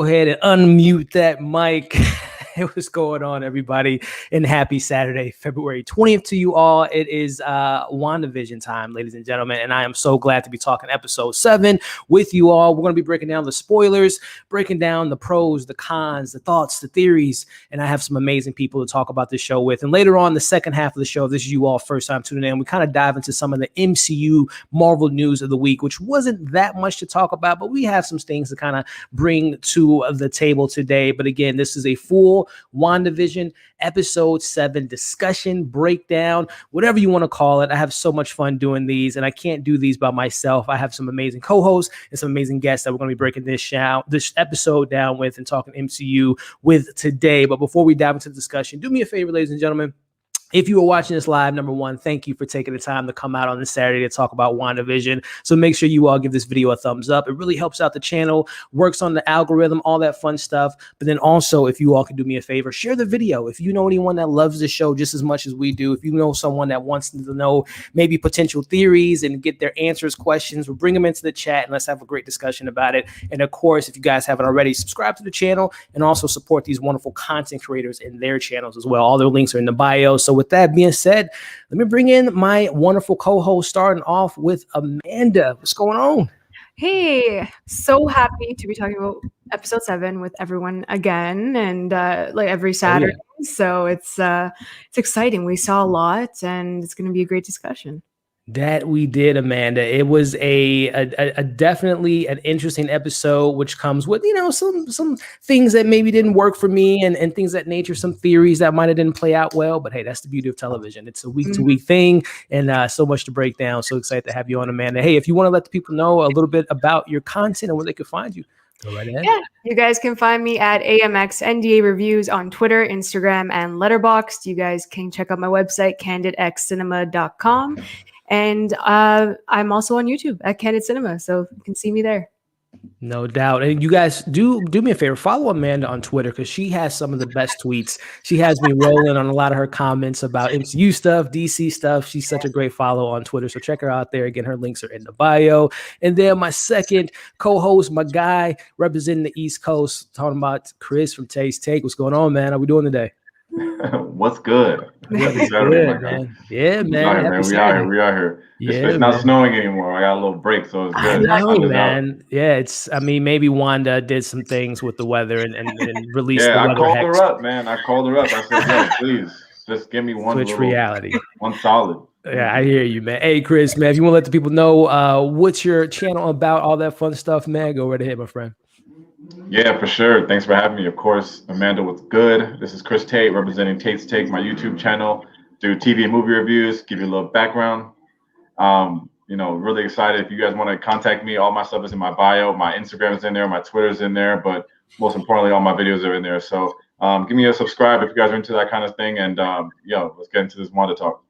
Go ahead and unmute that mic. What's going on, everybody? And happy Saturday, February 20th to you all. It is WandaVision time, ladies and gentlemen, and I am so glad to be talking episode 7 with you all. We're going to be breaking down the spoilers, breaking down the pros, the cons, the thoughts, the theories, and I have some amazing people to talk about this show with. And later on, the second half of the show, if this is you all first time tuning in, we kind of dive into some of the MCU Marvel news of the week, which wasn't that much to talk about, but we have some things to kind of bring to the table today. But again, this is a full WandaVision episode 7 discussion, breakdown, whatever you want to call it. I have so much fun doing these, and I can't do these by myself. I have some amazing co-hosts and some amazing guests that we're going to be breaking this episode down with and talking MCU with today. But before we dive into the discussion, do me a favor, ladies and gentlemen. If you are watching this live, number one, thank you for taking the time to come out on this Saturday to talk about WandaVision. So make sure you all give this video a thumbs up. It really helps out the channel, works on the algorithm, all that fun stuff. But then also, if you all can do me a favor, share the video. If you know anyone that loves the show just as much as we do, if you know someone that wants to know maybe potential theories and get their answers, questions, we'll bring them into the chat and let's have a great discussion about it. And of course, if you guys haven't already, subscribe to the channel and also support these wonderful content creators in their channels as well. All their links are in the bio. So with that being said, let me bring in my wonderful co-host, starting off with Amanda. What's going on? Hey, so happy to be talking about episode 7 with everyone again, and like every Saturday. Oh, yeah. So it's exciting. We saw a lot, and it's going to be a great discussion. That we did, Amanda. It was a definitely an interesting episode, which comes with, you know, some things that maybe didn't work for me and things of that nature, some theories that might have didn't play out well. But hey, that's the beauty of television. It's a week-to-week thing, and so much to break down. So excited to have you on, Amanda. Hey, if you want to let the people know a little bit about your content and where they can find you, go right ahead. Yeah, you guys can find me at AMXNDA Reviews on Twitter, Instagram, and Letterboxd. You guys can check out my website, candidxcinema.com. And I'm also on YouTube at Candid Cinema, so you can see me there. No doubt. And you guys do me a favor, follow Amanda on Twitter because she has some of the best tweets. She has me rolling on a lot of her comments about MCU stuff, DC stuff. She's such a great follow on Twitter. So check her out there. Again, her links are in the bio. And then my second co-host, my guy representing the East Coast, talking about Chris from Taste Take. What's going on, man? How we doing today? What's good? Saturday, man. Yeah, man. We out here. It's not snowing anymore. I got a little break, so it's good. I know, man. Yeah, maybe Wanda did some things with the weather and released the weather. I called her up, man. I said, yo, please, just give me one Switch reality. One solid. Yeah, I hear you, man. Hey, Chris, man, if you want to let the people know what's your channel about, all that fun stuff, man, go right ahead, my friend. Yeah, for sure. Thanks for having me. Of course, Amanda, what's good? This is Chris Tate representing Tate's Take, my YouTube channel. Do TV and movie reviews, give you a little background. Really excited. If you guys want to contact me, all my stuff is in my bio. My Instagram is in there, my Twitter's in there, but most importantly, all my videos are in there. So give me a subscribe if you guys are into that kind of thing. And let's get into this Wanda talk.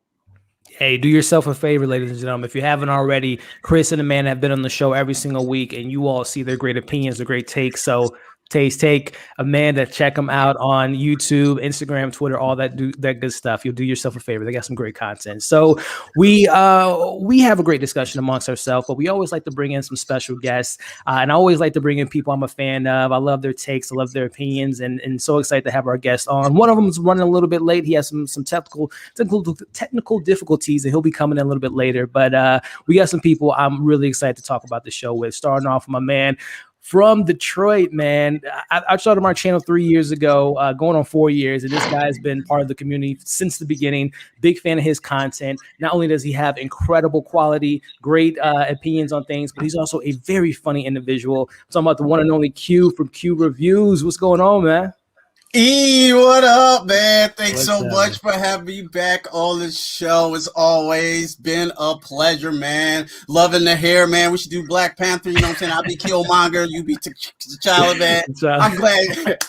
Hey, do yourself a favor, ladies and gentlemen. If you haven't already, Chris and Amanda have been on the show every single week, and you all see their great opinions, their great takes. So Taste Take, Amanda, check them out on YouTube, Instagram, Twitter, all that good stuff. You'll do yourself a favor. They got some great content. So we have a great discussion amongst ourselves, but we always like to bring in some special guests. And I always like to bring in people I'm a fan of. I love their takes. I love their opinions, and so excited to have our guest on. One of them is running a little bit late. He has some technical difficulties, and he'll be coming in a little bit later. But we got some people I'm really excited to talk about the show with. Starting off with my man from Detroit, man. I started my channel 3 years ago, going on 4 years, and this guy has been part of the community since the beginning. Big fan of his content. Not only does he have incredible quality, great opinions on things, but he's also a very funny individual. I'm talking about the one and only Q from Q Reviews. What's going on, man? What up, man? Thanks so much for having me back on the show. It's always been a pleasure, man. Loving the hair, man. We should do Black Panther. You know what I'm saying? I'll be Killmonger. You be T'Challa, man. I'm glad.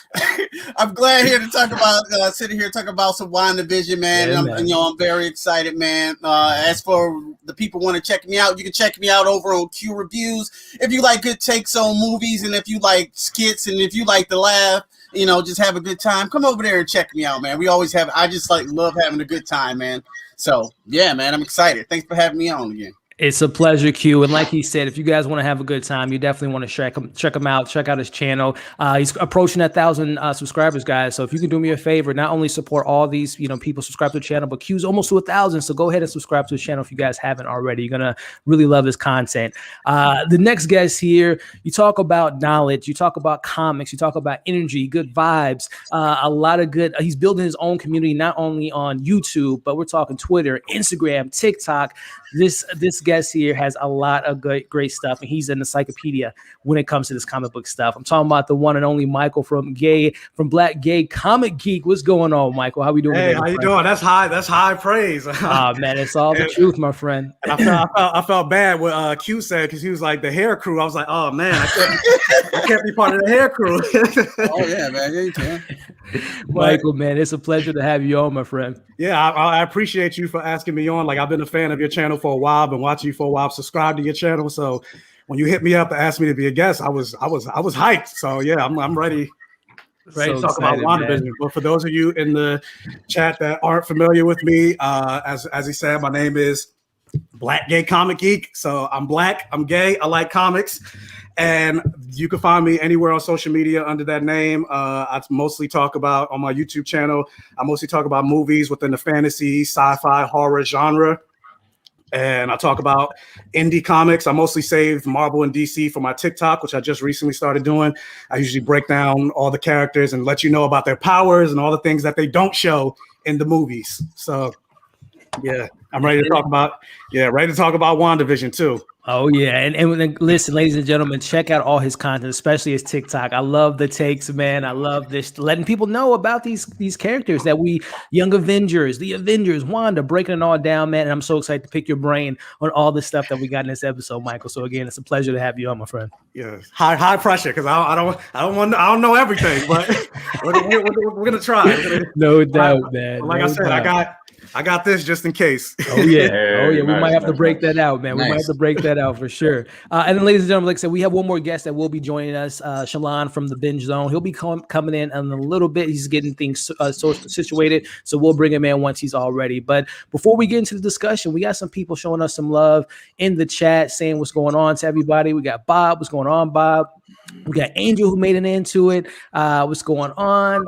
I'm glad here to talk about sitting here talking about some WandaVision, man. Yeah, and I'm very excited, man. As for the people want to check me out, you can check me out over on Q Reviews. If you like good takes on movies, and if you like skits, and if you like to laugh, just have a good time. Come over there and check me out, man. I just love having a good time, man. So yeah, man, I'm excited. Thanks for having me on again. It's a pleasure, Q. And like he said, if you guys want to have a good time, you definitely want to check him out. Check out his channel. He's approaching 1,000 subscribers, guys. So if you can do me a favor, not only support all these people subscribe to the channel, but Q's almost to 1,000. So go ahead and subscribe to his channel if you guys haven't already. You're gonna really love his content. The next guest here, you talk about knowledge, you talk about comics, you talk about energy, good vibes, a lot of good. He's building his own community not only on YouTube, but we're talking Twitter, Instagram, TikTok. This guest here has a lot of great stuff, and he's an encyclopedia when it comes to this comic book stuff. I'm talking about the one and only Michael from Black Gay Comic Geek. What's going on, Michael? How we doing? Hey, how you doing? That's high praise. Oh man, it's all the truth, my friend. And I felt bad what Q said, because he was like the hair crew. I was like, oh man, I can't be part of the hair crew. Oh yeah, man, yeah, you can. Michael, man, it's a pleasure to have you on, my friend. Yeah, I appreciate you for asking me on. Like, I've been a fan of your channel for a while, been watching you for a while, subscribed to your channel. So when you hit me up to ask me to be a guest, I was hyped. So yeah, I'm ready. Ready to talk about WandaVision. But for those of you in the chat that aren't familiar with me, as he said, my name is Black Gay Comic Geek. So I'm black, I'm gay, I like comics. And you can find me anywhere on social media under that name. I mostly talk about, on my YouTube channel, I mostly talk about movies within the fantasy, sci-fi, horror genre. And I talk about indie comics. I mostly save Marvel and DC for my TikTok, which I just recently started doing. I usually break down all the characters and let you know about their powers and all the things that they don't show in the movies. So yeah, I'm ready to talk about WandaVision too. Oh yeah, and listen, ladies and gentlemen, check out all his content, especially his TikTok. I love the takes, man. I love this, letting people know about these characters that we, Young Avengers, the Avengers, Wanda, breaking it all down, man. And I'm so excited to pick your brain on all the stuff that we got in this episode, Michael. So again, it's a pleasure to have you on, my friend. Yeah, high pressure, because I don't know everything, but we're gonna try. No doubt, man. Like I said, I got this just in case. Oh yeah, Hey, we might have to break that out, man. We might have to break that out for sure. And then, ladies and gentlemen, like I said, we have one more guest that will be joining us, Shalon from the Binge Zone. He'll be coming in a little bit. He's getting things situated, so we'll bring him in once he's all ready. But before we get into the discussion, we got some people showing us some love in the chat, saying what's going on to everybody. We got Bob. What's going on, Bob? We got Angel, who made an end to it. What's going on?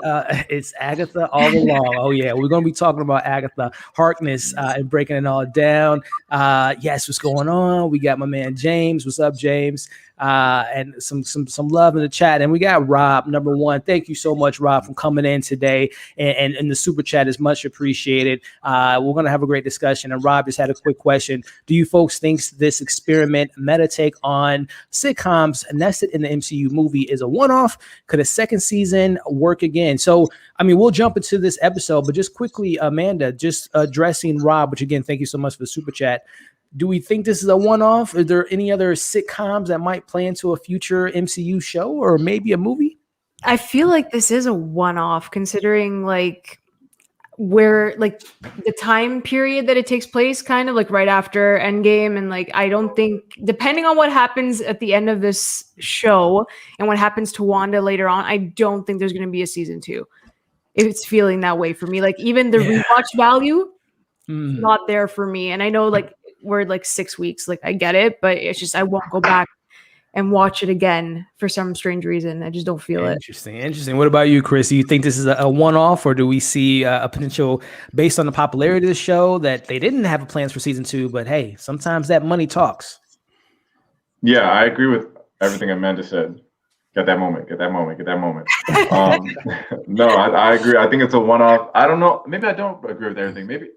It's Agatha All Along. Oh yeah, we're gonna be talking about Agatha Harkness and breaking it all down. Yes, what's going on? We got my man James. What's up, James? And some love in the chat. And we got Rob, number one. Thank you so much, Rob, for coming in today. And the super chat is much appreciated. We're gonna have a great discussion. And Rob just had a quick question. Do you folks think this experiment meta take on sitcoms nested in the MCU movie is a one-off? Could a second season work again? So I mean, we'll jump into this episode, but just quickly, Amanda, just addressing Rob, which again, thank you so much for the super chat. Do we think this is a one-off? Are there any other sitcoms that might play into a future MCU show or maybe a movie? I feel like this is a one-off, considering like where like the time period that it takes place, kind of like right after Endgame. And like, I don't think, depending on what happens at the end of this show and what happens to Wanda later on, I don't think there's going to be a season 2. It's feeling that way for me. Like even the rewatch value, not there for me. And I know like we're like 6 weeks, like I get it, but it's just, I won't go back and watch it again for some strange reason. I just don't feel it. Interesting. What about you, Chris? Do you think this is a one-off, or do we see a potential, based on the popularity of the show, that they didn't have plans for season 2, but hey, sometimes that money talks? Yeah, I agree with everything Amanda said. Get that moment. No, I agree. I think it's a one-off. I don't know. Maybe I don't agree with everything. Maybe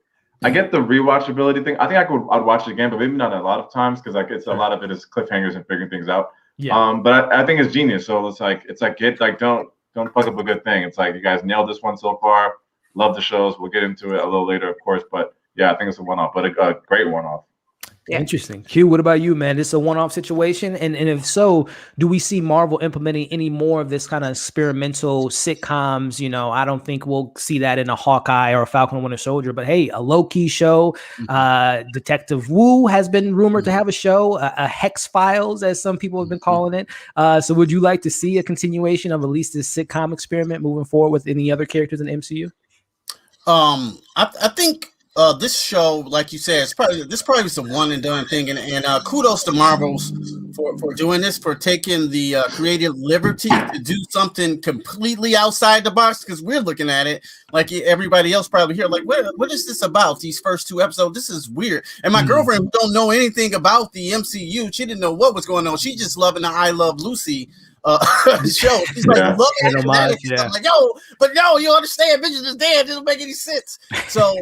I get the rewatchability thing. I think I'd watch it again, but maybe not a lot of times, because like a lot of it is cliffhangers and figuring things out. Yeah. But I think it's genius. So it's like don't fuck up a good thing. It's like, you guys nailed this one so far. Love the shows. We'll get into it a little later, of course. But yeah, I think it's a one-off, but a great one-off. Yeah. Interesting. Q, what about you, man? This is a one-off situation, and if so, do we see Marvel implementing any more of this kind of experimental sitcoms? You know, I don't think we'll see that in a Hawkeye or a Falcon and Winter Soldier, but hey, a low-key show. Detective Wu has been rumored to have a show, a Hex Files, as some people have been calling it. So would you like to see a continuation of at least this sitcom experiment moving forward with any other characters in the MCU? I think this show, like you said, this probably was a one and done thing, and kudos to Marvels for doing this, for taking the creative liberty to do something completely outside the box, because we're looking at it like everybody else probably here, like what is this about? These first 2 episodes, this is weird. And my girlfriend, who don't know anything about the MCU, she didn't know what was going on. She just loving the I Love Lucy show. She's like, look at that. I'm like, you understand, Vision is dead. It doesn't make any sense. So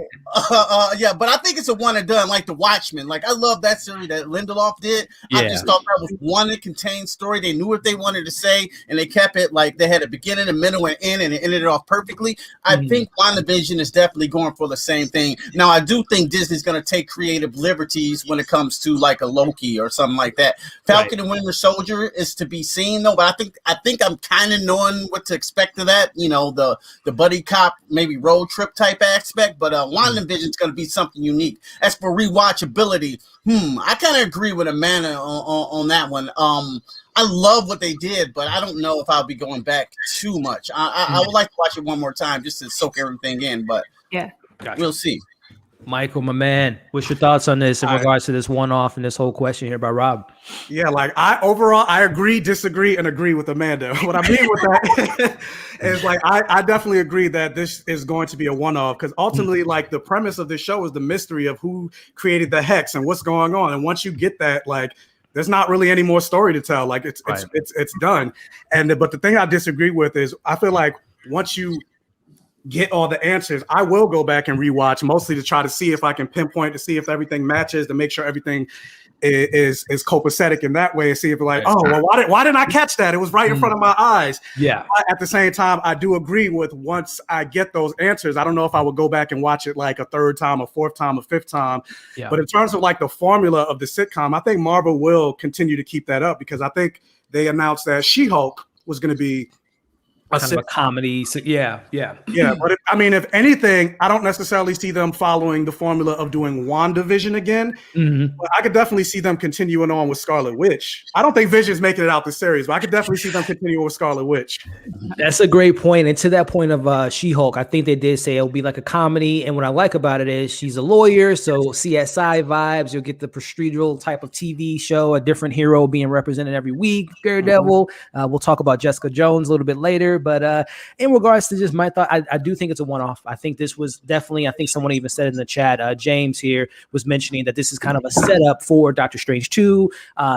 yeah, but I think it's a one and done, like The Watchmen. Like, I love that series that Lindelof did. I just thought that was one contained story. They knew what they wanted to say, and they kept it like they had a beginning, a middle, and end, and it ended it off perfectly. I think WandaVision is definitely going for the same thing. Now, I do think Disney's going to take creative liberties when it comes to like a Loki or something like that. Falcon and Winter Soldier is to be seen, though, but I think I'm kind of knowing what to expect of that, you know, the buddy cop, maybe road trip type aspect, but WandaVision is going to be something unique. As for rewatchability, I kind of agree with Amanda on that one. I love what they did, but I don't know if I'll be going back too much. I would like to watch it one more time just to soak everything in, but we'll see. Michael, my man, what's your thoughts on this in regards to this one-off and this whole question here by Rob? Yeah, like I agree, disagree, and agree with Amanda. What I mean with that is like I definitely agree that this is going to be a one-off, because ultimately, like, the premise of this show is the mystery of who created the hex and what's going on. And once you get that, like, there's not really any more story to tell. Like, it's done. But the thing I disagree with is I feel like once you get all the answers, I will go back and rewatch, mostly to try to see if I can pinpoint, to see if everything matches, to make sure everything is copacetic in that way, and see if like, why didn't I catch that? It was right in front of my eyes. Yeah. But at the same time, I do agree with, once I get those answers, I don't know if I would go back and watch it like a third time, a fourth time, a fifth time. Yeah. But in terms of like the formula of the sitcom, I think Marvel will continue to keep that up, because I think they announced that She-Hulk was going to be a comedy. So yeah. But I mean, if anything, I don't necessarily see them following the formula of doing WandaVision again. But I could definitely see them continuing on with Scarlet Witch. I don't think Vision's making it out the series, but I could definitely see them continuing with Scarlet Witch. That's a great point. And to that point of She-Hulk, I think they did say it'll be like a comedy. And what I like about it is she's a lawyer, so CSI vibes. You'll get the procedural type of TV show, a different hero being represented every week. Daredevil. We'll talk about Jessica Jones a little bit later. But in regards to just my thought, I do think it's a one-off. I think this was definitely, I think someone even said in the chat, James here was mentioning that this is kind of a setup for Doctor Strange 2,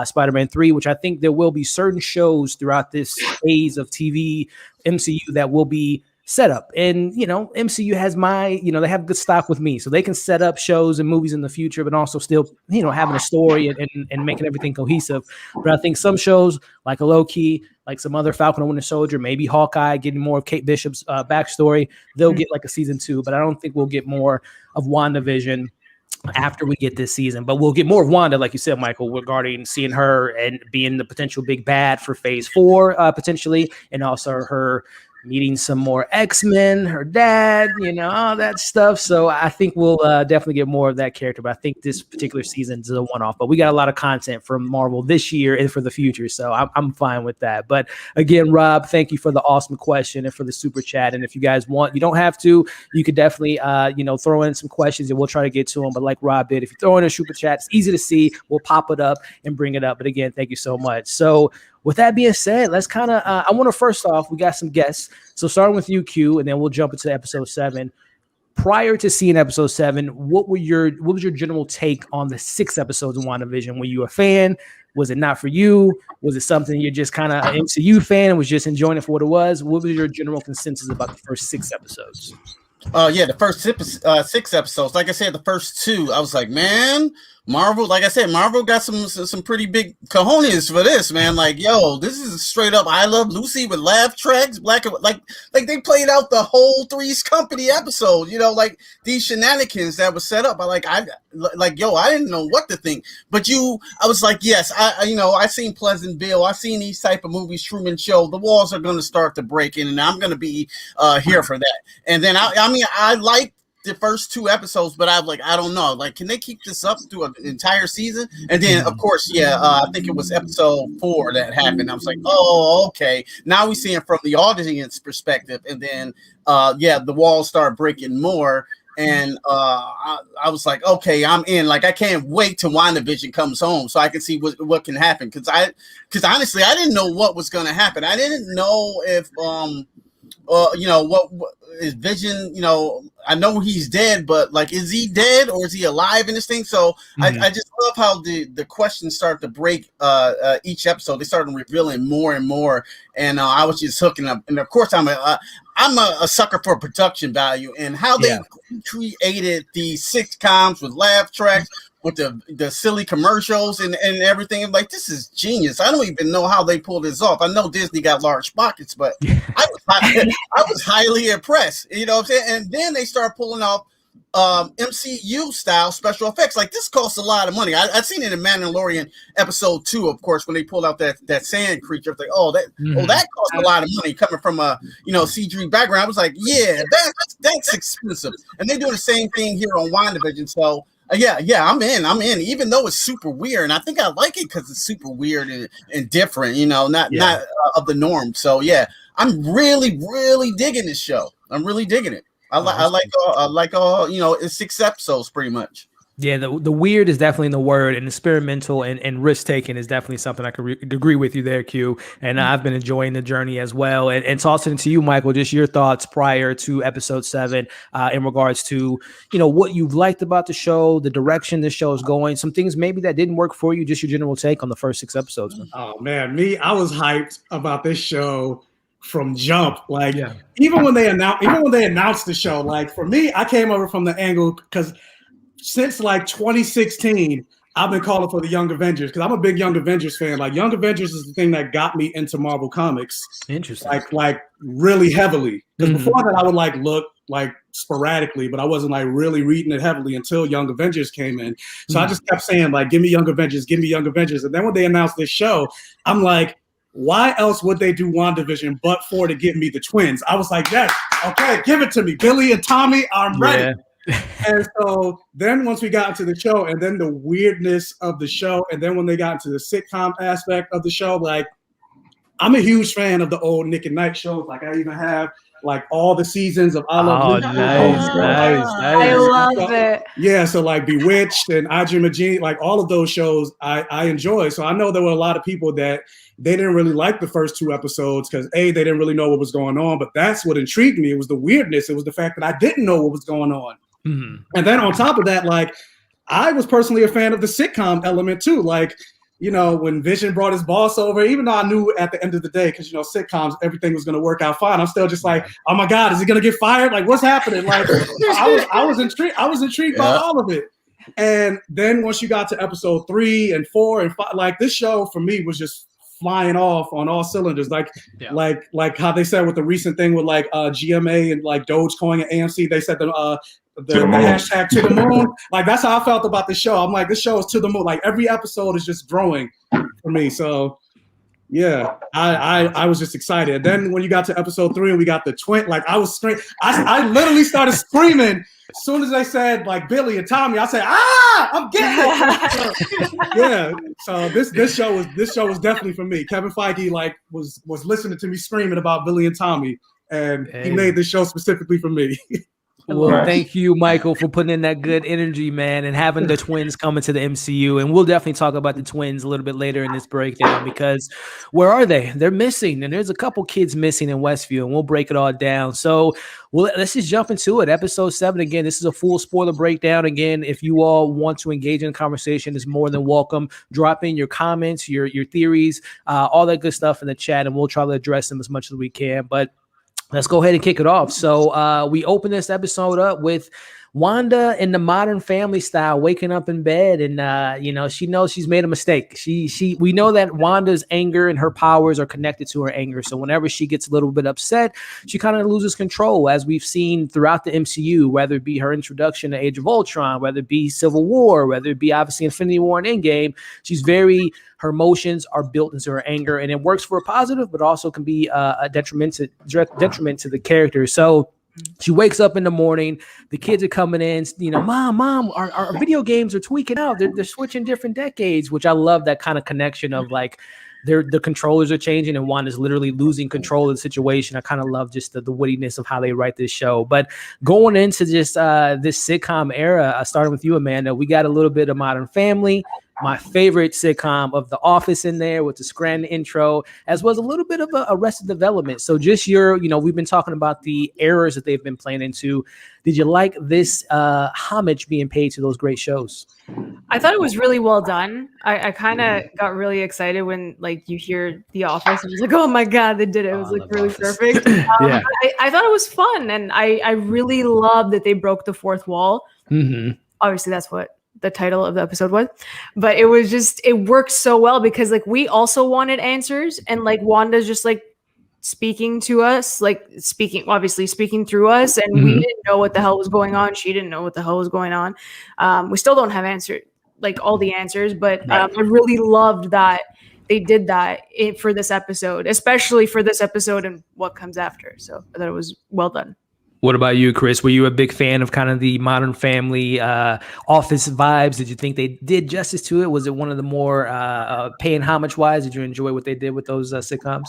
Spider-Man 3, which I think there will be certain shows throughout this phase of TV MCU that will be set up. And, you know, MCU has they have good stock with me, so they can set up shows and movies in the future, but also still, you know, having a story and making everything cohesive. But I think some shows like a Loki, like some other Falcon and Winter Soldier, maybe Hawkeye, getting more of Kate Bishop's backstory, they'll get like a season 2, but I don't think we'll get more of WandaVision after we get this season. But we'll get more of Wanda, like you said, Michael, regarding seeing her and being the potential big bad for phase 4, potentially, and also her meeting some more X-Men, her dad, you know, all that stuff. So I think we'll definitely get more of that character. But I think this particular season is a one-off. But we got a lot of content from Marvel this year and for the future. So I'm fine with that. But again, Rob, thank you for the awesome question and for the super chat. And if you guys want, you don't have to. You could definitely, throw in some questions and we'll try to get to them. But like Rob did, if you throw in a super chat, it's easy to see. We'll pop it up and bring it up. But again, thank you so much. So with that being said, let's kind of, I want to first off, we got some guests. So starting with you, Q, and then we'll jump into episode 7. Prior to seeing episode 7, what was your general take on the 6 episodes of WandaVision? Were you a fan? Was it not for you? Was it something you're just kind of an MCU fan and was just enjoying it for what it was? What was your general consensus about the first 6 episodes? The first 6 episodes. Like I said, the first 2, I was like, man, Marvel. Like I said, Marvel got some pretty big cojones for this, man. Like, yo, this is straight up I Love Lucy with laugh tracks, like they played out the whole Three's Company episode. You know, like these shenanigans that was set up. I didn't know what to think. But I was like, yes, I seen Pleasantville. I seen these type of movies, Truman Show. The walls are going to start to break in, and I'm going to be here for that. And then I like the first 2 episodes, but I don't know. Like, can they keep this up through an entire season? And then, of course, I think it was episode 4 that happened. I was like, oh, okay. Now we see it from the audience perspective. And then, the walls start breaking more. And I was like, okay, I'm in. Like, I can't wait till WandaVision comes home so I can see what can happen. Because honestly, I didn't know what was going to happen. I didn't know if you know, what is Vision, you know, I know he's dead, but like, is he dead or is he alive in this thing? So I just love how the questions start to break each episode. They started revealing more and more, and I was just hooking up. And of course, I'm a sucker for production value and how they created these sitcoms with laugh tracks, with the silly commercials and everything. I'm like, this is genius. I don't even know how they pulled this off. I know Disney got large pockets, but I was highly impressed. You know what I'm saying? And then they start pulling off MCU style special effects. Like, this costs a lot of money. I've seen it in Mandalorian episode 2, of course, when they pulled out that sand creature. I was like, that costs a lot of money coming from a CG background. I was like, yeah, that's expensive. And they do the same thing here on WandaVision. So yeah, I'm in. Even though it's super weird, and I think I like it because it's super weird and different. You know, not of the norm. So yeah, I'm really digging this show. I'm really digging it. I like all you know. It's 6 episodes pretty much. Yeah, the weird is definitely in the word, and experimental and risk taking is definitely something I could agree with you there, Q. And I've been enjoying the journey as well. And tossing it to you, Michael, just your thoughts prior to episode 7 in regards to, you know, what you've liked about the show, the direction the show is going, some things maybe that didn't work for you, just your general take on the first 6 episodes. Man. Oh man, I was hyped about this show from jump. Like even when they announced the show, like for me, I came over from the angle because since like 2016, I've been calling for the Young Avengers because I'm a big Young Avengers fan. Like, Young Avengers is the thing that got me into Marvel Comics. Interesting. Like really heavily. Because before that, I would like look like sporadically, but I wasn't like really reading it heavily until Young Avengers came in. So I just kept saying like, give me Young Avengers, give me Young Avengers. And then when they announced this show, I'm like, why else would they do WandaVision but for to give me the twins? I was like, yes, okay, give it to me. Billy and Tommy, I'm ready. Yeah. And so then once we got into the show and then the weirdness of the show, and then when they got into the sitcom aspect of the show, like, I'm a huge fan of the old Nick and Night shows. Like, I even have like all the seasons of I Love Lucy. Nice. I love it. Yeah, so like Bewitched and Audrey Magini, like all of those shows I enjoy. So I know there were a lot of people that they didn't really like the first 2 episodes because they didn't really know what was going on. But that's what intrigued me. It was the weirdness. It was the fact that I didn't know what was going on. And then on top of that, like, I was personally a fan of the sitcom element too. Like, you know, when Vision brought his boss over, even though I knew at the end of the day, because, you know, sitcoms, everything was going to work out fine, I'm still just like, oh my God, is he going to get fired? Like, what's happening? Like, I was intrigued by all of it. And then once you got to episode 3 and 4 and 5, like, this show for me was just flying off on all cylinders. Like how they said with the recent thing with like GMA and like Dogecoin and AMC, they said the hashtag to the moon. Like, that's how I felt about the show. I'm like, this show is to the moon. Like, every episode is just growing for me. So yeah, I was just excited. And then when you got to episode 3 and we got the twin, like, I was screaming. I literally started screaming as soon as they said like Billy and Tommy. I said, I'm getting it. Yeah. So this show was definitely for me. Kevin Feige like was listening to me screaming about Billy and Tommy, and he made this show specifically for me. Well, thank you, Michael, for putting in that good energy, man, and having the twins come into the MCU. And we'll definitely talk about the twins a little bit later in this breakdown, because where are they? They're missing, and there's a couple kids missing in Westview, and we'll break it all down. So let's just jump into it. Episode 7, again, this is a full spoiler breakdown. Again, if you all want to engage in the conversation, is more than welcome. Drop in your comments, your theories, all that good stuff in the chat, and we'll try to address them as much as we can. But let's go ahead and kick it off. So we open this episode up with Wanda in the Modern Family style, waking up in bed, and you know, she knows she's made a mistake. We know that Wanda's anger and her powers are connected to her anger. So whenever she gets a little bit upset, she kind of loses control, as we've seen throughout the MCU, whether it be her introduction to Age of Ultron, whether it be Civil War, whether it be obviously Infinity War and Endgame. Her emotions are built into her anger, and it works for a positive, but also can be a detriment to the character. So she wakes up in the morning, the kids are coming in, you know, mom, our video games are tweaking out. They're switching different decades, which I love that kind of connection of like, the controllers are changing and Wanda's literally losing control of the situation. I kind of love just the wittiness of how they write this show. But going into just this sitcom era, starting with you, Amanda, we got a little bit of Modern Family, my favorite sitcom of The Office in there with the Scranton intro, as well as a little bit of Arrested Development. So just we've been talking about the errors that they've been playing into. Did you like this homage being paid to those great shows? I thought it was really well done. I kind of got really excited when like you hear The Office. I was like, oh my God, they did it. It was like really perfect. Yeah. I thought it was fun. And I really love that they broke the fourth wall. Mm-hmm. Obviously, that's what the title of the episode was, but it worked so well because like we also wanted answers, and like Wanda's just like speaking to us, like speaking through us, and we didn't know what the hell was going on. She didn't know what the hell was going on. We still don't have all the answers, but I really loved that they did that for this episode, especially for this episode and what comes after. So I thought it was well done. What about you, Chris? Were you a big fan of kind of the Modern Family Office vibes? Did you think they did justice to it? Was it one of the more paying homage wise? Did you enjoy what they did with those sitcoms?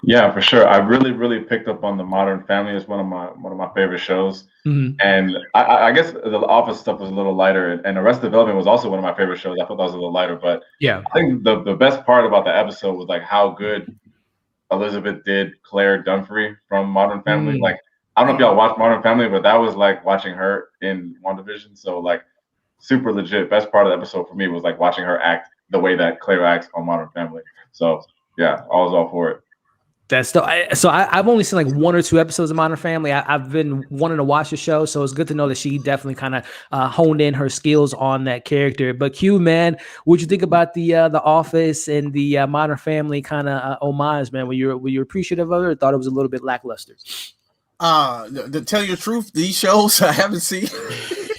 Yeah, for sure. I really, really picked up on the Modern Family as one of my favorite shows. Mm-hmm. And I guess the Office stuff was a little lighter, and Arrested Development was also one of my favorite shows. I thought that was a little lighter, but yeah, I think the best part about the episode was like how good Elizabeth did Claire Dunphy from Modern Family. Like, I don't know if y'all watched Modern Family, but that was like watching her in WandaVision. So like super legit. Best part of the episode for me was like watching her act the way that Claire acts on Modern Family. So yeah, I was all for it. I've only seen like one or two episodes of Modern Family. I've been wanting to watch the show, so it's good to know that she definitely kind of honed in her skills on that character. But Q, man, what'd you think about the Office and the Modern Family kind of homage, man? Were you appreciative of it, or thought it was a little bit lackluster? To tell you the truth, these shows I haven't seen.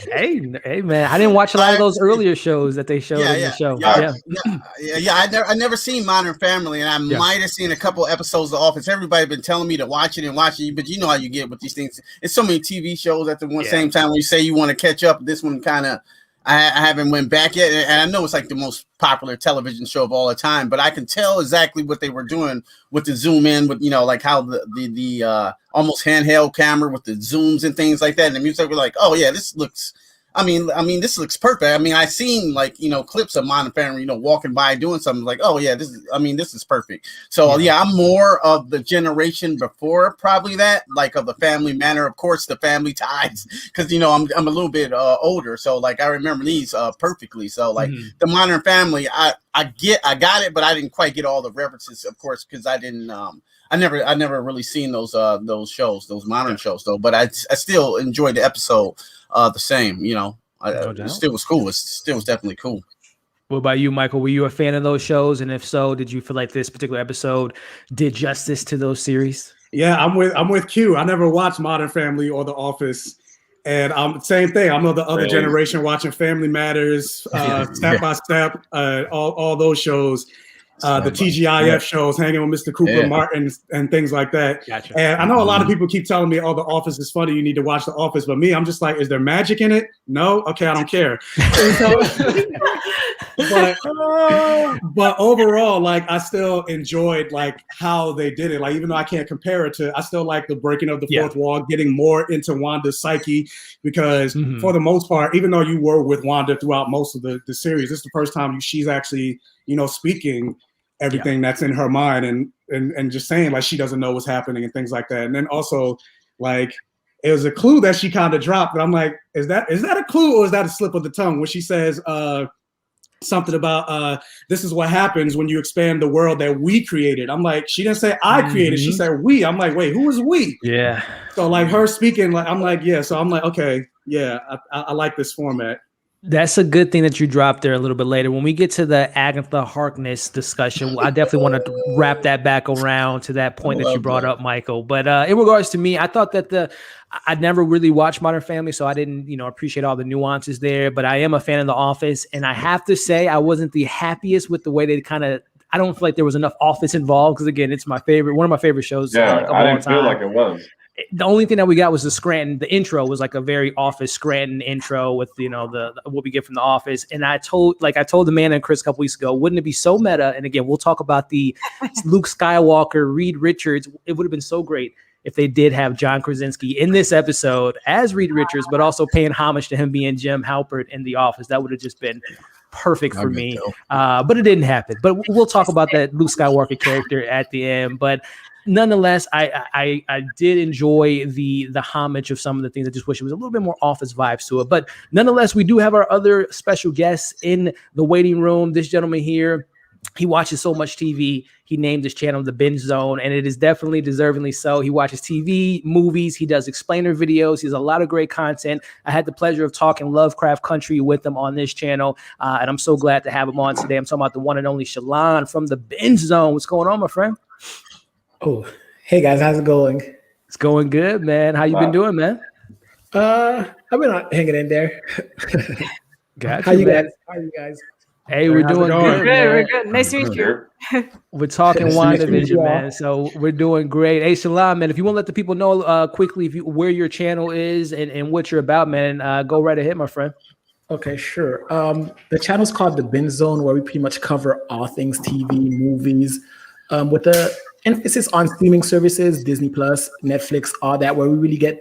Hey, man, I didn't watch a lot of those earlier shows that they showed in the show. I never seen Modern Family, and I might have seen a couple episodes of Office. Everybody been telling me to watch it, but you know how you get with these things. It's so many TV shows at the same time. When you say you want to catch up, this one kind of I haven't went back yet, and I know it's like the most popular television show of all the time, but I can tell exactly what they were doing with the zoom in, with like how the almost handheld camera with the zooms and things like that, and the music were like, oh yeah, this looks. I mean, this looks perfect. I mean, I've seen clips of Modern Family, walking by doing something like, oh yeah, this is perfect. So yeah, I'm more of the generation before probably that, like of the family manner, of course, the family ties, because I'm a little bit older, so like I remember these perfectly. So like the Modern Family, I got it, but I didn't quite get all the references, of course, because I didn't. I never really seen those shows, those modern shows though. But I still enjoyed the episode the same. It still was cool. It still was definitely cool. What about you, Michael? Were you a fan of those shows? And if so, did you feel like this particular episode did justice to those series? Yeah, I'm with Q. I never watched Modern Family or The Office. And same thing. I'm of the other generation watching Family Matters, Step by Step, all those shows. The TGIF shows, hanging with Mr. Cooper Martin and things like that. Gotcha. And I know a lot of people keep telling me, oh, The Office is funny, you need to watch The Office. But me, I'm just like, is there magic in it? No? Okay, I don't care. But overall, like, I still enjoyed like how they did it. Like, even though I can't compare it to, I still like the breaking of the fourth wall, getting more into Wanda's psyche, because for the most part, even though you were with Wanda throughout most of the series, this is the first time she's actually, speaking everything that's in her mind and just saying like she doesn't know what's happening and things like that. And then also like it was a clue that she kind of dropped, but I'm like, is that a clue or is that a slip of the tongue when she says something about this is what happens when you expand the world that we created? I'm like, she didn't say I created, she said we. I'm like, wait, who is we? Yeah. So like her speaking, like I'm like, yeah. So I'm like, okay, yeah, I like this format. That's a good thing that you dropped there a little bit later. When we get to the Agatha Harkness discussion, I definitely want to wrap that back around to that point that you brought up, Michael. But in regards to me, I thought that I'd never really watched Modern Family, so I didn't, appreciate all the nuances there. But I am a fan of The Office, and I have to say I wasn't the happiest with the way they kind of. I don't feel like there was enough Office involved because, again, it's one of my favorite shows. Yeah, I didn't feel like it was. The only thing that we got was the Scranton. The intro was like a very Office Scranton intro with the what we get from The Office. And I told the man and Chris a couple weeks ago, wouldn't it be so meta? And again, we'll talk about the Luke Skywalker, Reed Richards. It would have been so great if they did have John Krasinski in this episode as Reed Richards, but also paying homage to him being Jim Halpert in The Office. That would have just been perfect for me. But it didn't happen. But we'll talk about that Luke Skywalker character at the end. But nonetheless, I did enjoy the homage of some of the things. I just wish it was a little bit more Office vibes to it. But nonetheless, we do have our other special guests in the waiting room. This gentleman here, he watches so much TV. He named his channel The Binge Zone, and it is definitely deservingly so. He watches TV, movies. He does explainer videos. He has a lot of great content. I had the pleasure of talking Lovecraft Country with him on this channel, and I'm so glad to have him on today. I'm talking about the one and only Shalon from The Binge Zone. What's going on, my friend? Oh, hey guys, how's it going? It's going good, man. How you been doing, man? I've been hanging in there. Gotcha, How you man. guys? How are you guys? Hey, we're doing good. We're good. Nice to meet you. We're talking Nice to meet WandaVision, you all. man. So we're doing great. Hey, Shalon, man, if you want to let the people know quickly where your channel is and what you're about, man, go right ahead, my friend. Okay, sure. The channel's called The Binge Zone, where we pretty much cover all things TV, movies, with the emphasis on streaming services, Disney Plus, Netflix, all that, where we really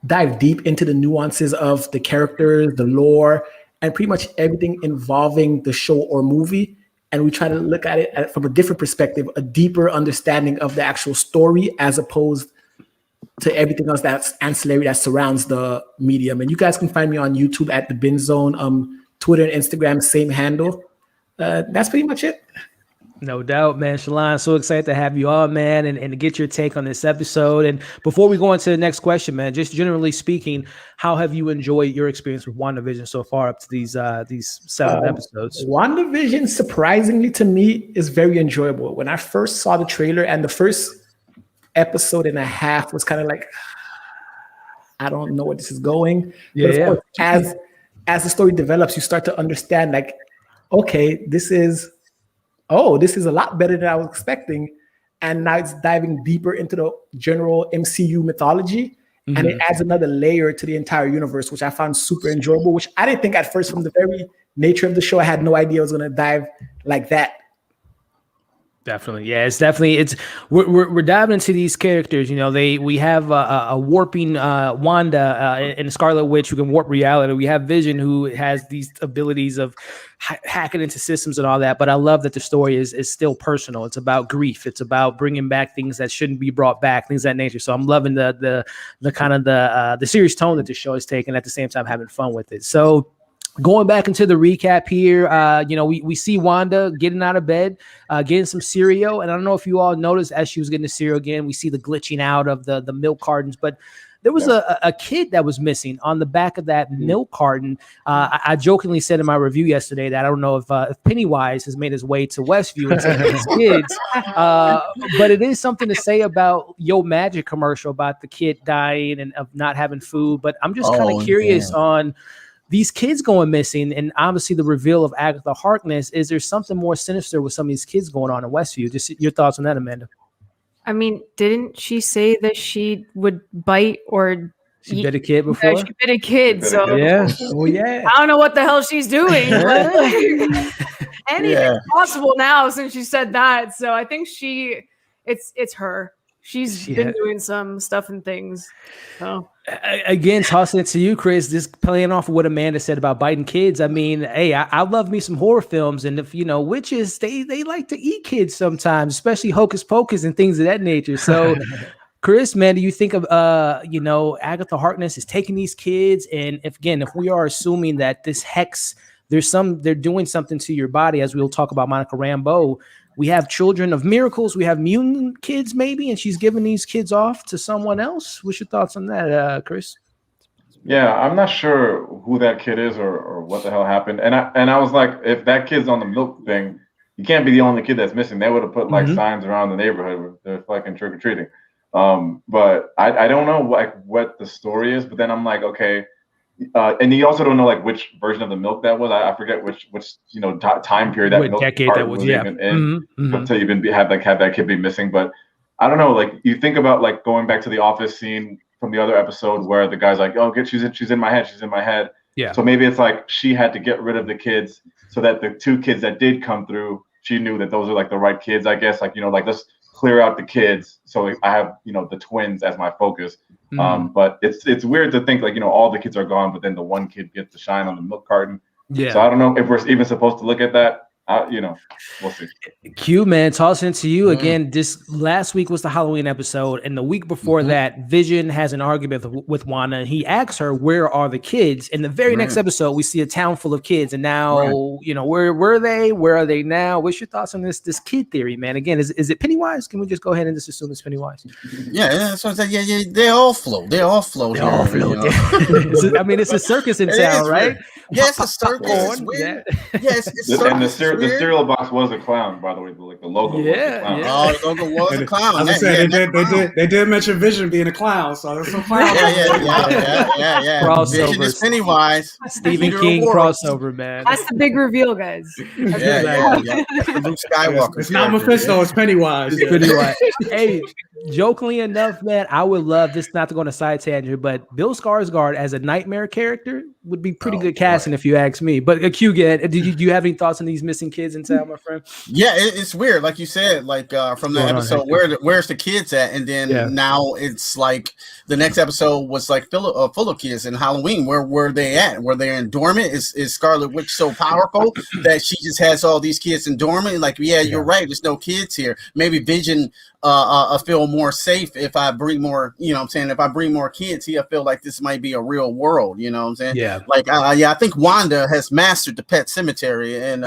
dive deep into the nuances of the characters, the lore, and pretty much everything involving the show or movie. And we try to look at it from a different perspective, a deeper understanding of the actual story, as opposed to everything else that's ancillary that surrounds the medium. And you guys can find me on YouTube at The Binge Zone, Twitter and Instagram, same handle. That's pretty much it. No doubt, man. Shalon, so excited to have you on, man, and to get your take on this episode. And before we go into the next question, man, just generally speaking, how have you enjoyed your experience with WandaVision so far up to these 7 episodes? WandaVision, surprisingly to me, is very enjoyable. When I first saw the trailer and the first episode and a half was kind of like, I don't know where this is going. Yeah, but of course, as the story develops, you start to understand, like, okay, this is a lot better than I was expecting. And now it's diving deeper into the general MCU mythology. Mm-hmm. And it adds another layer to the entire universe, which I found super enjoyable, which I didn't think at first. From the very nature of the show, I had no idea it was going to dive like that. Definitely, yeah. We're diving into these characters. You know, we have a warping Wanda and Scarlet Witch who can warp reality. We have Vision who has these abilities of hacking into systems and all that. But I love that the story is still personal. It's about grief. It's about bringing back things that shouldn't be brought back, things of that nature. So I'm loving the kind of the serious tone that the show is taking, at the same time having fun with it. So, going back into the recap here, we see Wanda getting out of bed, getting some cereal. And I don't know if you all noticed, as she was getting the cereal again, we see the glitching out of the milk cartons. But there was a kid that was missing on the back of that milk carton. I jokingly said in my review yesterday that I don't know if Pennywise has made his way to Westview and taken his kids. But it is something to say about Yo Magic commercial about the kid dying and of not having food. But I'm just kind of curious on these kids going missing, and obviously the reveal of Agatha Harkness. Is there something more sinister with some of these kids going on in Westview? Just your thoughts on that, Amanda. I mean, didn't she say that she would bite or she bit a kid before? Yeah, she bit a kid. So yeah. Oh yeah. I don't know what the hell she's doing. Anything's possible now since she said that. So I think it's her. She's been doing some stuff and things. So again, tossing it to you, Chris, just playing off of what Amanda said about biting kids. I mean, hey, I love me some horror films, and if witches, they like to eat kids sometimes, especially Hocus Pocus and things of that nature. So Chris, man, do you think of Agatha Harkness is taking these kids, and if we are assuming that this hex, they're doing something to your body, as we'll talk about Monica Rambeau. We have children of miracles. We have mutant kids, maybe, and she's giving these kids off to someone else. What's your thoughts on that, Chris? Yeah, I'm not sure who that kid is or what the hell happened. And I was like, if that kid's on the milk thing, you can't be the only kid that's missing. They would have put like signs around the neighborhood where they're fucking trick or treating. But I don't know what the story is. But then I'm like, okay. And you also don't know like which version of the milk that was. I forget which time period that milk decade that was even in to even have that kid be missing. But I don't know, like you think about like going back to the office scene from the other episode where the guy's like, oh, she's in my head. Yeah. So maybe it's like she had to get rid of the kids so that the 2 kids that did come through, she knew that those are like the right kids, I guess. Like, like let's clear out the kids. So I have, the twins as my focus. But it's weird to think like, all the kids are gone, but then the one kid gets to shine on the milk carton. Yeah. So I don't know if we're even supposed to look at that. We'll see. Q, man, tossing it to you again. This last week was the Halloween episode, and the week before that, Vision has an argument with Wanda, and he asks her, "Where are the kids?" In the very next episode, we see a town full of kids, and now, where were they? Where are they now? What's your thoughts on this kid theory, man? Again, is it Pennywise? Can we just go ahead and just assume it's Pennywise? Yeah, that's what I said. Yeah, they all float. They all float. It's a circus in town, right? Yeah, it's a circus. It's weird. Yes, it's and the cereal box was a clown, by the way. Like the logo was a clown. Oh, the logo was a clown. As I said, they did mention Vision being a clown, so there's some clowns. Yeah. Vision is Pennywise. Stephen King crossover, man. That's the big reveal, guys. Yeah. Luke Skywalker. It's not Mephisto, it's Pennywise. It's Pennywise. Hey, jokingly enough, man, I would love this not to go on a side tangent, but Bill Skarsgård as a nightmare character would be pretty good casting if you ask me. But Q, do you have any thoughts on these missing kids in town, my friend? Yeah, it's weird, like you said, like from the episode, where's the kids at, and then now it's like the next episode was like full of kids. In Halloween, where were they at? Were they in dormant? Is Scarlet Witch so powerful that she just has all these kids in dormant? Like, you're right. There's no kids here. Maybe Vision feel more safe if I bring more. If I bring more kids here, I feel like this might be a real world. You know what I'm saying? Yeah. Like, I think Wanda has mastered the pet cemetery, and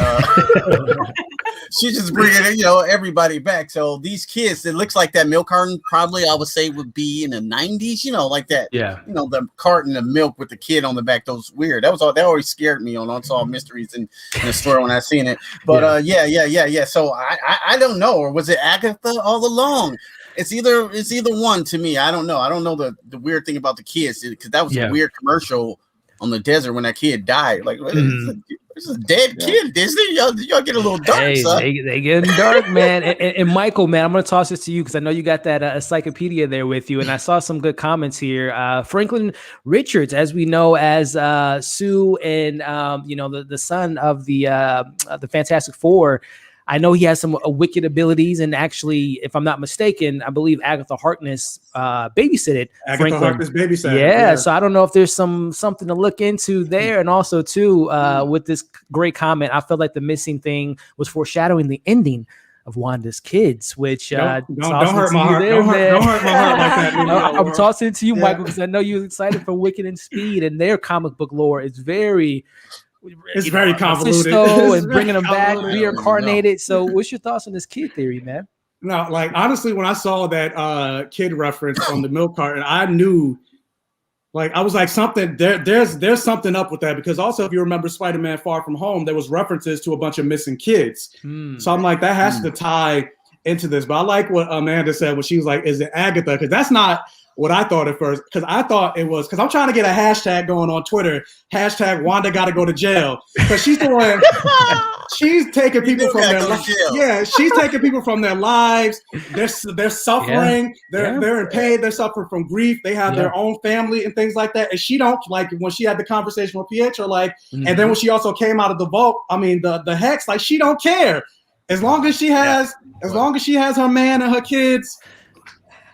she's just bringing everybody back. So these kids, it looks like that milk carton probably I would say would be in the 90s. Like that. Yeah. The carton of milk with the kid on the back. Those weird. That always scared me on Unsolved Mysteries in the store when I seen it. But yeah. So I don't know, or was it Agatha all along? It's either one to me. I don't know. I don't know the weird thing about the kids, because that was a weird commercial on the desert when that kid died. Like, it's a dead kid, Disney. Y'all get a little dark, son. They getting dark, man. And Michael, man, I'm going to toss this to you because I know you got that encyclopedia there with you, and I saw some good comments here. Franklin Richards, as we know as Sue and the son of the Fantastic Four. I know he has some wicked abilities, and actually, if I'm not mistaken, I believe Agatha Harkness babysitted Franklin. Harkness babysat. Yeah, so I don't know if there's something to look into there, and also too with this great comment, I felt like the missing thing was foreshadowing the ending of Wanda's kids, which don't hurt my heart. Don't hurt my heart like that. I'm tossing it to you, Michael, because I know you're excited for Wicked and Speed, and their comic book lore is very. It's very convoluted. And bringing them back, reincarnated. So, what's your thoughts on this kid theory, man? No, like honestly, when I saw that kid reference on the milk carton, I knew, like, I was like, something there's something up with that, because also if you remember Spider-Man Far From Home, there was references to a bunch of missing kids. So I'm like, that has to tie into this. But I like what Amanda said when she was like, "Is it Agatha?" Because that's not what I thought at first, because I thought it was, because I'm trying to get a hashtag going on Twitter, hashtag Wanda gotta go to jail, because she's doing, she's taking people from their lives. Yeah, she's taking people from their lives. They're suffering. They're in pain. They're suffering from grief. They have their own family and things like that. And she don't, like, when she had the conversation with Pietro, like, and then when she also came out of the vault, I mean the hex, like, she don't care as long as she has her man and her kids.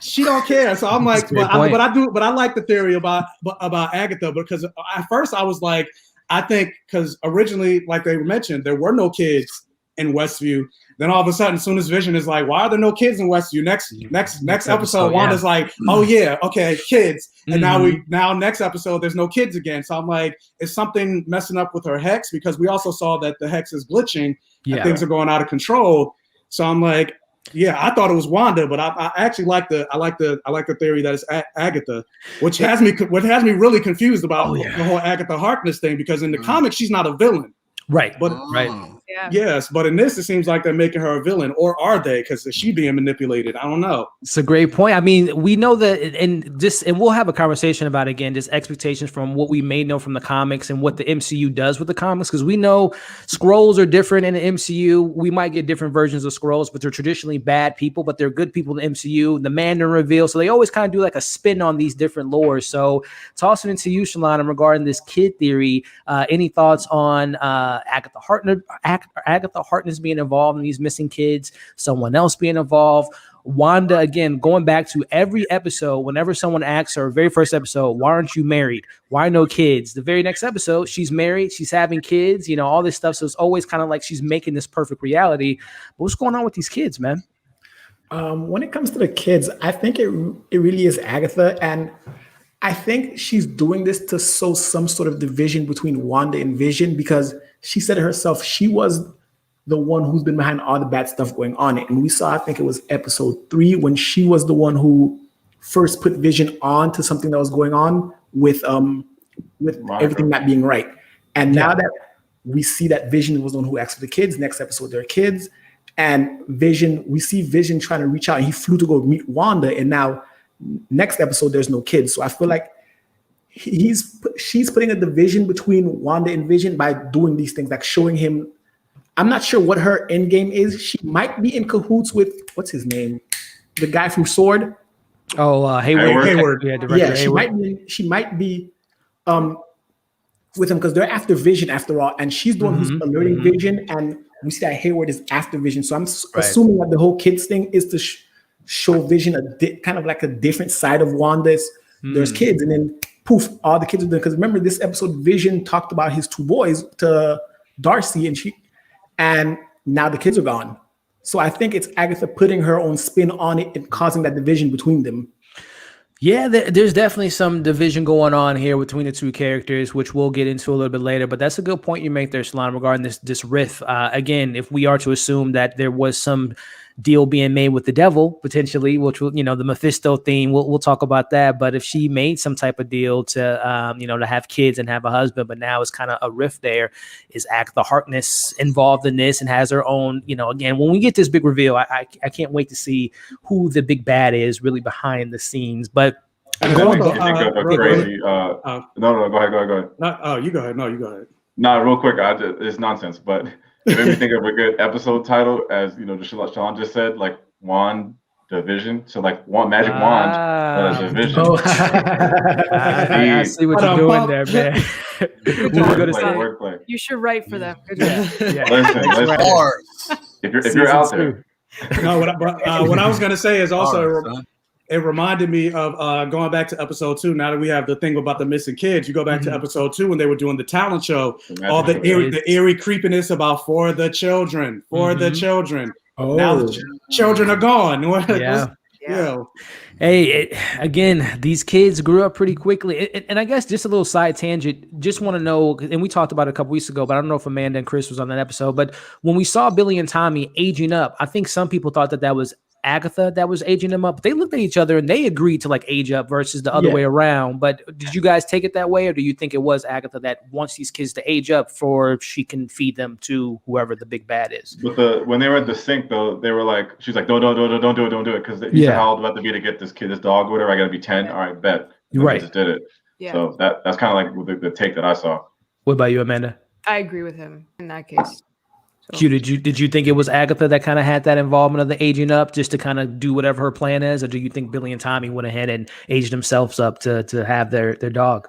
She don't care. So I'm like, but I like the theory about Agatha, because at first I was like, I think because originally, like they mentioned, there were no kids in Westview. Then all of a sudden, as soon as Vision is like, why are there no kids in Westview? Next episode, Wanda's like, oh yeah, okay, kids. And now next episode, there's no kids again. So I'm like, is something messing up with her hex? Because we also saw that the hex is glitching and things are going out of control. So I'm like, yeah, I thought it was Wanda, but I actually like the theory that it's Agatha, which has me really confused about the whole Agatha Harkness thing, because in the comics she's not a villain, right? But Yes, but in this, it seems like they're making her a villain, or are they? Because is she being manipulated? I don't know. It's a great point. I mean, we know that, and we'll have a conversation about it again, just expectations from what we may know from the comics and what the MCU does with the comics, because we know Skrulls are different in the MCU. We might get different versions of Skrulls, but they're traditionally bad people, but they're good people in the MCU. The Mandarin reveal, so they always kind of do like a spin on these different lores. So tossing into you, Shalana, regarding this kid theory, any thoughts on Agatha Harkness being involved in these missing kids, someone else being involved? Wanda, again, going back to every episode, whenever someone asks her, very first episode, why aren't you married? Why no kids? The very next episode, she's married, she's having kids, all this stuff. So it's always kind of like she's making this perfect reality. But what's going on with these kids, man? When it comes to the kids, I think it really is Agatha. And I think she's doing this to sow some sort of division between Wanda and Vision, because she said it herself, she was the one who's been behind all the bad stuff going on. And we saw, I think it was episode 3, when she was the one who first put Vision on to something that was going on with everything not being right. And now that we see that Vision was the one who asked for the kids, next episode there are kids, and Vision, we see Vision trying to reach out, and he flew to go meet Wanda, and now next episode there's no kids. So I feel like she's putting a division between Wanda and Vision by doing these things, like showing him. I'm not sure what her end game is. She might be in cahoots with, what's his name, the guy from Sword. Oh, Hayward. Yeah, she might be with him, because they're after Vision after all, and she's the one who's alerting Vision, and we see that Hayward is after Vision. So I'm assuming that the whole kids thing is to show Vision kind of like a different side of Wanda's. There's kids, and then poof, all the kids are there. Because remember, this episode, Vision talked about his 2 boys to Darcy, and now the kids are gone. So I think it's Agatha putting her own spin on it and causing that division between them. Yeah, there's definitely some division going on here between the 2 characters, which we'll get into a little bit later. But that's a good point you make there, Shalana, regarding this riff. Again, if we are to assume that there was some deal being made with the devil potentially, which will, the Mephisto theme, we'll talk about that. But if she made some type of deal to to have kids and have a husband, but now it's kind of a rift there, is Agatha Harkness involved in this and has her own, again, when we get this big reveal, I can't wait to see who the big bad is really behind the scenes. But go ahead. No, you go ahead. No, you go ahead. No, real quick, it's nonsense, but it made me think of a good episode title, as Sean just said, like WandaVision. So like one magic wand that is a vision. Oh. I see what you're doing there, man. Wordplay. You should write for them. Good job. Listen. If you're out there. No, what I was gonna say is also it reminded me of going back to episode 2. Now that we have the thing about the missing kids, you go back to episode 2 when they were doing the talent show, all the eerie creepiness about for the children. Oh. Now the children are gone. Yeah. Hey, again, these kids grew up pretty quickly. And I guess just a little side tangent, just want to know, and we talked about it a couple weeks ago, but I don't know if Amanda and Chris was on that episode, but when we saw Billy and Tommy aging up, I think some people thought that was Agatha that was aging them up. They looked at each other and they agreed to like age up versus the other way around. But did you guys take it that way, or do you think it was Agatha that wants these kids to age up for she can feed them to whoever the big bad is? But when they were at the sink though, they were like, she's like, don't do it, because he said how old about to be to get this dog, whatever. I gotta be 10. All right, bet. And right. They just did it. Yeah. So that's kind of like the take that I saw. What about you, Amanda? I agree with him in that case. So. Did you think it was Agatha that kind of had that involvement of the aging up just to kind of do whatever her plan is, or do you think Billy and Tommy went ahead and aged themselves up to have their dog?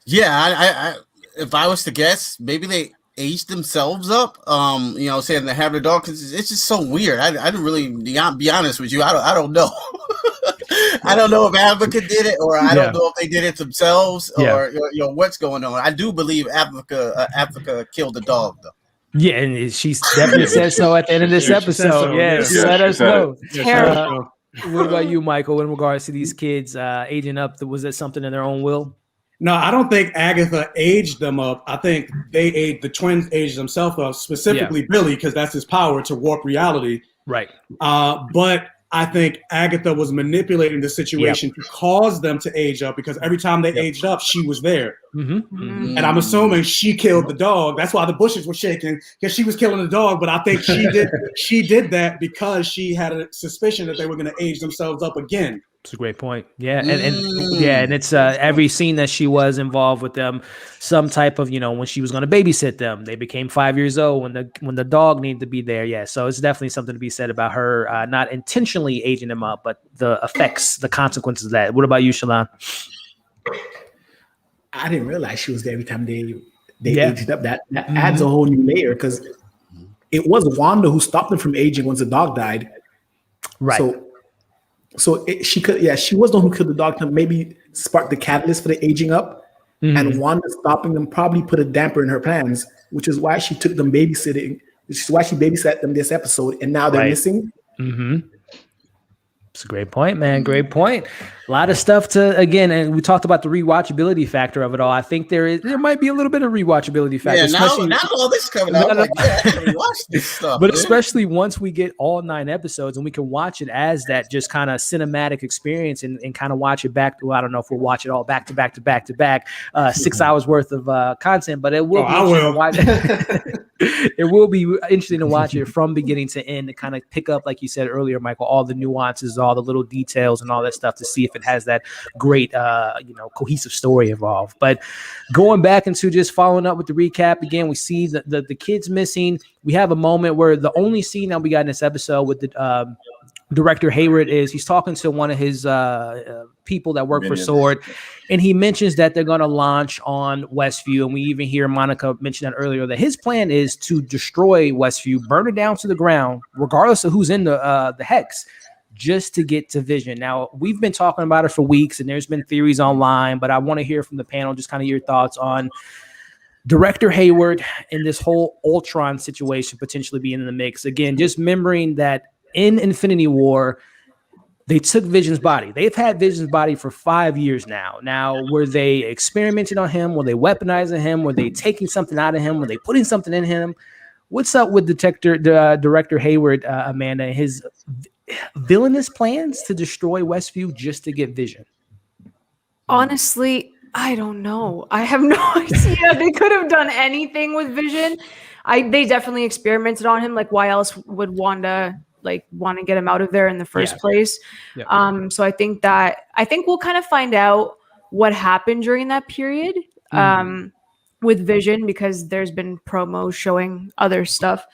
Yeah, I if I was to guess, maybe they aged themselves up. Saying they have their dog, because it's just so weird. I didn't really be honest with you. I don't know. I don't know if Agatha did it, or I don't know if they did it themselves, or what's going on. I do believe Agatha killed the dog though. Yeah, and she definitely said so at the end of this episode. So. Yes, let us know. What about you, Michael, in regards to these kids aging up? Was it something in their own will? No, I don't think Agatha aged them up. I think the twins aged themselves up, specifically Billy, because that's his power to warp reality. Right. But I think Agatha was manipulating the situation to cause them to age up, because every time they aged up, she was there. And I'm assuming she killed the dog. That's why the bushes were shaking, because she was killing the dog. But I think she did that because she had a suspicion that they were going to age themselves up again. It's a great point. Yeah. And it's every scene that she was involved with them, some type of, when she was going to babysit them, they became 5 years old when the dog needed to be there. Yeah. So it's definitely something to be said about her, not intentionally aging them up, but the effects, the consequences of that. What about you, Shalon? I didn't realize she was there every time they aged up. That adds a whole new layer, because it was Wanda who stopped them from aging once the dog died. Right. She was the one who killed the dog to maybe spark the catalyst for the aging up. And Wanda stopping them probably put a damper in her plans, which is why she took them babysitting, which is why she babysat them this episode, and now they're missing. It's a great point, man. Great point. A lot of stuff to, again, and we talked about the rewatchability factor of it all. I think there might be a little bit of rewatchability factor. Yeah, now all this is coming out. I actually watch this stuff. But especially once we get all 9 episodes and we can watch it as that just kind of cinematic experience and kind of watch it back. Well, I don't know if we'll watch it all back to back to back to back, 6 hours worth of content, but it will. It will be interesting to watch it from beginning to end, to kind of pick up, like you said earlier, Michael, all the nuances, all the little details and all that stuff, to see if it has that great, cohesive story involved. But going back into just following up with the recap, again, we see the kids missing. We have a moment where the only scene that we got in this episode with the director Hayward is he's talking to one of his people that work for Sword, and he mentions that they're going to launch on Westview. And we even hear Monica mention that earlier, that his plan is to destroy Westview, burn it down to the ground, regardless of who's in the hex, just to get to Vision. Now, we've been talking about it for weeks, and there's been theories online, but I want to hear from the panel just kind of your thoughts on Director Hayward and this whole Ultron situation potentially being in the mix. Again, just remembering that in Infinity War, they took Vision's body. They've had Vision's body for 5 years now. Now, were they experimenting on him? Were they weaponizing him? Were they taking something out of him? Were they putting something in him? What's up with Director Hayward, Amanda, and his villainous plans to destroy Westview just to get Vision? Honestly, I don't know. I have no idea. They could have done anything with Vision. They definitely experimented on him. Like, why else would Wanda want to get him out of there in the first place? So I think we'll kind of find out what happened during that period with Vision, because there's been promos showing other stuff.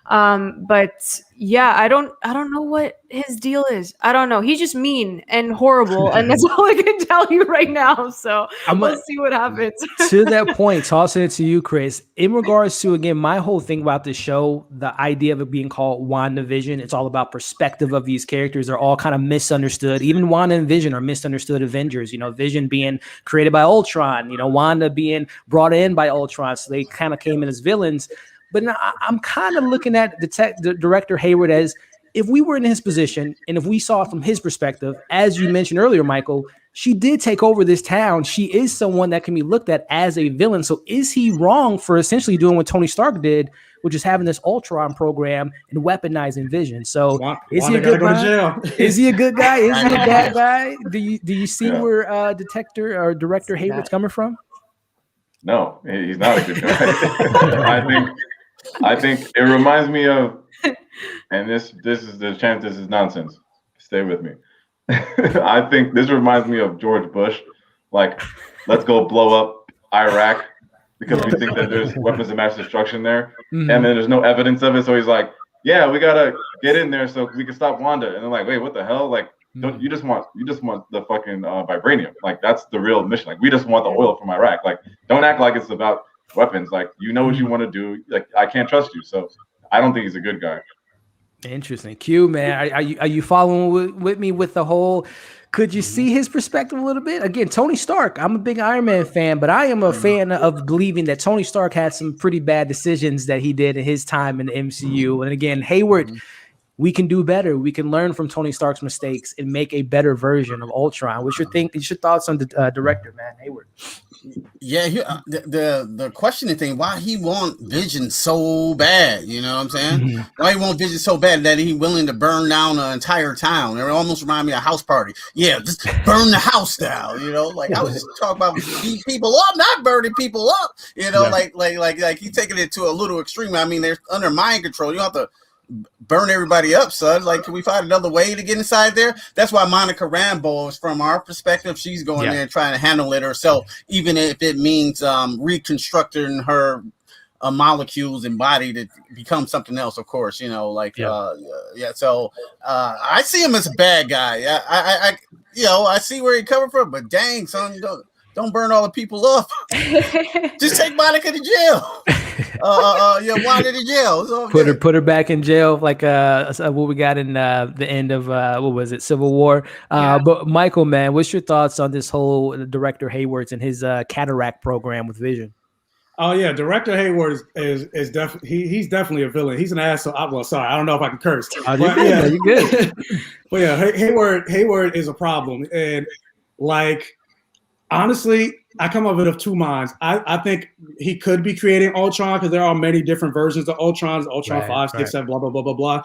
But yeah, I don't know what his deal is. I don't know. He's just mean and horrible, and that's all I can tell you right now. So we'll see what happens. To that point, tossing it to you, Chris, in regards to, again, my whole thing about this show, the idea of it being called WandaVision, it's all about perspective of these characters. They're all kind of misunderstood. Even Wanda and Vision are misunderstood Avengers. Vision being created by Ultron, Wanda being brought in by Ultron. So they kind of came in as villains. But now I'm kind of looking at the director Hayward as, if we were in his position and if we saw it from his perspective, as you mentioned earlier, Michael, she did take over this town. She is someone that can be looked at as a villain. So is he wrong for essentially doing what Tony Stark did, which is having this Ultron program and weaponizing Vision? So is he a good guy? Is he a good guy? Is he a bad guy? Do you see where director Hayward's coming from? No, he's not a good guy. I think it reminds me of, and this is the chance, this is nonsense. Stay with me. I think this reminds me of George Bush. Like, let's go blow up Iraq because we think that there's weapons of mass destruction there, and then there's no evidence of it. So he's like, yeah, we gotta get in there so we can stop Wanda. And they're like, wait, what the hell? Like, you just want the fucking vibranium. Like, that's the real mission. Like, we just want the oil from Iraq. Like, don't act like it's about weapons. Like, you know what you want to do. Like, I can't trust you. So I don't think he's a good guy. Interesting. Q, man, are you following with me with the whole? Could you see his perspective a little bit? Again, Tony Stark, I'm a big Iron Man fan, but I am a fan of believing that Tony Stark had some pretty bad decisions that he did in his time in the MCU. And again, Hayward, we can do better. We can learn from Tony Stark's mistakes and make a better version of Ultron. What's your thoughts on the director, man, Hayward? Yeah, the questioning thing, why he want Vision so bad, you know what I'm saying? Mm-hmm. Why he want Vision so bad that he willing to burn down an entire town? It almost remind me of House Party. Yeah, just burn the house down, you know? Like I was just talking about beating people up, not burning people up, you know, like he taking it to a little extreme. I mean, they're under mind control. You don't have to burn everybody up, son. Like, can we find another way to get inside there? That's why Monica Rambeau is, from our perspective, she's going there and trying to handle it herself, even if it means reconstructing her molecules and body to become something else, of course, you know, like so I see him as a bad guy. I I see where he coming from, but dang, son, don't burn all the people up. Just take Monica to jail. Wanda to jail. So, put her back in jail, like what we got in the end of what was it, Civil War. But Michael, man, what's your thoughts on this whole director Hayward's and his cataract program with Vision? Oh yeah, director Hayward is definitely he's definitely a villain. He's an asshole. Well, sorry, I don't know if I can curse. But you're good. But yeah, Hayward is a problem, and like. Honestly, I come up with two minds. I think he could be creating Ultron because there are many different versions of Ultron 5, 6, 7, blah, blah, blah, blah, blah.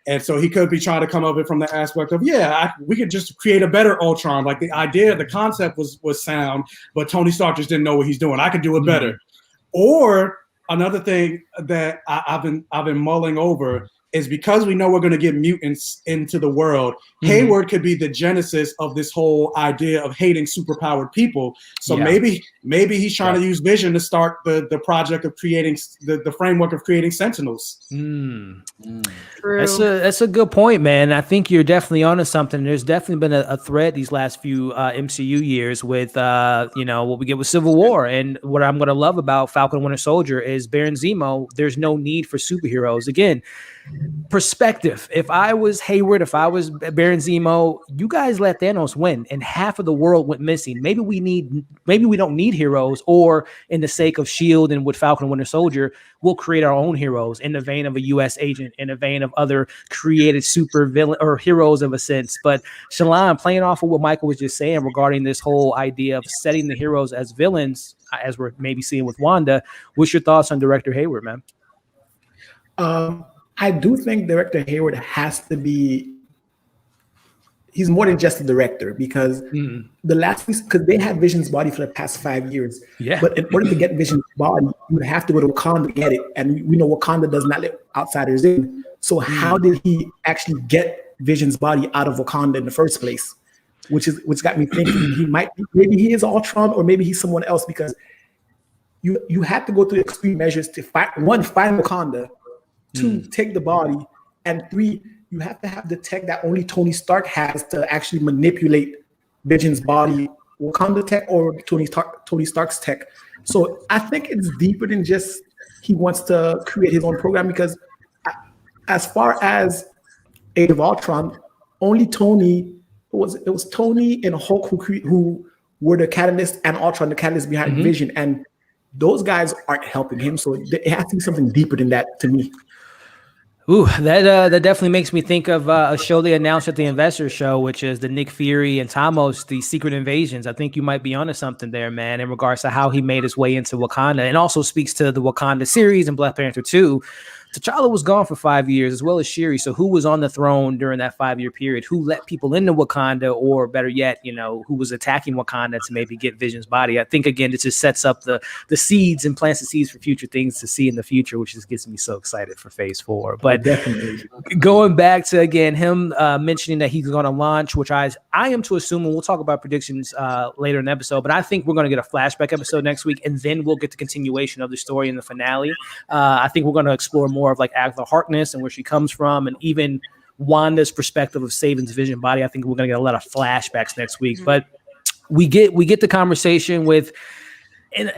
And so he could be trying to come up with it from the aspect of, we could just create a better Ultron. Like the idea, the concept was sound, but Tony Stark just didn't know what he's doing. I could do it better. Or another thing that I've been mulling over is because we know we're going to get mutants into the world, Hayward could be the genesis of this whole idea of hating superpowered people. So maybe he's trying to use Vision to start the project of creating the framework of creating Sentinels. True. That's a good point, man. I think you're definitely onto something. There's definitely been a thread these last few MCU years with what we get with Civil War, and what I'm going to love about Falcon and Winter Soldier is Baron Zemo. There's no need for superheroes. Again, perspective. If I was Hayward, if I was Baron Zemo, you guys let Thanos win and half of the world went missing. Maybe we don't need heroes, or in the sake of S.H.I.E.L.D. and with Falcon and Winter Soldier, we'll create our own heroes in the vein of a U.S. agent, in the vein of other created super villain or heroes of a sense. But Shalon, playing off of what Michael was just saying regarding this whole idea of setting the heroes as villains, as we're maybe seeing with Wanda, what's your thoughts on Director Hayward, man? I do think Director Hayward has to be. He's more than just a director, because because they had Vision's body for the past 5 years. Yeah. But in order to get Vision's body, you have to go to Wakanda to get it, and we know Wakanda does not let outsiders in. So how did he actually get Vision's body out of Wakanda in the first place? Which got me thinking maybe he is Ultron, or maybe he's someone else, because you have to go through extreme measures to find Wakanda. 2, take the body, and 3, you have to have the tech that only Tony Stark has to actually manipulate Vision's body, Wakanda tech or Tony Stark's tech. So I think it's deeper than just he wants to create his own program, because as far as Age of Ultron, only Tony, it was Tony and Hulk who were the catalyst, and Ultron the catalyst behind Vision, and those guys aren't helping him. So it has to be something deeper than that to me. Ooh, that definitely makes me think of a show they announced at the Investor Show, which is the Nick Fury and Thamos, the Secret Invasions. I think you might be onto something there, man, in regards to how he made his way into Wakanda, and also speaks to the Wakanda series and Black Panther 2. T'Challa was gone for 5 years, as well as Shuri. So who was on the throne during that 5-year period? Who let people into Wakanda, or better yet, who was attacking Wakanda to maybe get Vision's body? I think, again, this just sets up the seeds and plants the seeds for future things to see in the future, which just gets me so excited for Phase 4. But definitely going back to, again, him mentioning that he's going to launch, which I am to assume, and we'll talk about predictions later in the episode, but I think we're going to get a flashback episode next week, and then we'll get the continuation of the story in the finale. I think we're going to explore more of like Agatha Harkness and where she comes from, and even Wanda's perspective of saving Vision body. I think we're going to get a lot of flashbacks next week, but we get the conversation with, and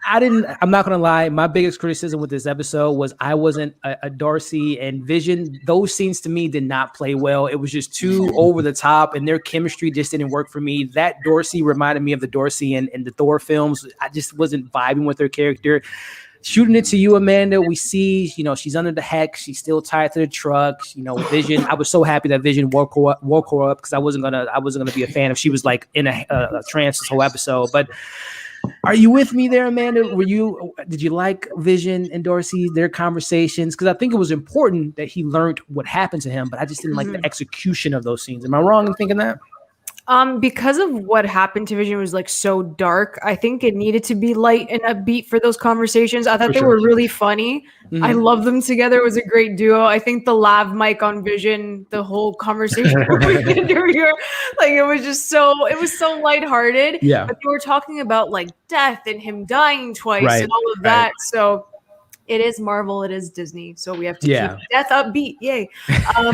I'm not going to lie, my biggest criticism with this episode was I wasn't a Darcy and Vision. Those scenes to me did not play well. It was just too over the top, and their chemistry just didn't work for me. That Darcy reminded me of the Darcy in the Thor films. I just wasn't vibing with their character. shooting it to you, Amanda, we see, she's under the hex. She's still tied to the truck. Vision. I was so happy that Vision woke her up because I wasn't gonna be a fan if she was like in a trance this whole episode. But are you with me there, Amanda? Did you like Vision and Darcy, their conversations? Because I think it was important that he learned what happened to him, but I just didn't like the execution of those scenes. Am I wrong in thinking that? Because of what happened to Vision was like so dark, I think it needed to be light and upbeat for those conversations. I thought they were really funny. Mm-hmm. I love them together. It was a great duo. I think the lav mic on Vision, the whole conversation like it was so lighthearted. Yeah. But they were talking about like death and him dying twice and all of that. So it is Marvel, it is Disney, so we have to keep death upbeat. Yay!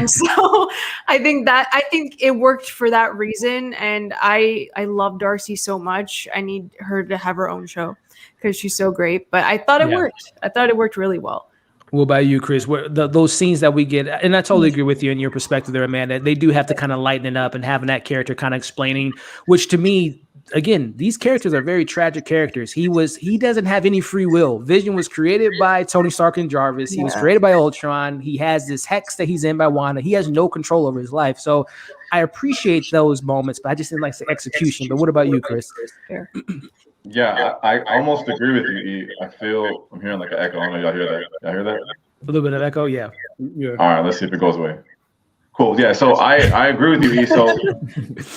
So I think it worked for that reason, and I love Darcy so much. I need her to have her own show because she's so great. But I thought it worked. I thought it worked really well. What about you, Chris? Those scenes that we get, and I totally agree with you in your perspective there, Amanda. They do have to kind of lighten it up and having that character kind of explaining, which to me, again, these characters are very tragic characters. He doesn't have any free will. Vision was created by Tony Stark and Jarvis. He was created by Ultron. He has this hex that he's in by Wanda. He has no control over his life. So I appreciate those moments, but I just didn't like the execution. But what about you, Chris? Yeah, I almost agree with you, E. I feel I'm hearing like an echo. I don't know if y'all hear that. Y'all hear that? A little bit of echo, yeah. All right, let's see if it goes away. Cool. Yeah, so I agree with you, E. So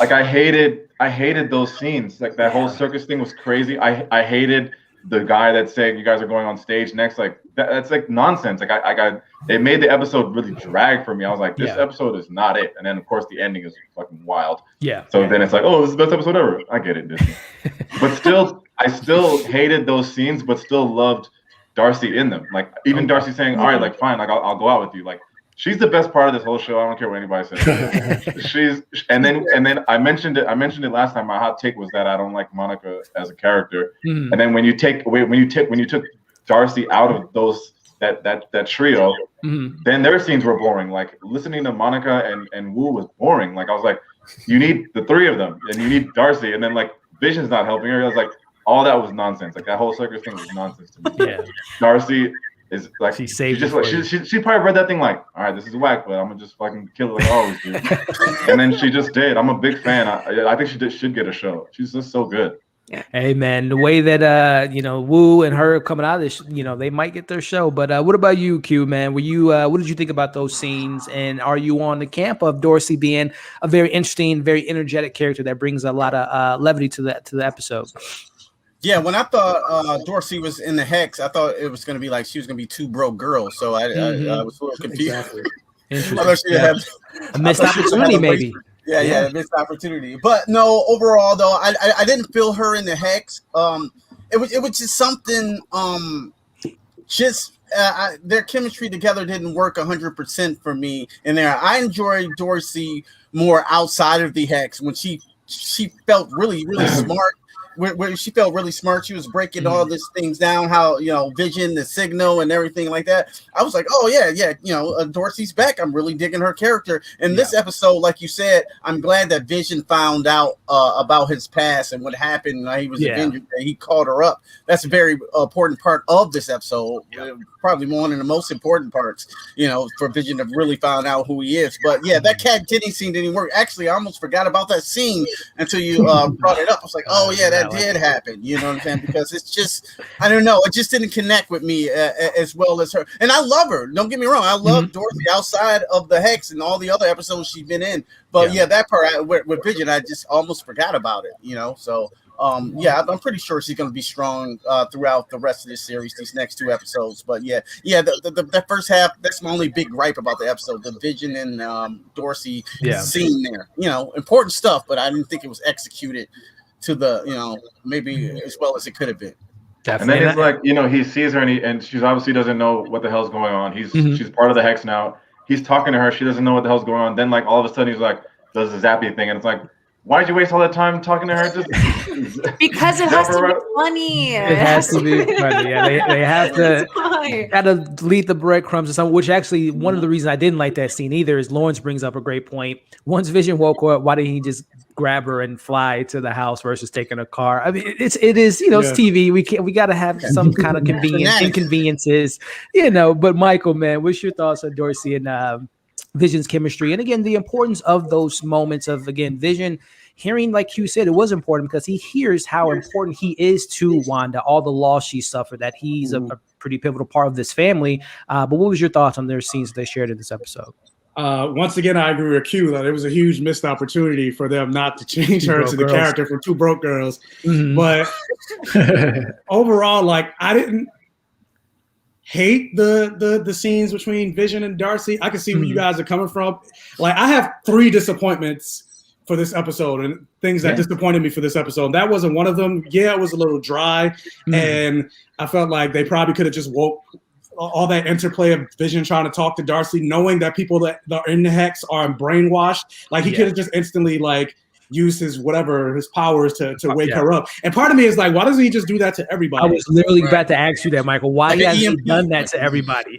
like I hated those scenes. Like that whole circus thing was crazy. I hated the guy that said you guys are going on stage next. Like that's like nonsense. Like it made the episode really drag for me. I was like, this episode is not it. And then of course the ending is fucking wild. Yeah. So then it's like, oh, this is the best episode ever. I get it, Disney. But still, I still hated those scenes, but still loved Darcy in them. Like even Darcy saying, all right, like fine, like I'll go out with you. Like she's the best part of this whole show. I don't care what anybody says. And then I mentioned it last time. My hot take was that I don't like Monica as a character. Mm. And then when you took Darcy out of that trio, then their scenes were boring. Like listening to Monica and Wu was boring. Like I was like, you need the three of them, and you need Darcy, and then like Vision's not helping her. I was like, all that was nonsense. Like that whole circus thing was nonsense to me. Yeah. Darcy is like she probably read that thing like, all right, this is whack, but I'm gonna just fucking kill it like I always do. And then she just did. I'm a big fan. I think she should get a show. She's just so good. Yeah. Hey man, the way that Wu and her coming out of this, they might get their show. But what about you, Q, man? Were you what did you think about those scenes? And are you on the camp of Darcy being a very interesting, very energetic character that brings a lot of levity to the episode? Yeah, when I thought Darcy was in the hex, I thought it was going to be like she was going to be two broke girls. So I was a little confused. Exactly. A missed opportunity, maybe. Yeah, missed opportunity. But no, overall though, I didn't feel her in the hex. It was just something. Their chemistry together didn't work 100% for me in there. I enjoyed Darcy more outside of the hex when she felt really smart. Where she felt really smart, she was breaking all these things down. How Vision, the signal, and everything like that. I was like, oh yeah, Darcy's back. I'm really digging her character. In this episode, like you said, I'm glad that Vision found out about his past and what happened. He was Avenger. He called her up. That's a very important part of this episode. Probably one of the most important parts, for Vision to really find out who he is. But yeah, that cat Kitty scene didn't work. Actually, I almost forgot about that scene until you brought it up. I was like, oh yeah, that did happen. You know what I'm saying? Because it's just, I don't know, it just didn't connect with me as well as her. And I love her. Don't get me wrong. I love Dorothy outside of the hex and all the other episodes she's been in. But that part with Vision, I just almost forgot about it. So. I'm pretty sure she's going to be strong throughout the rest of this series, these next two episodes. But the first half, that's my only big gripe about the episode, the Vision and Darcy scene there. Important stuff, but I didn't think it was executed to the, maybe as well as it could have been. Definitely. And then it's like, he sees her and she obviously doesn't know what the hell's going on. She's part of the hex now. He's talking to her. She doesn't know what the hell's going on. Then like all of a sudden he's like, does the zappy thing. And it's like, why'd you waste all that time talking to her? Just because it has to be funny. It has to be funny. Yeah, they have to gotta delete the breadcrumbs or something. Which actually, one of the reasons I didn't like that scene either is Lawrence brings up a great point. Once Vision woke her up, why didn't he just grab her and fly to the house versus taking a car. I mean, it is it's TV. We got to have some kind of inconveniences, But Michael, man, what's your thoughts on Dorsey and Vision's chemistry? And again, the importance of those moments of Vision hearing, like Q said, it was important because he hears how important he is to Wanda, all the loss she suffered, that he's a pretty pivotal part of this family. But what was your thoughts on their scenes they shared in this episode? Once again, I agree with Q that it was a huge missed opportunity for them not to change her to the character from Two Broke Girls. But overall, like, I didn't hate the scenes between Vision and Darcy. I can see where you guys are coming from. Like, I have 3 disappointments for this episode and things that disappointed me for this episode. That wasn't one of them. Yeah, it was a little dry, and I felt like they probably could have just woke all that interplay of Vision trying to talk to Darcy, knowing that people that are in the hex are brainwashed. Like, he could have just instantly use his powers to wake her up. And part of me is like, why doesn't he just do that to everybody? I was literally about to ask you that, Michael. Why hasn't he done that to everybody?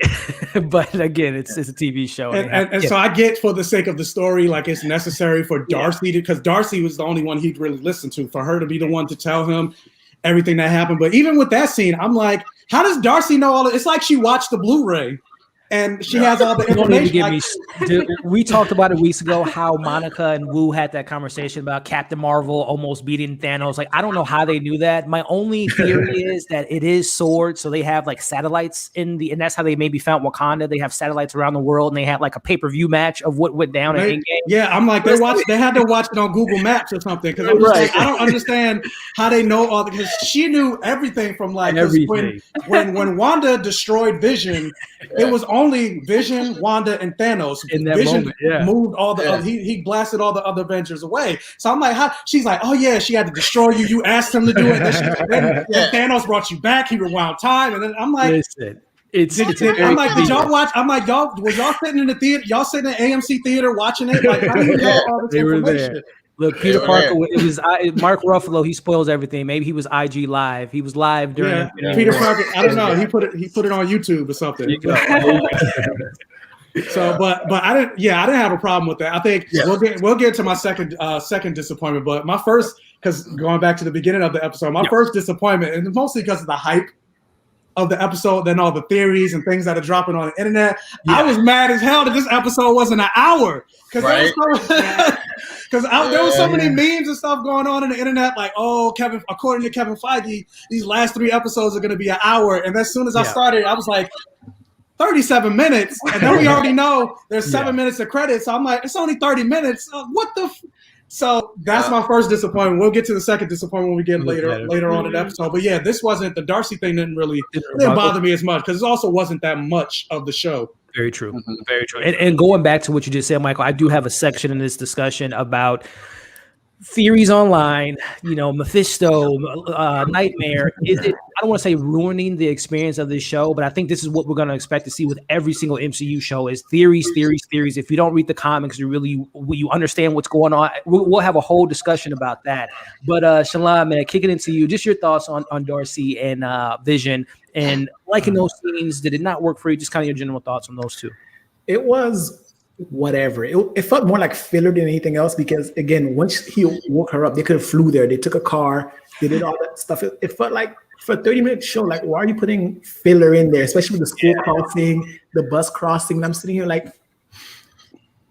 But again, it's a TV show. And so I get, for the sake of the story, like, it's necessary for Darcy because Darcy was the only one he'd really listen to, for her to be the one to tell him everything that happened. But even with that scene, I'm like, how does Darcy know all of it? It's like she watched the Blu-ray. And she has all the information. We talked about it weeks ago, how Monica and Wu had that conversation about Captain Marvel almost beating Thanos. Like, I don't know how they knew that. My only theory is that it is swords. So they have satellites and that's how they maybe found Wakanda. They have satellites around the world, and they have a pay-per-view match of what went down in Endgame. Yeah, I'm like, they had to watch it on Google Maps or something. Because I'm just like, I don't understand how they know all because she knew everything from when Wanda destroyed Vision, it was only Vision, Wanda, and Thanos. In that Vision moment, moved all the other, he blasted all the other Avengers away. So I'm like, how? She's like, oh yeah, she had to destroy you. You asked him to do it. Then Thanos brought you back. He rewound time, and then I'm like, listen. I'm like, did y'all watch? I'm like, was y'all sitting in the theater? Y'all sitting in the AMC theater watching it? Like, how do you know all this information? There. Look, Peter Parker. It was Mark Ruffalo. He spoils everything. Maybe he was IG live. He was live during. Peter Parker. I don't know. He put it on YouTube or something. So, but I didn't. Yeah, I didn't have a problem with that. I think we'll get to my second disappointment. But my first, because going back to the beginning of the episode, my first disappointment, and mostly because of the hype of the episode, then all the theories and things that are dropping on the internet. I was mad as hell that this episode wasn't an hour because there was so many memes and stuff going on in the internet, like, according to Kevin Feige, these last 3 episodes are going to be an hour. And as soon as I started, I was like, 37 minutes, and then we already know there's 7 minutes of credits. So I'm like, it's only 30 minutes. What the? So that's my first disappointment. We'll get to the second disappointment when we get later on in the episode. But yeah, this wasn't the Darcy thing. Didn't bother me as much because it also wasn't that much of the show. Very true. Very true. And going back to what you just said, Michael, I do have a section in this discussion about theories online, Mephisto, Nightmare. Is it, I don't want to say ruining the experience of this show, but I think this is what we're going to expect to see with every single MCU show is theories. If you don't read the comics, you understand what's going on. We'll have a whole discussion about that. But Shalon, man, kicking into you, just your thoughts on Darcy and Vision and liking those scenes. Did it not work for you? Just kind of your general thoughts on those two. It was whatever. It felt more like filler than anything else because, again, once he woke her up, they could have flew there. They took a car. They did all that stuff. It felt like for a 30-minute show, like, why are you putting filler in there, especially with the school crossing, the bus crossing? And I'm sitting here like,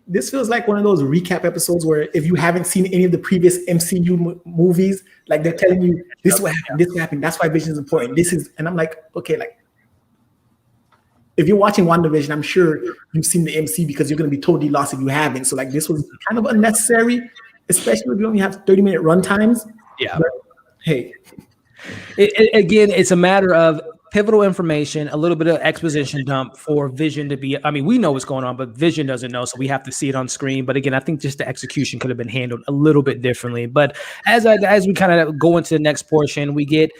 this feels like one of those recap episodes where if you haven't seen any of the previous MCU movies, like they're telling you this is what happened, this happened, that's why Vision is important. This is, and I'm like, okay, like, if you're watching WandaVision, I'm sure you've seen the MC because you're going to be totally lost if you haven't. So like this was kind of unnecessary, especially if you only have 30-minute run times. Yeah. But, hey. Again, it's a matter of pivotal information, a little bit of exposition dump for Vision to be. I mean, we know what's going on, but Vision doesn't know, so we have to see it on screen. But again, I think just the execution could have been handled a little bit differently. But as we kind of go into the next portion, we get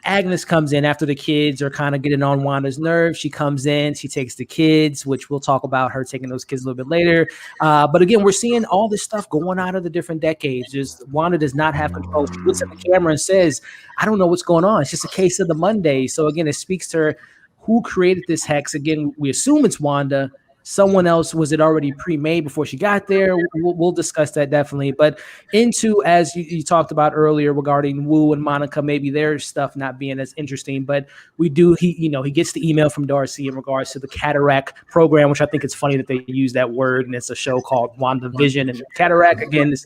Agnes comes in after the kids are kind of getting on Wanda's nerves. She comes in, she takes the kids, which we'll talk about her taking those kids a little bit later. But again, we're seeing all this stuff going out of the different decades. Just Wanda does not have control. She looks at the camera and says, I don't know what's going on. It's just a case of the Monday. So again, it speaks to her, who created this hex. Again, we assume it's Wanda. someone else? Was it already pre-made before she got there? We'll discuss that definitely. But into, as you talked about earlier regarding Wu and Monica, maybe their stuff not being as interesting, but he gets the email from Darcy in regards to the cataract program, which I think it's funny that they use that word, and it's a show called WandaVision and cataract. Again, it's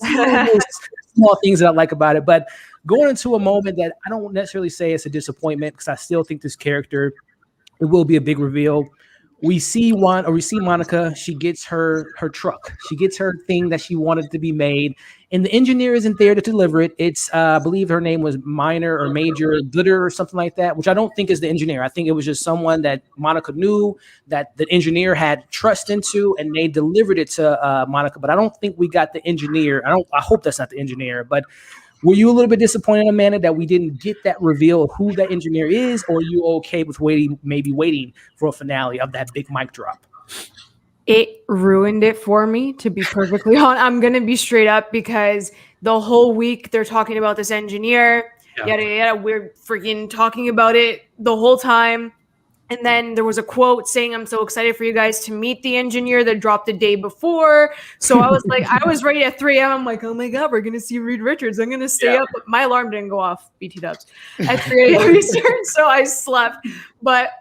small things that I like about it, but going into a moment that I don't necessarily say it's a disappointment, because I still think this character, it will be a big reveal. We see Monica. She gets her truck. She gets her thing that she wanted to be made, and the engineer isn't there to deliver it. It's I believe her name was Minor or Major Glitter or something like that, which I don't think is the engineer. I think it was just someone that Monica knew, that the engineer had trust into, and they delivered it to Monica. But I don't think we got the engineer. I hope that's not the engineer. But were you a little bit disappointed, Amanda, that we didn't get that reveal of who that engineer is, or are you okay with waiting for a finale of that big mic drop? It ruined it for me, to be perfectly honest. I'm going to be straight up, because the whole week they're talking about this engineer, yada, yada. We're freaking talking about it the whole time. And then there was a quote saying, "I'm so excited for you guys to meet the engineer," that dropped the day before. So I was like, I was ready at 3 a.m. I'm like, oh my God, we're going to see Reed Richards. I'm going to stay up. But my alarm didn't go off, BT dubs, at 3 a.m. Eastern. So I slept. But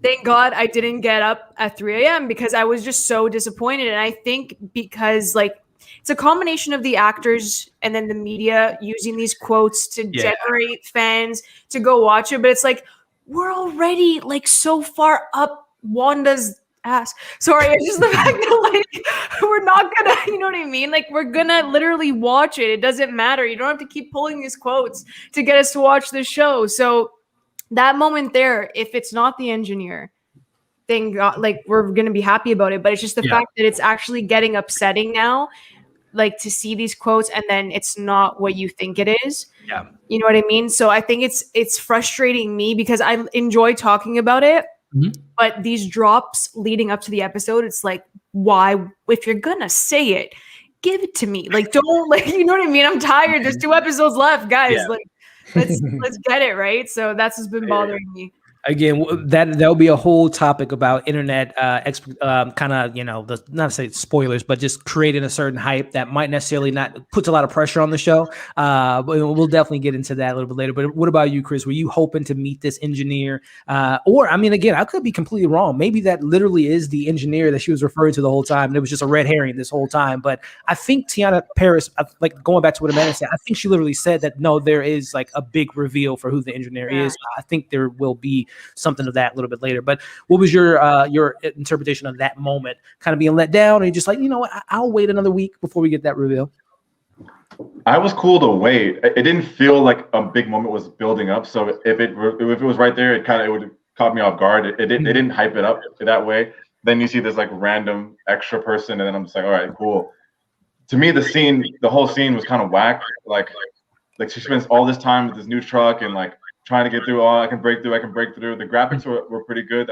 thank God I didn't get up at 3 a.m. because I was just so disappointed. And I think because it's a combination of the actors and then the media using these quotes to generate fans to go watch it. But it's like, we're already so far up Wanda's ass. Sorry, it's just the fact that we're not gonna, you know what I mean? We're gonna literally watch it. It doesn't matter. You don't have to keep pulling these quotes to get us to watch the show. So that moment there, if it's not the engineer, thank God, we're gonna be happy about it. But it's just the fact that it's actually getting upsetting now, to see these quotes and then it's not what you think it is. Yeah. You know what I mean? So I think it's frustrating me because I enjoy talking about it, but these drops leading up to the episode, it's why, if you're gonna say it, give it to me. Don't you know what I mean? I'm tired. There's 2 episodes left, guys. Let's get it right. So that's what's been bothering me. Again, that'll be a whole topic about internet, kind of, not to say spoilers, but just creating a certain hype that might necessarily not puts a lot of pressure on the show. But we'll definitely get into that a little bit later. But what about you, Chris? Were you hoping to meet this engineer? Again, I could be completely wrong. Maybe that literally is the engineer that she was referring to the whole time. And it was just a red herring this whole time. But I think Tiana Paris, going back to what Amanda said, I think she literally said that, no, there is a big reveal for who the engineer is. I think there will be something of that a little bit later. But what was your interpretation of that moment? Kind of being let down, or you just I'll wait another week before we get that reveal? I was cool to wait. It didn't feel like a big moment was building up. So if it was right there, it would have caught me off guard. It didn't hype it up that way. Then you see this random extra person, and then I'm just all right, cool. To me, the whole scene was kind of whack. Like she spends all this time with this new truck and trying to get through all I can break through. The graphics were pretty good.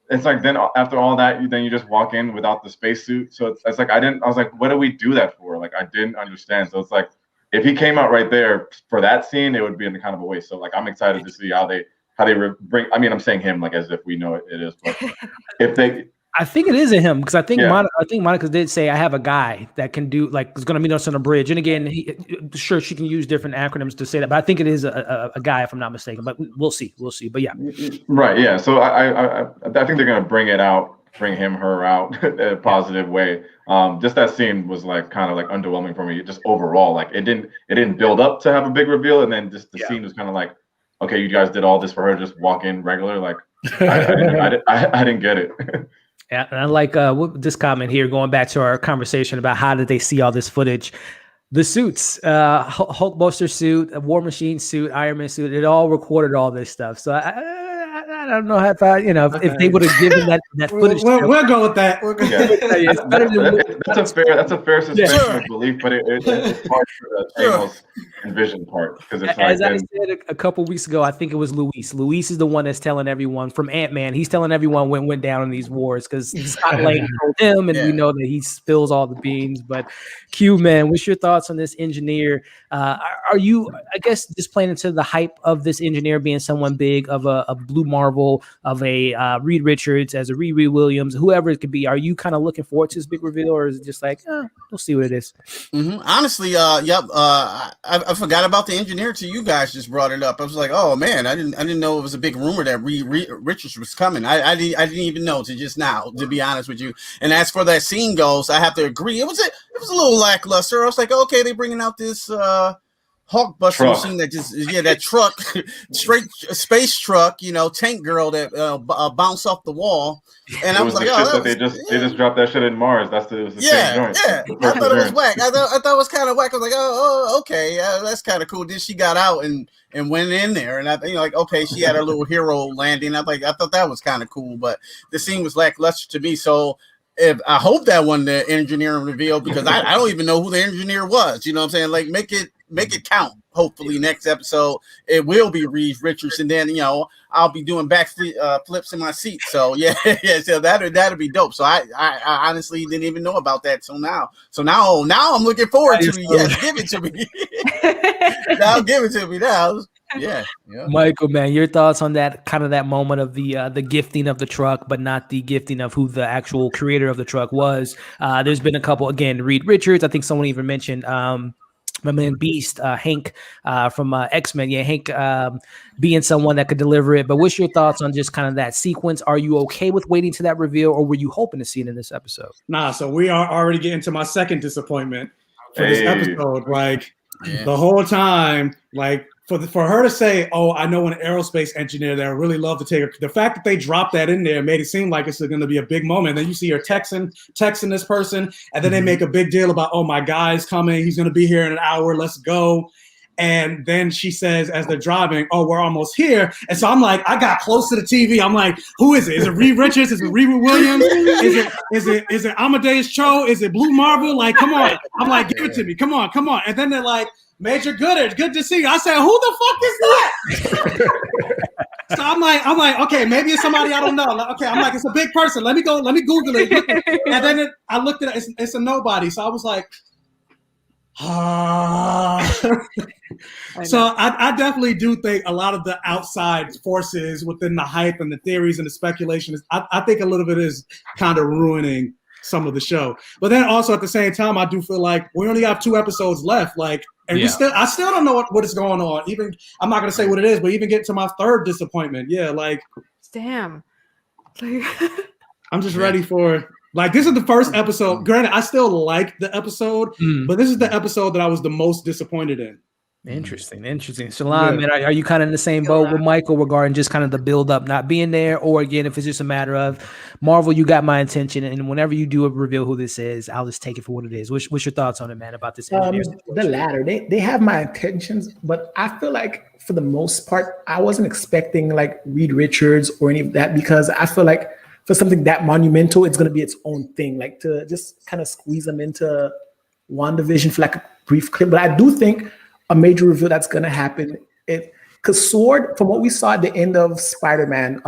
It's then after all that, then you just walk in without the spacesuit. So it's I was what do we do that for? I didn't understand. So it's if he came out right there for that scene, it would be in kind of a waste. So I'm excited to see how they bring. I mean, I'm saying him as if we know it is, but if they. I think it is a him, because I think Monica did say, I have a guy that can do is going to meet us on a bridge. And again, sure, she can use different acronyms to say that, but I think it is a guy, if I'm not mistaken. But we'll see. But yeah, right, yeah. So I think they're going to bring her out in a positive way. Just that scene was kind of underwhelming for me, just overall. It didn't build up to have a big reveal, and then just the scene was kind of okay, you guys did all this for her, just walk in regular. I didn't get it. Yeah, and I like this comment here, going back to our conversation about how did they see all this footage. The suits, Hulkbuster suit, War Machine suit, Iron Man suit, it all recorded all this stuff. So I don't know if if they would have given that footage. We'll go with that. That's a fair suspension of belief, but it's hard for the Thanos and Vision part, because it's as I said a couple weeks ago, I think it was Luis. Luis is the one that's telling everyone from Ant-Man. He's telling everyone what went down in these wars, because Scott Lang told him, and we know that he spills all the beans. But Q, man, what's your thoughts on this engineer? Are you, I guess, just playing into the hype of this engineer being someone big of a Blue Marvel Marvel of a Reed Richards as a Riri Williams, whoever it could be. Are you kind of looking forward to this big reveal, or is it just like, we'll see what it is? Honestly, yep. I forgot about the engineer till you guys just brought it up. I was like, oh man, I didn't know it was a big rumor that Richards was coming. I didn't even know till just now, to be honest with you. And as for that scene goes, I have to agree. It was a little lackluster. I was like, okay, they're bringing out this Hulkbuster machine that just that truck, straight space truck, tank girl that bounced off the wall. And I was like, they just dropped that shit in Mars. That's the same joint. Yeah. I thought it was whack. I thought it was kind of whack. I was like, oh, okay, that's kind of cool. Then she got out and went in there, and I think like, okay, she had her little hero landing. I thought that was kind of cool, but the scene was lackluster to me. So I hope that one the engineering reveal, because I don't even know who the engineer was. You know what I'm saying? Like, make it count. Hopefully next episode it will be Reed Richards, and then I'll be doing back flips in my seat. So yeah, so that'll be dope. So I honestly didn't even know about that. So now I'm looking forward to it. Yes, give it to me. Now give it to me now. Yeah. Michael, man, your thoughts on that kind of that moment of the gifting of the truck, but not the gifting of who the actual creator of the truck was. There's been a couple, again, Reed Richards. I think someone even mentioned my man Beast, Hank from X-Men. Yeah, Hank being someone that could deliver it. But what's your thoughts on just kind of that sequence? Are you okay with waiting to that reveal, or were you hoping to see it in this episode? Nah, so we are already getting to my second disappointment for this episode. Like the whole time, like for her to say, "Oh, I know an aerospace engineer that I really love to take her." The fact that they dropped that in there made it seem like it's going to be a big moment. And then you see her texting this person, and then they make a big deal about, "Oh, my guy's coming. He's going to be here in an hour. Let's go." And then she says, as they're driving, "Oh, we're almost here." And so I'm like, I got close to the TV. I'm like, who is it? Is it Reed Richards? Is it Riri Williams? Is it Amadeus Cho? Is it Blue Marvel? Like, come on. I'm like, give it to me. Come on. And then they're like, "Major Goodrich, good to see you." I said, "Who the fuck is that?" So I'm like, okay, maybe it's somebody I don't know. Like, okay, I'm like, it's a big person. Let me Google it. And then I looked at it. It's a nobody. So I was like, So I definitely do think a lot of the outside forces within the hype and the theories and the speculation I think a little bit is kind of ruining some of the show. But then also at the same time, I do feel like we only have 2 episodes left. Like, and I still don't know what is going on. Even I'm not gonna say what it is, but even getting to my 3rd disappointment. Yeah, like damn. I'm just ready for, like, this is the first episode. Granted, I still like the episode, but this is the episode that I was the most disappointed in. Interesting. Shalon, man, are you kind of in the same boat with Michael regarding just kind of the build up not being there? Or again, if it's just a matter of Marvel, you got my attention, and whenever you do reveal who this is, I'll just take it for what it is. What's your thoughts on it, man, about this engineer situation? The latter. They have my attentions, but I feel like for the most part, I wasn't expecting like Reed Richards or any of that, because I feel like for something that monumental, it's going to be its own thing. Like, to just kind of squeeze them into WandaVision for like a brief clip. But I do think a major reveal that's going to happen, because Sword, from what we saw at the end of Spider-Man,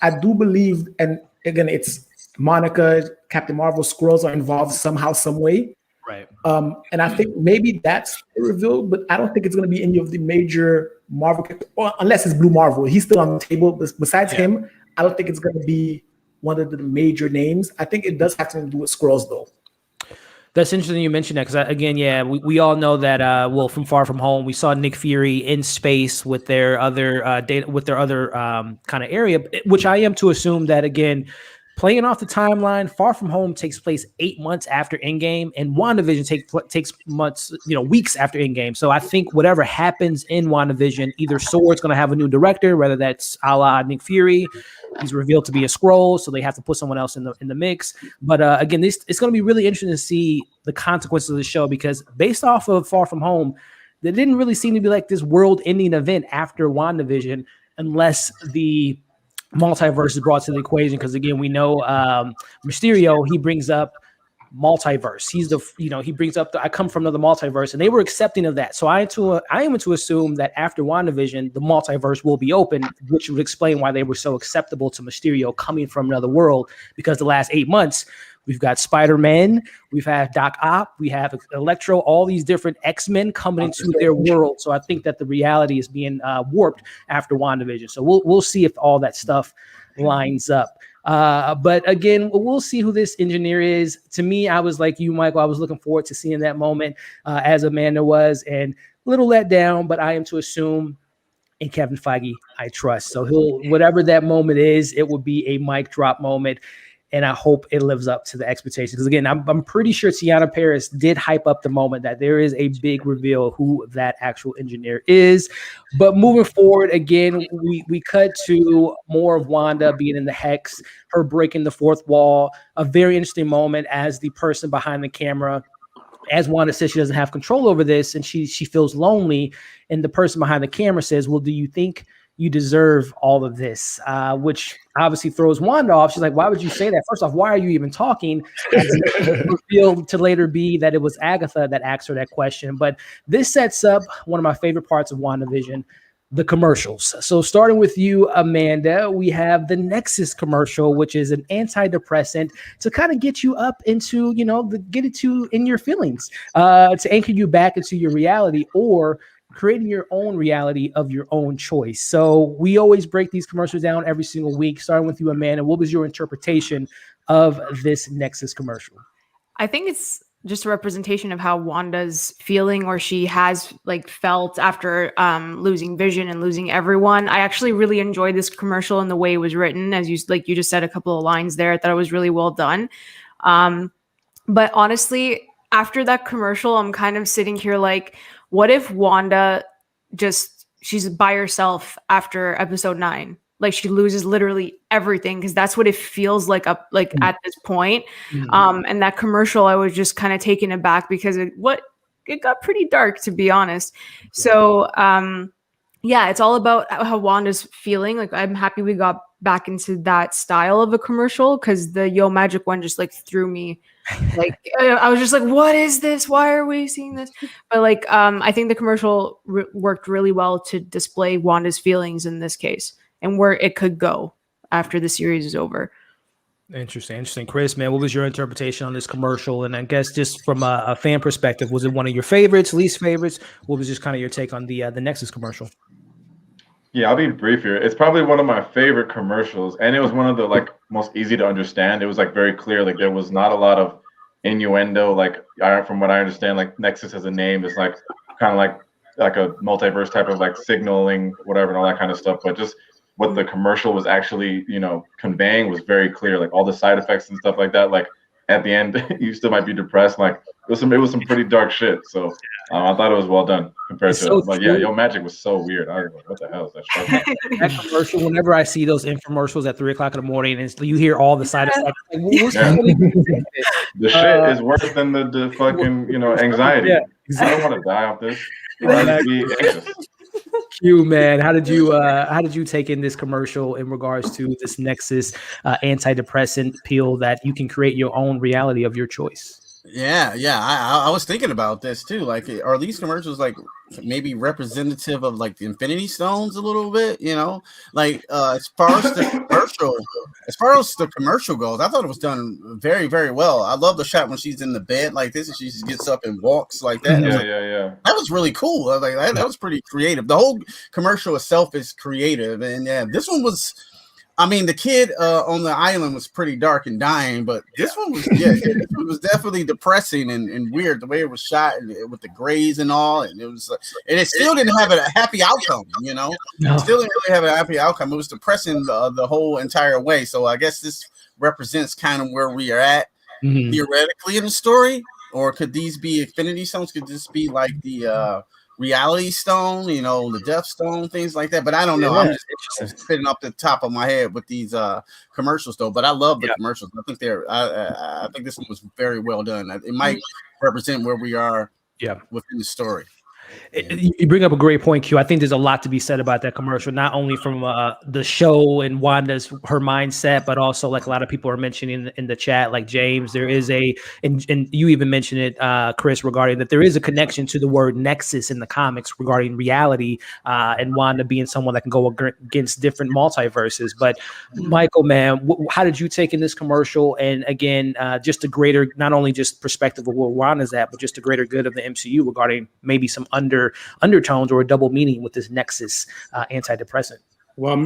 I do believe, and again, it's Monica, Captain Marvel, Skrulls are involved somehow, some way. Right. And I think maybe that's the reveal, but I don't think it's going to be any of the major Marvel, unless it's Blue Marvel. He's still on the table. Besides him, I don't think it's going to be one of the major names. I think it does have something to do with Skrulls, though. That's interesting you mentioned that, because again, we all know that from Far From Home, we saw Nick Fury in space with their other kind of area, which I am to assume that, again, playing off the timeline, Far From Home takes place 8 months after Endgame, and WandaVision takes months, weeks after Endgame. So I think whatever happens in WandaVision, either Sword's going to have a new director, whether that's a la Nick Fury. He's revealed to be a Skrull, so they have to put someone else in the mix. But again, it's going to be really interesting to see the consequences of the show, because based off of Far From Home, there didn't really seem to be like this world-ending event after WandaVision, unless the multiverse is brought to the equation. Because again, we know Mysterio, he brings up multiverse. He brings up I come from another multiverse, and they were accepting of that. So I am to assume that after WandaVision, the multiverse will be open, which would explain why they were so acceptable to Mysterio coming from another world, because the last 8 months We've got Spider-Man. We've had Doc Ock. We have Electro. All these different X-Men coming into their world. So I think that the reality is being warped after WandaVision. So we'll see if all that stuff lines up. But again, we'll see who this engineer is. To me, I was like you, Michael. I was looking forward to seeing that moment as Amanda was, and a little let down, but I am to assume in Kevin Feige I trust. So whatever that moment is, it will be a mic drop moment. And I hope it lives up to the expectations. Because again, I'm pretty sure Tiana Paris did hype up the moment that there is a big reveal who that actual engineer is. But moving forward, again, we cut to more of Wanda being in the Hex, her breaking the fourth wall. A very interesting moment as the person behind the camera, as Wanda says she doesn't have control over this and she feels lonely. And the person behind the camera says, well, do you think you deserve all of this, which obviously throws Wanda off. She's like, why would you say that? First off, why are you even talking? Revealed to later be that it was Agatha that asked her that question. But this sets up one of my favorite parts of WandaVision, the commercials. So starting with you, Amanda, we have the Nexus commercial, which is an antidepressant to kind of get you up into, get it to in your feelings, to anchor you back into your reality, or creating your own reality of your own choice. So we always break these commercials down every single week. Starting with you, Amanda, what was your interpretation of this Nexus commercial? I think it's just a representation of how Wanda's feeling, or she has felt after losing Vision and losing everyone. I actually really enjoyed this commercial and the way it was written. As you just said a couple of lines there, I thought it was really well done. But honestly, after that commercial, I'm kind of sitting here like, what if Wanda she's by herself after episode 9? Like she loses literally everything, because that's what it feels like at this point. And that commercial, I was just kind of taken aback because it got pretty dark, to be honest. So yeah, it's all about how Wanda's feeling. Like I'm happy we got back into that style of a commercial, because the Yo Magic one just threw me. I was just like, what is this? Why are we seeing this? But I think the commercial worked really well to display Wanda's feelings in this case and where it could go after the series is over. Interesting. Chris, man, what was your interpretation on this commercial? And I guess just from a fan perspective, was it one of your favorites, least favorites? What was just kind of your take on the Nexus commercial? Yeah, I'll be brief here. It's probably one of my favorite commercials, and it was one of the most easy to understand. It was very clear. There was not a lot of innuendo. From what I understand, Nexus as a name is kind of like a multiverse type of signaling, whatever, and all that kind of stuff. But just what the commercial was actually, conveying was very clear. All the side effects and stuff like that. At the end, you still might be depressed. It was some pretty dark shit. So I thought it was well done compared to Yo Magic was so weird. I was like, what the hell is that? That commercial, whenever I see those infomercials at 3 o'clock in the morning and you hear all the side effects, the shit is worse than the fucking anxiety. Yeah, exactly. I don't want to die off this. I'd be anxious. Q, man, how did you take in this commercial in regards to this Nexus antidepressant pill that you can create your own reality of your choice? Yeah. I was thinking about this too. Are these commercials maybe representative of the Infinity Stones a little bit? As far as the commercial goes, I thought it was done very, very well. I love the shot when she's in the bed like this and she just gets up and walks like that. Yeah. That was really cool. I was that was pretty creative. The whole commercial itself is creative, and yeah, this one was. I mean, the kid on the island was pretty dark and dying, but this one was, it was definitely depressing and weird the way it was shot and with the grays and all, and it still didn't have a happy outcome, No. It still didn't really have a happy outcome. It was depressing the whole entire way. So I guess this represents kind of where we are at theoretically in the story, or could these be Infinity Stones? Could this be the Reality Stone, the Death Stone, things like that. But I don't know. I'm just spitting off the top of my head with these commercials, though. But I love the commercials. I think I think this one was very well done. It might represent where we are within the story. You bring up a great point, Q. I think there's a lot to be said about that commercial, not only from the show and Wanda's her mindset, but also like a lot of people are mentioning in the chat, like James, there is and you even mentioned it, Chris, regarding that there is a connection to the word nexus in the comics regarding reality and Wanda being someone that can go against different multiverses. But Michael, man, how did you take in this commercial? And again, just a greater, not only just perspective of where Wanda's at, but just a greater good of the MCU regarding maybe some undertones or a double meaning with this Nexus antidepressant. Well,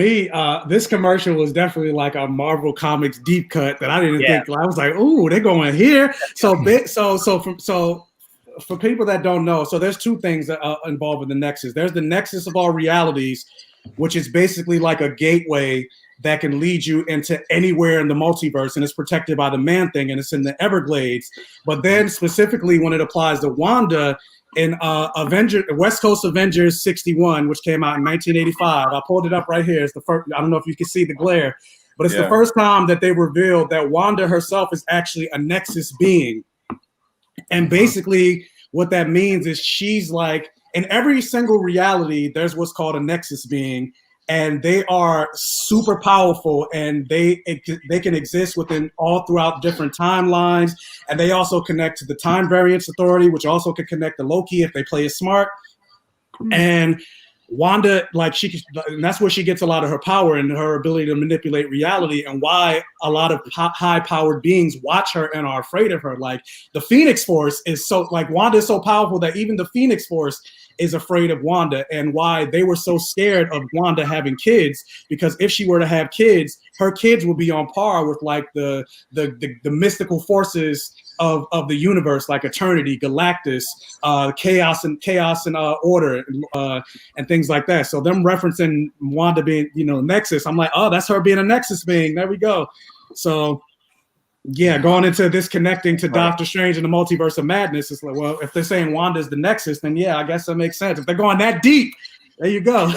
this commercial was definitely like a Marvel Comics deep cut that I didn't think. I was like, "Ooh, they're going here." So for people that don't know, so there's two things that are involved with the Nexus. There's the Nexus of all realities, which is basically like a gateway that can lead you into anywhere in the multiverse, and it's protected by the Man-Thing, and it's in the Everglades. But then specifically when it applies to Wanda, in West Coast Avengers 61, which came out in 1985. I pulled it up right here. It's the first. I don't know if you can see the glare, but it's the first time that they revealed that Wanda herself is actually a Nexus being. And basically what that means is she's like, in every single reality, there's what's called a Nexus being, and they are super powerful, and they can exist within all throughout different timelines, and they also connect to the Time Variance Authority, which also can connect to Loki if they play it smart. And Wanda, and that's where she gets a lot of her power and her ability to manipulate reality, and why a lot of high-powered beings watch her and are afraid of her. Like the Phoenix Force is Wanda is so powerful that even the Phoenix Force is afraid of Wanda, and why they were so scared of Wanda having kids, because if she were to have kids, her kids would be on par with like the mystical forces of the universe, like Eternity, Galactus, chaos and order, and things like that. So them referencing Wanda being, Nexus, I'm like, oh, that's her being a Nexus being. There we go. So yeah, going into this connecting to Doctor Strange and the Multiverse of Madness, it's like, well, if they're saying Wanda's the Nexus, then yeah, I guess that makes sense. If they're going that deep, there you go.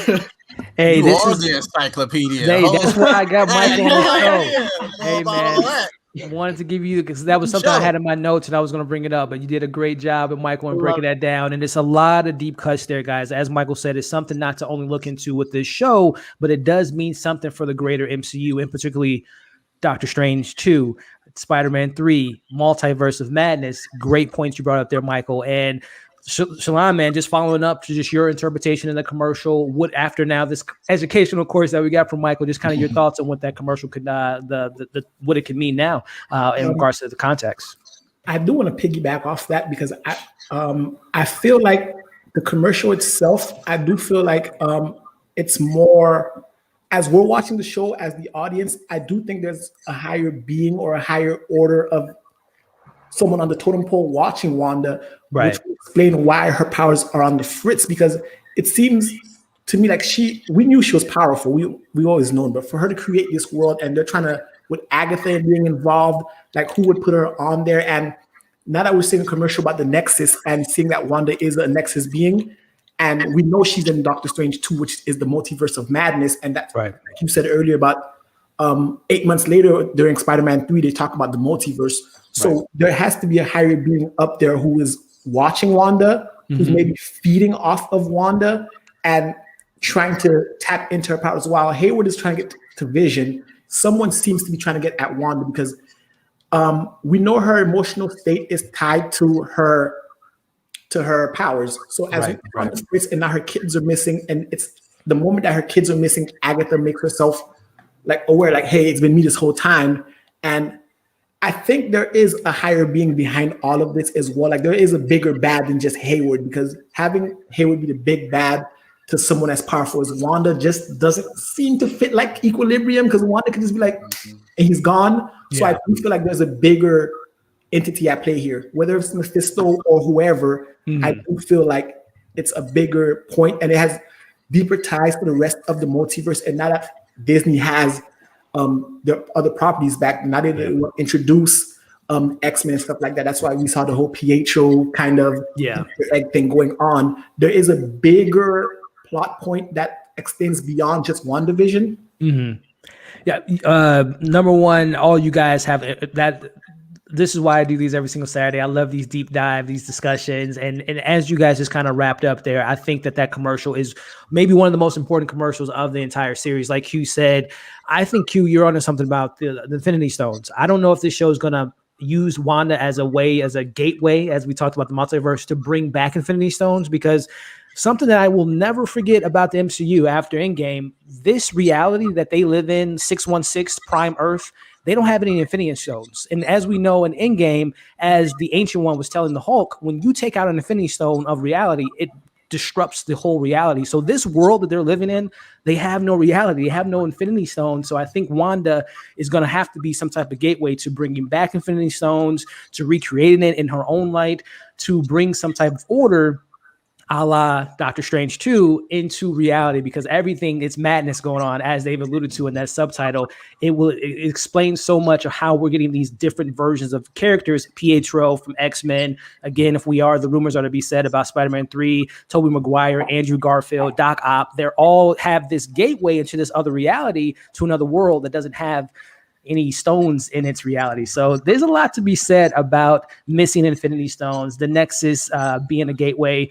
Hey, this is the encyclopedia. Hey, that's why I got Mike on the show. Hey, man. Wanted to give you, because that was something I had in my notes and I was going to bring it up, but you did a great job, and Michael, in breaking that down. And it's a lot of deep cuts there, guys. As Michael said, it's something not to only look into with this show, but it does mean something for the greater MCU, and particularly Doctor Strange 2, Spider-Man 3, Multiverse of Madness. Great points you brought up there, Michael. And Shalon, man, just following up to just your interpretation in the commercial, what after now this educational course that we got from Michael, just kind of your thoughts on what that commercial could what it could mean now in regards to the context. I do want to piggyback off that, because I feel like the commercial itself, I do feel like it's more, as we're watching the show as the audience, I do think there's a higher being or a higher order of someone on the totem pole watching Wanda, which will explain why her powers are on the fritz, because it seems to me like we knew she was powerful. We always known, but for her to create this world, and they're trying to, with Agatha being involved, like who would put her on there? And now that we're seeing a commercial about the Nexus and seeing that Wanda is a Nexus being, and we know she's in Doctor Strange 2, which is the Multiverse of Madness, and that's like you said earlier about 8 months later during Spider-Man 3, they talk about the multiverse. So there has to be a higher being up there who is watching Wanda, who's maybe feeding off of Wanda and trying to tap into her powers. While Hayward is trying to get to Vision, someone seems to be trying to get at Wanda, because we know her emotional state is tied to her powers. So as and now her kids are missing, and it's the moment that her kids are missing, Agatha makes herself like aware, like, hey, it's been me this whole time. And I think there is a higher being behind all of this as well. Like there is a bigger bad than just Hayward, because having Hayward be the big bad to someone as powerful as Wanda just doesn't seem to fit like equilibrium, because Wanda could just be like, and he's gone. So I do feel like there's a bigger entity at play here, whether it's Mephisto or whoever. I do feel like it's a bigger point, and it has deeper ties to the rest of the multiverse. And now that Disney has the other properties back, now they introduce X-Men and stuff like that. That's why we saw the whole Pietro kind of egg thing going on. There is a bigger plot point that extends beyond just WandaVision. Number one, all you guys have that this is why I do these every single Saturday. I love these deep dive, these discussions. And as you guys just kind of wrapped up there, I think that commercial is maybe one of the most important commercials of the entire series. Like Q said, I think Q, you're onto something about the Infinity Stones. I don't know if this show is going to use Wanda as a gateway, as we talked about the multiverse, to bring back Infinity Stones, because something that I will never forget about the MCU after Endgame, this reality that they live in, 616 Prime Earth, they don't have any Infinity Stones. And as we know in Endgame, as the Ancient One was telling the Hulk, when you take out an Infinity Stone of reality, it disrupts the whole reality. So this world that they're living in, they have no reality. They have no Infinity Stones. So I think Wanda is going to have to be some type of gateway to bringing back Infinity Stones, to recreating it in her own light, to bring some type of order a la Doctor Strange 2 into reality, because everything, it's madness going on, as they've alluded to in that subtitle. It explains so much of how we're getting these different versions of characters. Pietro from X-Men. Again, if we are, the rumors are to be said about Spider-Man 3, Tobey Maguire, Andrew Garfield, Doc Ock. They're all have this gateway into this other reality, to another world that doesn't have any stones in its reality. So there's a lot to be said about missing Infinity Stones, the Nexus being a gateway.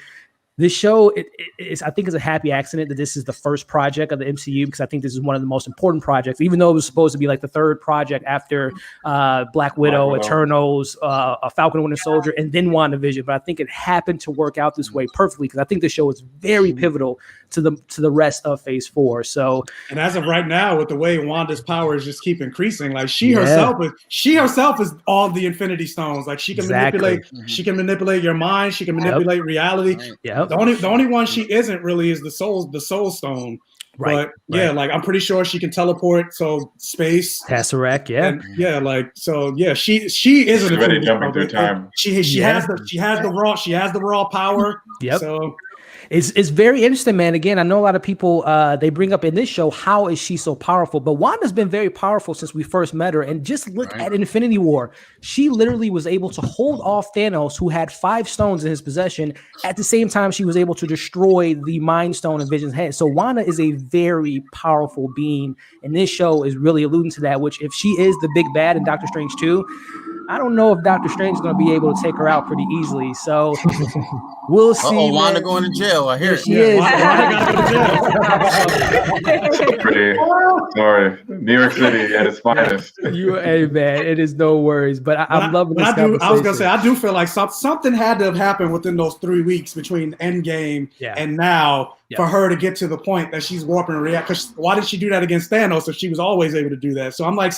This show, I think it's a happy accident that this is the first project of the MCU, because I think this is one of the most important projects, even though it was supposed to be like the third project after Black Widow, Eternals, Falcon and Winter Soldier, and then WandaVision. But I think it happened to work out this way perfectly, because I think the show is very pivotal to the rest of Phase 4. So, and as of right now, with the way Wanda's powers just keep increasing, like she herself is all the Infinity Stones. Like she can manipulate your mind, she can manipulate reality. Yeah. The only one she isn't really is the soul stone. Right. But yeah, like I'm pretty sure she can teleport. So space. Tesseract, yeah. And, she isn't ready to jump into time. She has the raw power. Yep. So it's very interesting, man. Again, I know a lot of people they bring up in this show, how is she so powerful? But Wanda's been very powerful since we first met her. And just look at Infinity War. She literally was able to hold off Thanos, who had 5 stones in his possession. At the same time, she was able to destroy the Mind Stone in Vision's head. So Wanda is a very powerful being. And this show is really alluding to that, which if she is the big bad in Doctor Strange 2, I don't know if Doctor Strange is going to be able to take her out pretty easily. So we'll see. Wanda going to jail. I hear she is. Sorry, New York City at its finest. Hey man, it is no worries. But I'm loving this conversation. I was gonna say, I do feel like something had to have happened within those 3 weeks between Endgame and now for her to get to the point that she's warping and react. Because why did she do that against Thanos if she was always able to do that? So I'm like,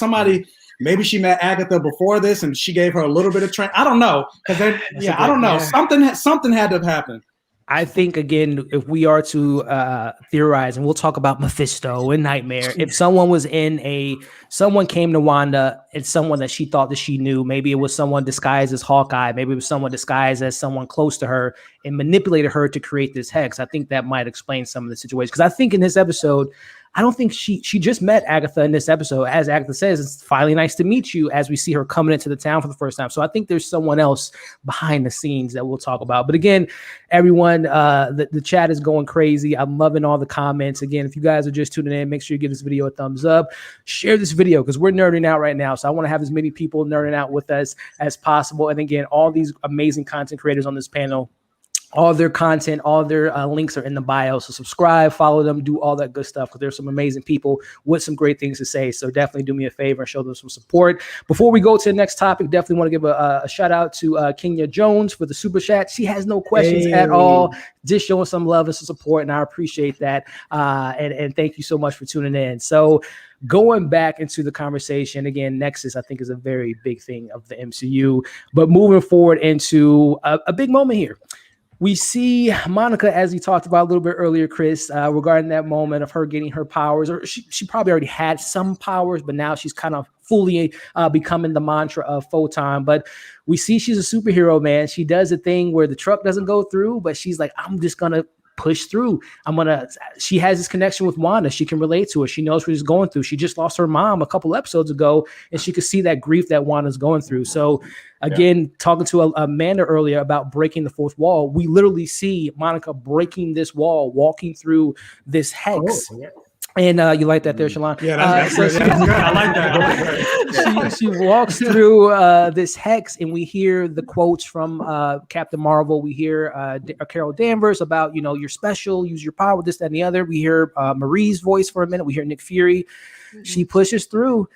maybe she met Agatha before this and she gave her a little bit of training. I don't know. I don't know. Something had to have happened. I think, again, if we are to theorize, and we'll talk about Mephisto and Nightmare, if someone came to Wanda and someone that she thought that she knew, maybe it was someone disguised as Hawkeye, maybe it was someone disguised as someone close to her and manipulated her to create this hex, I think that might explain some of the situation. Because I think in this episode, I don't think she just met Agatha in this episode. As Agatha says, it's finally nice to meet you, as we see her coming into the town for the first time. So I think there's someone else behind the scenes that we'll talk about. But again, everyone, the chat is going crazy. I'm loving all the comments. Again, if you guys are just tuning in, make sure you give this video a thumbs up. Share this video, because we're nerding out right now. So I want to have as many people nerding out with us as possible. And again, all these amazing content creators on this panel, all their content, all their links are in the bio. So subscribe, follow them, do all that good stuff, because there's some amazing people with some great things to say. So definitely do me a favor and show them some support. Before we go to the next topic, definitely want to give a shout out to Kenya Jones for the super chat. She has no questions at all, just showing some love and some support, and I appreciate that. And thank you so much for tuning in. So going back into the conversation again, Nexus, I think, is a very big thing of the MCU. But moving forward into a big moment here. We see Monica, as we talked about a little bit earlier, Chris, regarding that moment of her getting her powers, or she probably already had some powers, but now she's kind of fully becoming the mantra of Photon. But we see she's a superhero, man. She does a thing where the truck doesn't go through, but she's like, I'm just going to push through. She has this connection with Wanda. She can relate to her. She knows what she's going through. She just lost her mom a couple episodes ago, and she could see that grief that Wanda's going through. So again, talking to Amanda earlier about breaking the fourth wall, we literally see Monica breaking this wall, walking through this hex. And you like that there, Shalon? Yeah, that's good. Yeah, that's good. I like that. She walks through this hex, and we hear the quotes from Captain Marvel. We hear Carol Danvers about, you're special, use your power, this, that, and the other. We hear Marie's voice for a minute. We hear Nick Fury. She pushes through.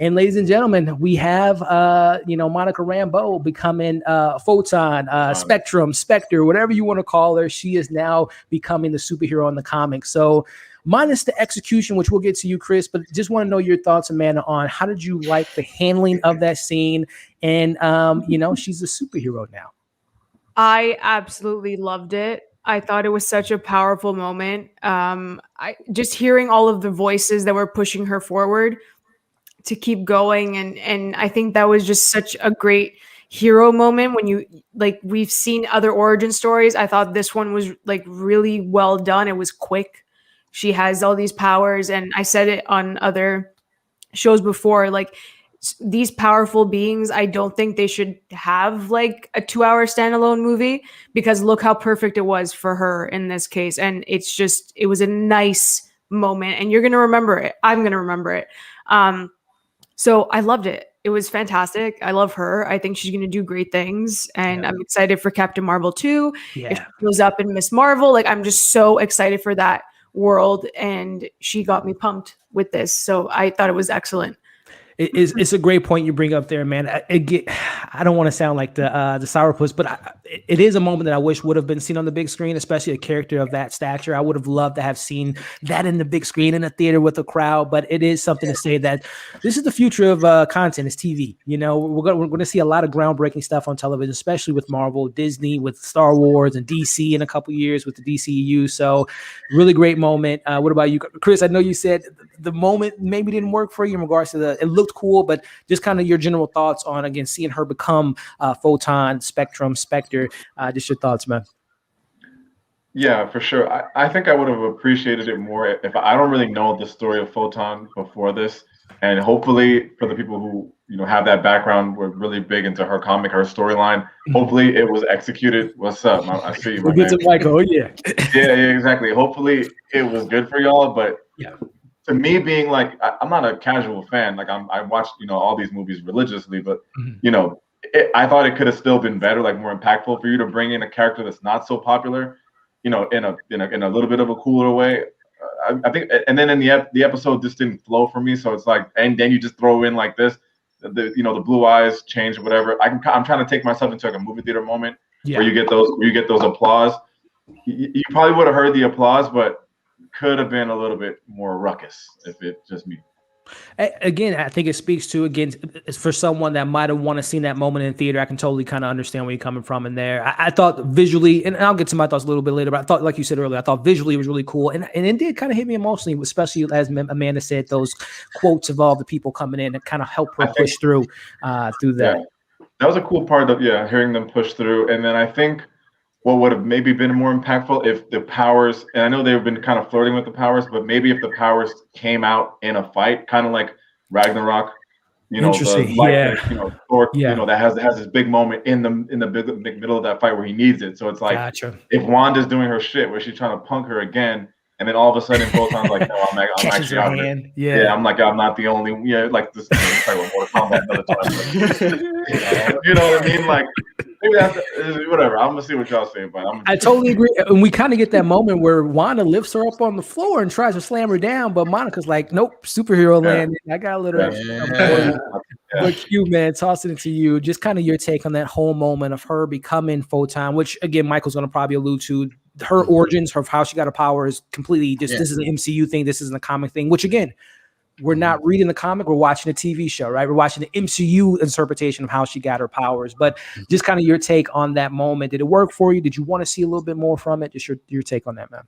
And ladies and gentlemen, we have, Monica Rambeau becoming Photon, Spectrum, Spectre, whatever you want to call her. She is now becoming the superhero in the comics. So minus the execution, which we'll get to you, Chris, but just want to know your thoughts, Amanda, on how did you like the handling of that scene? And, she's a superhero now. I absolutely loved it. I thought it was such a powerful moment. I just hearing all of the voices that were pushing her forward to keep going. And I think that was just such a great hero moment when we've seen other origin stories. I thought this one was really well done. It was quick. She has all these powers. And I said it on other shows before, these powerful beings, I don't think they should have a 2-hour standalone movie, because look how perfect it was for her in this case. And it was a nice moment, and you're going to remember it. I'm going to remember it. So I loved it. It was fantastic. I love her. I think she's going to do great things. And I'm excited for Captain Marvel too. Yeah. If she goes up in Miss Marvel, I'm just so excited for that world. And she got me pumped with this. So I thought it was excellent. It's a great point you bring up there, man. I don't want to sound like the sourpuss, but it is a moment that I wish would have been seen on the big screen, especially a character of that stature. I would have loved to have seen that in the big screen in a theater with a crowd. But it is something to say that this is the future of content, is TV. We're going to see a lot of groundbreaking stuff on television, especially with Marvel, Disney, with Star Wars, and DC in a couple years with the DCEU. So really great moment. What about you, Chris? I know you said the moment maybe didn't work for you in regards to it looked cool, but just kind of your general thoughts on, again, seeing her become Photon, Spectrum, Spectre. Just your thoughts, man. Yeah, for sure. I think I would have appreciated it more if I don't really know the story of Photon before this. And hopefully for the people who, have that background, were really big into her comic, her storyline, hopefully it was executed. What's up? I see you, my man. Michael. Yeah, exactly. Hopefully it was good for y'all, but yeah. To me, being I'm not a casual fan. I watched, all these movies religiously, but I thought it could have still been better, more impactful for you to bring in a character that's not so popular, in a little bit of a cooler way. I think, and then in the episode, this didn't flow for me. So it's and then you just throw in this, the blue eyes change, whatever. I'm trying to take myself into a movie theater moment where you get those applause. You probably would have heard the applause, but could have been a little bit more ruckus if it just me. Again, I think it speaks to, again, for someone that might have wanted to see that moment in theater. I can totally kind of understand where you're coming from in there. I thought visually, and I'll get to my thoughts a little bit later, but I thought, like you said earlier, I thought visually it was really cool. And it did kind of hit me emotionally, especially as Amanda said, those quotes of all the people coming in and kind of helped her push through that. Yeah, that was a cool part of, hearing them push through. And then I think what would have maybe been more impactful if the powers, and I know they've been kind of flirting with the powers, but maybe if the powers came out in a fight, kind of like Ragnarok, the light, Thor, that has this big moment in the big middle of that fight where he needs it. So it's gotcha. If Wanda's doing her shit where she's trying to punk her again, and then all of a sudden Photon's no, I'm actually out here. Yeah, I'm not the only. This. Like Mortal Kombat another time. You know what I mean? Maybe that's whatever. I'm gonna see what y'all say, but I totally agree. And we kind of get that moment where Wanda lifts her up on the floor and tries to slam her down, but Monica's like, "Nope, superhero land." I got a little extra. But Q, man, tossing it to you. Just kind of your take on that whole moment of her becoming Photon, which again, Michael's gonna probably allude to. Her origins, of how she got her powers, completely just this is an MCU thing. This isn't a comic thing. Which again, we're not reading the comic, we're watching a TV show, right? We're watching the MCU interpretation of how she got her powers. But just kind of your take on that moment. Did it work for you? Did you want to see a little bit more from it? Just your take on that, man.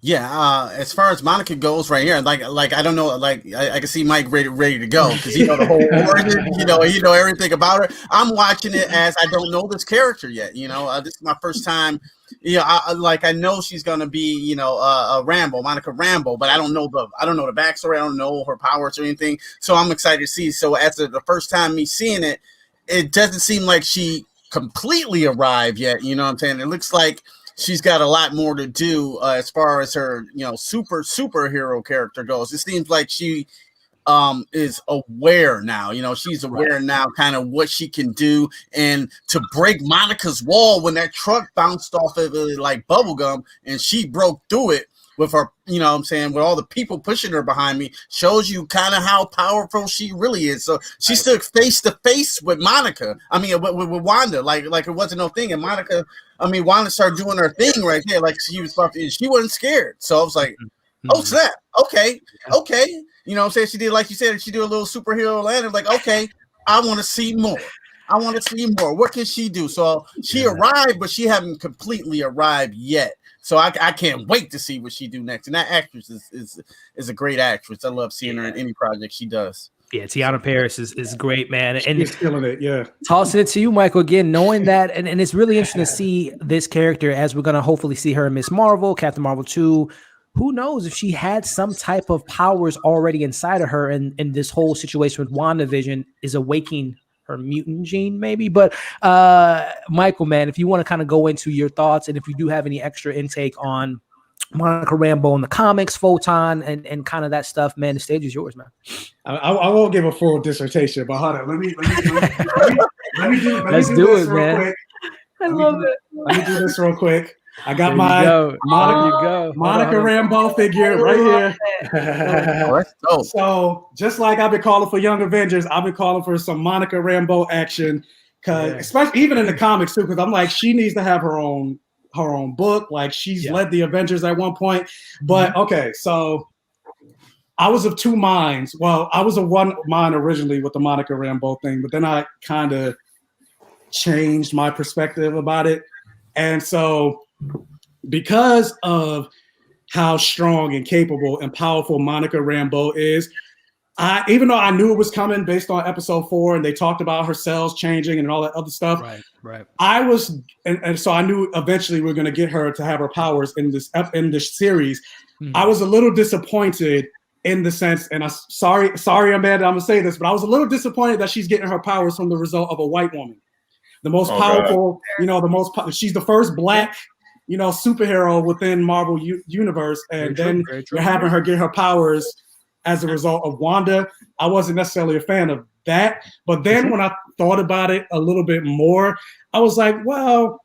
Yeah, as far as Monica goes right here, I don't know, I can see Mike ready to go because the whole origin, you know everything about her. I'm watching it as I don't know this character yet. This is my first time. I know she's gonna be, Monica Rambeau, but I don't know the backstory. I don't know her powers or anything. So I'm excited to see. So after the first time me seeing it, it doesn't seem like she completely arrived yet. You know what I'm saying? It looks like she's got a lot more to do as far as her, superhero character goes. It seems like she is aware now. She's aware now kind of what she can do, and to break Monica's wall when that truck bounced off of it like bubblegum and she broke through it with her, with all the people pushing her behind me, shows you kind of how powerful she really is. So she stood face to face with Monica. I mean, with Wanda, like it wasn't no thing. And Wanda started doing her thing right there, like she was about to, and she wasn't scared. So I was like, oh snap, okay. She did, like you said, she did a little superhero land. Like, okay, I want to see more. What can she do? So she arrived, but she hasn't completely arrived yet. So I can't wait to see what she do next. And that actress is a great actress. I love seeing her in any project she does. Yeah, Teyonah Parris is great, man. And she's killing it, yeah. Tossing it to you, Michael, again, knowing that, and it's really interesting to see this character as we're going to hopefully see her in Miss Marvel, Captain Marvel 2. Who knows if she had some type of powers already inside of her, and this whole situation with WandaVision is awakening her mutant gene, maybe. But Michael, man, if you want to kind of go into your thoughts, and if you do have any extra intake on Monica Rambeau in the comics, Photon, and kind of that stuff, man, the stage is yours, man. I won't give a full dissertation, but hold on, let me do it, man. Quick. I love it. Let me do this real quick. I got my Monica Rambeau figure right here. So just like I've been calling for Young Avengers, I've been calling for some Monica Rambeau action, especially even in the comics too, because I'm like, she needs to have her own book. Like she's led the Avengers at one point. But okay, so I was of two minds. Well, I was of one mind originally with the Monica Rambeau thing, but then I kind of changed my perspective about it. And so because of how strong and capable and powerful Monica Rambeau is, even though I knew it was coming based on episode 4 and they talked about her cells changing and all that other stuff, right. I was, and so I knew eventually we are going to get her to have her powers in this series. Mm-hmm. I was a little disappointed in the sense, and sorry, Amanda, I'm gonna say this, but I was a little disappointed that she's getting her powers from the result of a white woman. The most powerful, she's the first black, superhero within Marvel universe, and then you're having her get her powers as a result of Wanda. I wasn't necessarily a fan of that, but then when I thought about it a little bit more, I was like, well,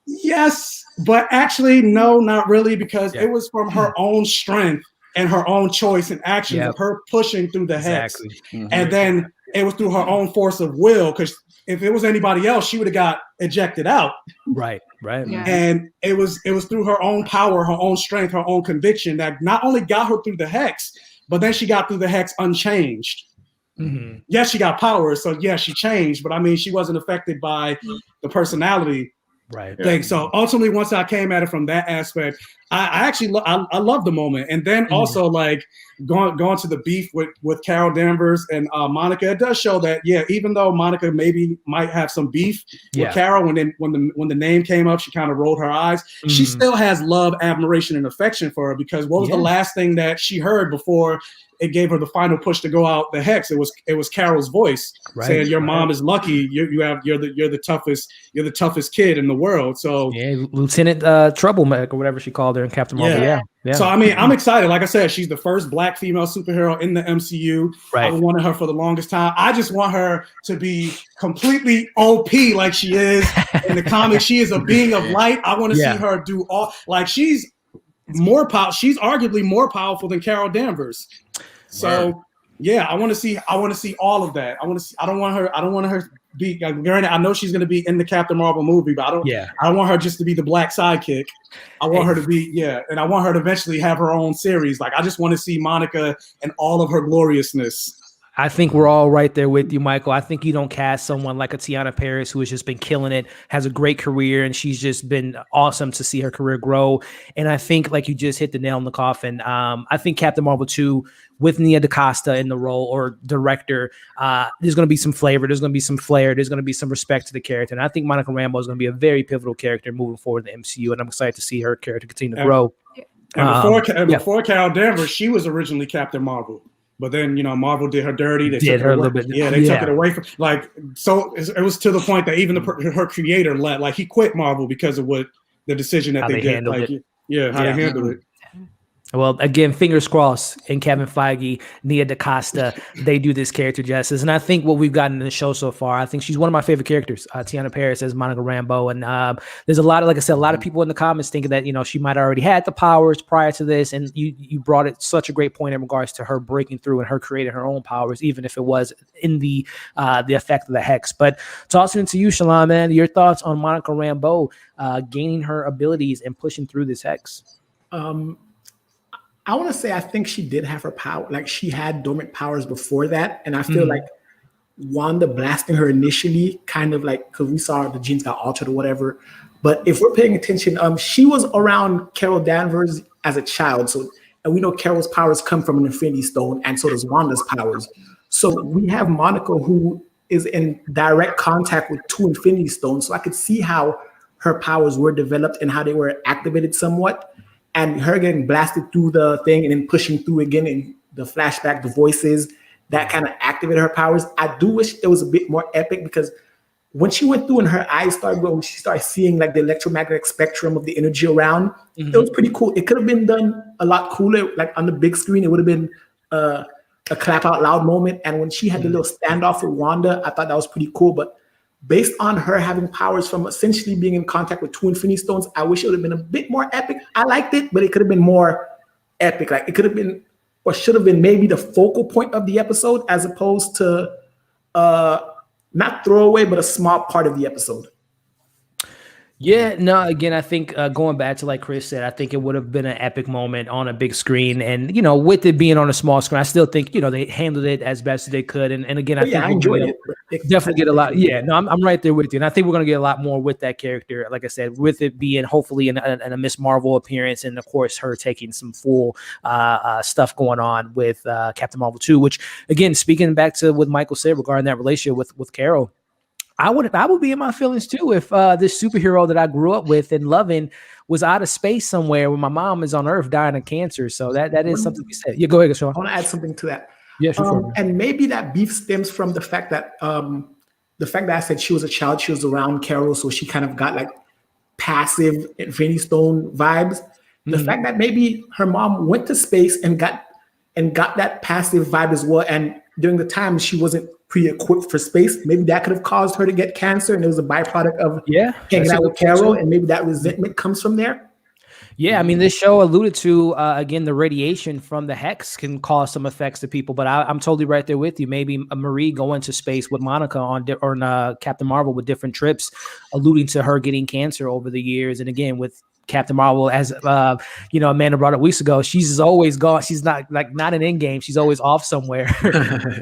yes, but actually, no, not really, because it was from her own strength and her own choice and action of her pushing through the hex. Mm-hmm. And then it was through her own force of will, because if it was anybody else, she would have got ejected out. Right. Yeah. And it was through her own power, her own strength, her own conviction that not only got her through the hex, but then she got through the hex unchanged. Mm-hmm. Yes, she got powers, so yeah, she changed, but I mean, she wasn't affected by the personality thing. So ultimately, once I came at it from that aspect, I actually I love the moment. And then also like going to the beef with Carol Danvers and Monica, it does show that even though Monica might have some beef with Carol, when the name came up, she kind of rolled her eyes. Mm-hmm. She still has love, admiration, and affection for her, because what was the last thing that she heard before it gave her the final push to go out the hex? It was Carol's voice saying, "Your mom is lucky. You're the toughest kid in the world." So Lieutenant Troublemaker, or whatever she called her in Captain Marvel. Yeah. So I mean, I'm excited. Like I said, she's the first black female superhero in the MCU. Right. I've wanted her for the longest time. I just want her to be completely OP like she is in the comics. She is a being of light. I want to see her do all, like she's more powerful. She's arguably more powerful than Carol Danvers. So I want to see all of that. I don't want her to be, granted, I know she's going to be in the Captain Marvel movie, but I don't want her just to be the black sidekick. I want her to be, and I want her to eventually have her own series. Like, I just want to see Monica and all of her gloriousness. I think we're all right there with you, Michael. I think you don't cast someone like a Teyonah Parris, who has just been killing it, has a great career, and she's just been awesome to see her career grow. And I think, like, you just hit the nail in the coffin. I think Captain Marvel 2 with Nia DaCosta in the role, or director, there's going to be some flavor, there's going to be some flair, there's going to be some respect to the character. And I think Monica Rambeau is going to be a very pivotal character moving forward in the MCU, and I'm excited to see her character continue to grow. And before Carol Danvers, she was originally Captain Marvel. But then, Marvel did her dirty. They took her a little bit. Yeah, they took it away from, like, so it was to the point that even her creator let, like, he quit Marvel because of what the decision that How they they get. handled Like, it. yeah, how Yeah. they handle it. Well, again, fingers crossed. And Kevin Feige, Nia DaCosta, they do this character justice. And I think what we've gotten in the show so far, I think she's one of my favorite characters. Tiana Paris as Monica Rambeau. And there's a lot of, like I said, a lot of people in the comments thinking that, she might already had the powers prior to this. And you brought it such a great point in regards to her breaking through and her creating her own powers, even if it was in the effect of the hex. But tossing it to you, Shalom, man, your thoughts on Monica Rambeau gaining her abilities and pushing through this hex? I want to say I think she did have her power. Like she had dormant powers before that. And I feel like Wanda blasting her initially kind of like, because we saw the genes got altered or whatever. But if we're paying attention, she was around Carol Danvers as a child. So, and we know Carol's powers come from an Infinity Stone, and so does Wanda's powers. So we have Monica who is in direct contact with 2 Infinity Stones. So I could see how her powers were developed and how they were activated somewhat. And her getting blasted through the thing and then pushing through again in the flashback, the voices, that kind of activated her powers. I do wish it was a bit more epic, because when she went through and her eyes started going, she started seeing like the electromagnetic spectrum of the energy around. It was pretty cool. It could have been done a lot cooler, like on the big screen. It would have been a clap out loud moment. And when she had the little standoff with Wanda, I thought that was pretty cool. But based on her having powers from essentially being in contact with 2 Infinity Stones, I wish it would have been a bit more epic. I liked it, but it could have been more epic. Like it could have been, or should have been, maybe the focal point of the episode, as opposed to not throwaway, but a small part of the episode. Yeah, no, again, I think going back to like Chris said, I think it would have been an epic moment on a big screen. And, with it being on a small screen, I still think, they handled it as best as they could. And again, I think I enjoyed it. Definitely get a lot. Yeah, no, I'm right there with you. And I think we're going to get a lot more with that character. Like I said, with it being hopefully in a Miss Marvel appearance. And of course, her taking some full stuff going on with Captain Marvel 2, which again, speaking back to what Michael said regarding that relationship with Carol, I would be in my feelings too if this superhero that I grew up with and loving was out of space somewhere when my mom is on Earth dying of cancer. So that is something we said. Yeah, go ahead, Sean. I want to add something to that. Yeah, sure. And maybe that beef stems from the fact that I said she was a child, she was around Carol, so she kind of got like passive Infinity Stone vibes. The fact that maybe her mom went to space and got that passive vibe as well, and during the time she wasn't pre-equipped for space, maybe that could have caused her to get cancer, and it was a byproduct of hanging out with Carol, and maybe that resentment comes from there. Yeah, I mean, this show alluded to, again, the radiation from the hex can cause some effects to people, but I'm totally right there with you. Maybe Marie going to space with Monica on Captain Marvel with different trips, alluding to her getting cancer over the years. And again, with Captain Marvel, as Amanda brought up weeks ago, she's always gone. She's not in Endgame. She's always off somewhere.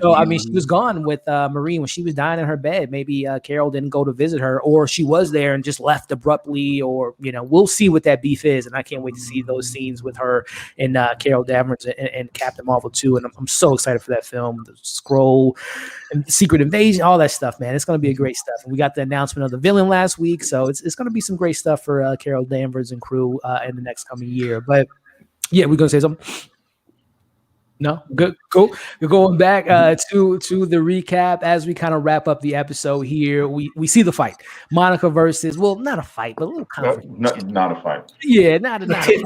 So I mean, she was gone with Marie when she was dying in her bed. Maybe Carol didn't go to visit her, or she was there and just left abruptly, or we'll see what that beef is. And I can't wait to see those scenes with her and Carol Danvers and Captain Marvel 2. And I'm so excited for that film, the Scroll and Secret Invasion, all that stuff, man. It's going to be a great stuff. And we got the announcement of the villain last week, so it's going to be some great stuff for Carol Danvers and crew in the next coming year. But yeah, we're gonna say something. No, good, cool. We're going back to the recap as we kind of wrap up the episode here. We see the fight, Monica versus, well, not a fight, but a little confrontation. Not a fight. Yeah, not a fight.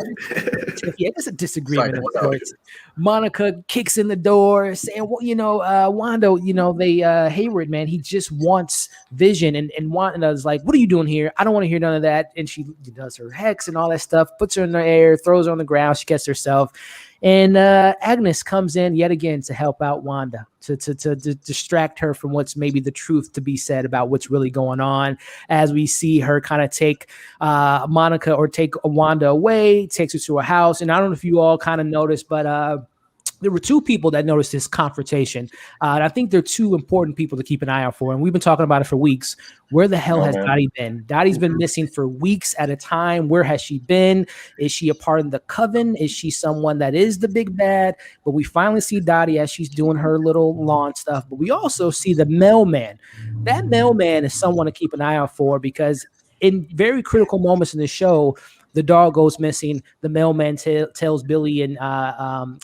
Yeah, there's a disagreement. Of course. Monica kicks in the door, saying, "Well, Wanda, they Hayward, man, he just wants Vision." And Wanda's like, "What are you doing here? I don't want to hear none of that." And she does her hex and all that stuff, puts her in the air, throws her on the ground. She gets herself. And Agnes comes in yet again to help out Wanda, to distract her from what's maybe the truth to be said about what's really going on, as we see her kind of take Monica or take Wanda away, takes her to a house. And I don't know if you all kind of noticed, but there were two people that noticed this confrontation. And I think they're two important people to keep an eye out for. And we've been talking about it for weeks. Where the hell has Dottie been? Dottie's been missing for weeks at a time. Where has she been? Is she a part of the coven? Is she someone that is the big bad? But we finally see Dottie as she's doing her little lawn stuff. But we also see the mailman. That mailman is someone to keep an eye out for, because in very critical moments in the show, the dog goes missing. The mailman tells Billy and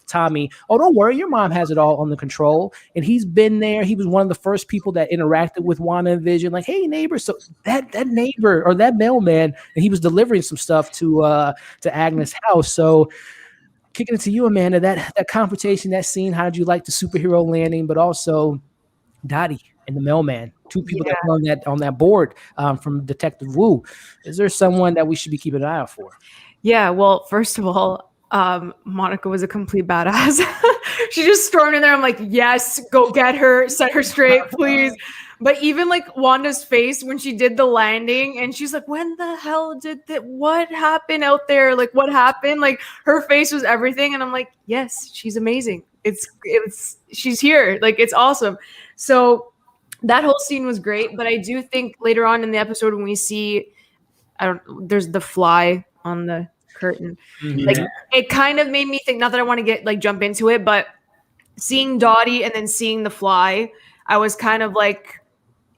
Tommy, "Oh, don't worry, your mom has it all under control." And he's been there. He was one of the first people that interacted with Wanda and Vision, like, "Hey, neighbor." So that neighbor or that mailman, and he was delivering some stuff to Agnes' house. So kicking it to you, Amanda, that confrontation, that scene, how did you like the superhero landing, but also Dottie and the mailman, two people that were on that board from Detective Wu. Is there someone that we should be keeping an eye out for? Yeah, well, first of all, Monica was a complete badass. She just stormed in there. I'm like, yes, go get her, set her straight, please. But even like Wanda's face when she did the landing and she's like, when the hell did that? What happened out there? Like, what happened? Like, her face was everything. And I'm like, yes, she's amazing. She's here. Like, it's awesome. So that whole scene was great. But I do think later on in the episode when we see, there's the fly on the curtain. Yeah. Like, it kind of made me think, not that I want to jump into it, but seeing Dottie and then seeing the fly, I was kind of like,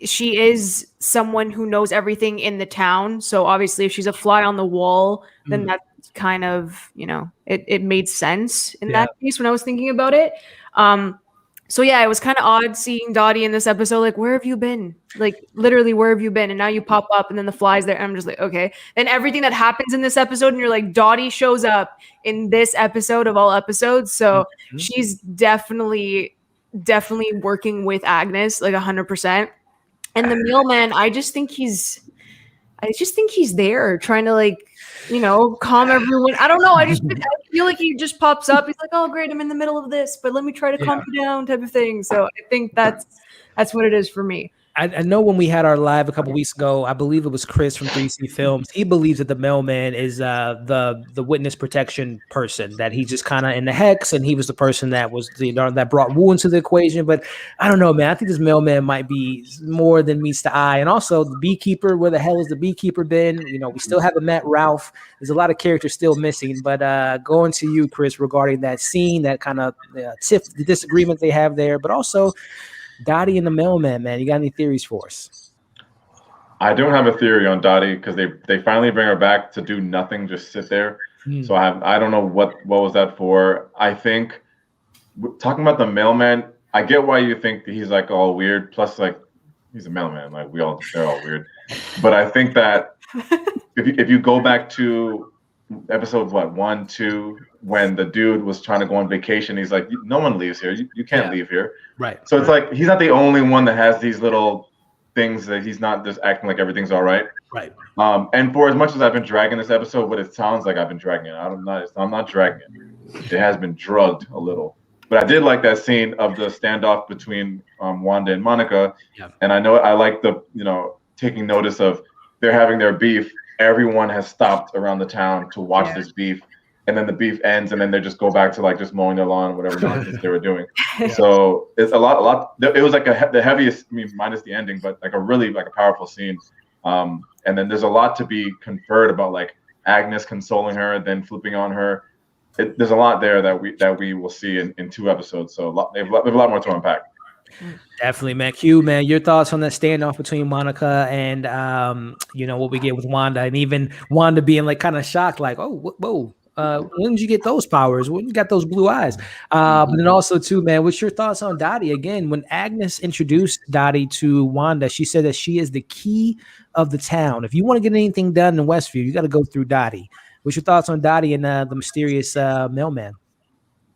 she is someone who knows everything in the town. So obviously if she's a fly on the wall, then that's kind of, it made sense in that case when I was thinking about it. So yeah, it was kind of odd seeing Dottie in this episode. Like, where have you been? Like, literally, where have you been? And now you pop up and then the fly's there. And I'm just like, okay. And everything that happens in this episode, and you're like, Dottie shows up in this episode of all episodes. So she's definitely working with Agnes, like 100%. And the mailman, I just think he's there trying to, like, calm everyone. I don't know. I feel like he just pops up. He's like, oh, great, I'm in the middle of this, but let me try to calm you down type of thing. So I think that's what it is for me. I know when we had our live a couple weeks ago, I believe it was Chris from 3C Films. He believes that the mailman is the witness protection person, that he's just kind of in the hex, and he was the person that was that brought Wu into the equation. But I don't know, man. I think this mailman might be more than meets the eye. And also the beekeeper. Where the hell has the beekeeper been? We still haven't met Ralph. There's a lot of characters still missing. But going to you, Chris, regarding that scene, that kind of the disagreement they have there, but also Dottie and the mailman, man. You got any theories for us? I don't have a theory on Dottie because they finally bring her back to do nothing, just sit there. So I don't know what was that for. I think talking about the mailman, I get why you think he's like all weird. Plus, like, he's a mailman. Like, they're all weird. But I think that if you go back to episode 1, 2, when the dude was trying to go on vacation, he's like, no one leaves here. You can't leave here. Right. So it's like he's not the only one that has these little things that he's not just acting like everything's all right. Right. And for as much as I've been dragging this episode, but it sounds like I've been dragging it. I'm not dragging it. It has been drugged a little. But I did like that scene of the standoff between Wanda and Monica. Yeah. And I like the taking notice of they're having their beef. Everyone has stopped around the town to watch this beef, and then the beef ends, and then they just go back to like just mowing their lawn, whatever nonsense they were doing. So it's a lot. It was like the heaviest, minus the ending, but like a really like a powerful scene. And then there's a lot to be conferred about, like Agnes consoling her, then flipping on her. There's a lot there that we will see in 2 episodes. So they have a lot more to unpack. Definitely, man. Q, man, your thoughts on that standoff between Monica and what we get with Wanda, and even Wanda being like kind of shocked, like, oh, whoa, when did you get those powers? When you got those blue eyes? But then also too, man, what's your thoughts on Dottie? Again, when Agnes introduced Dottie to Wanda, she said that she is the key of the town. If you want to get anything done in Westview, you got to go through Dottie. What's your thoughts on Dottie and the mysterious mailman?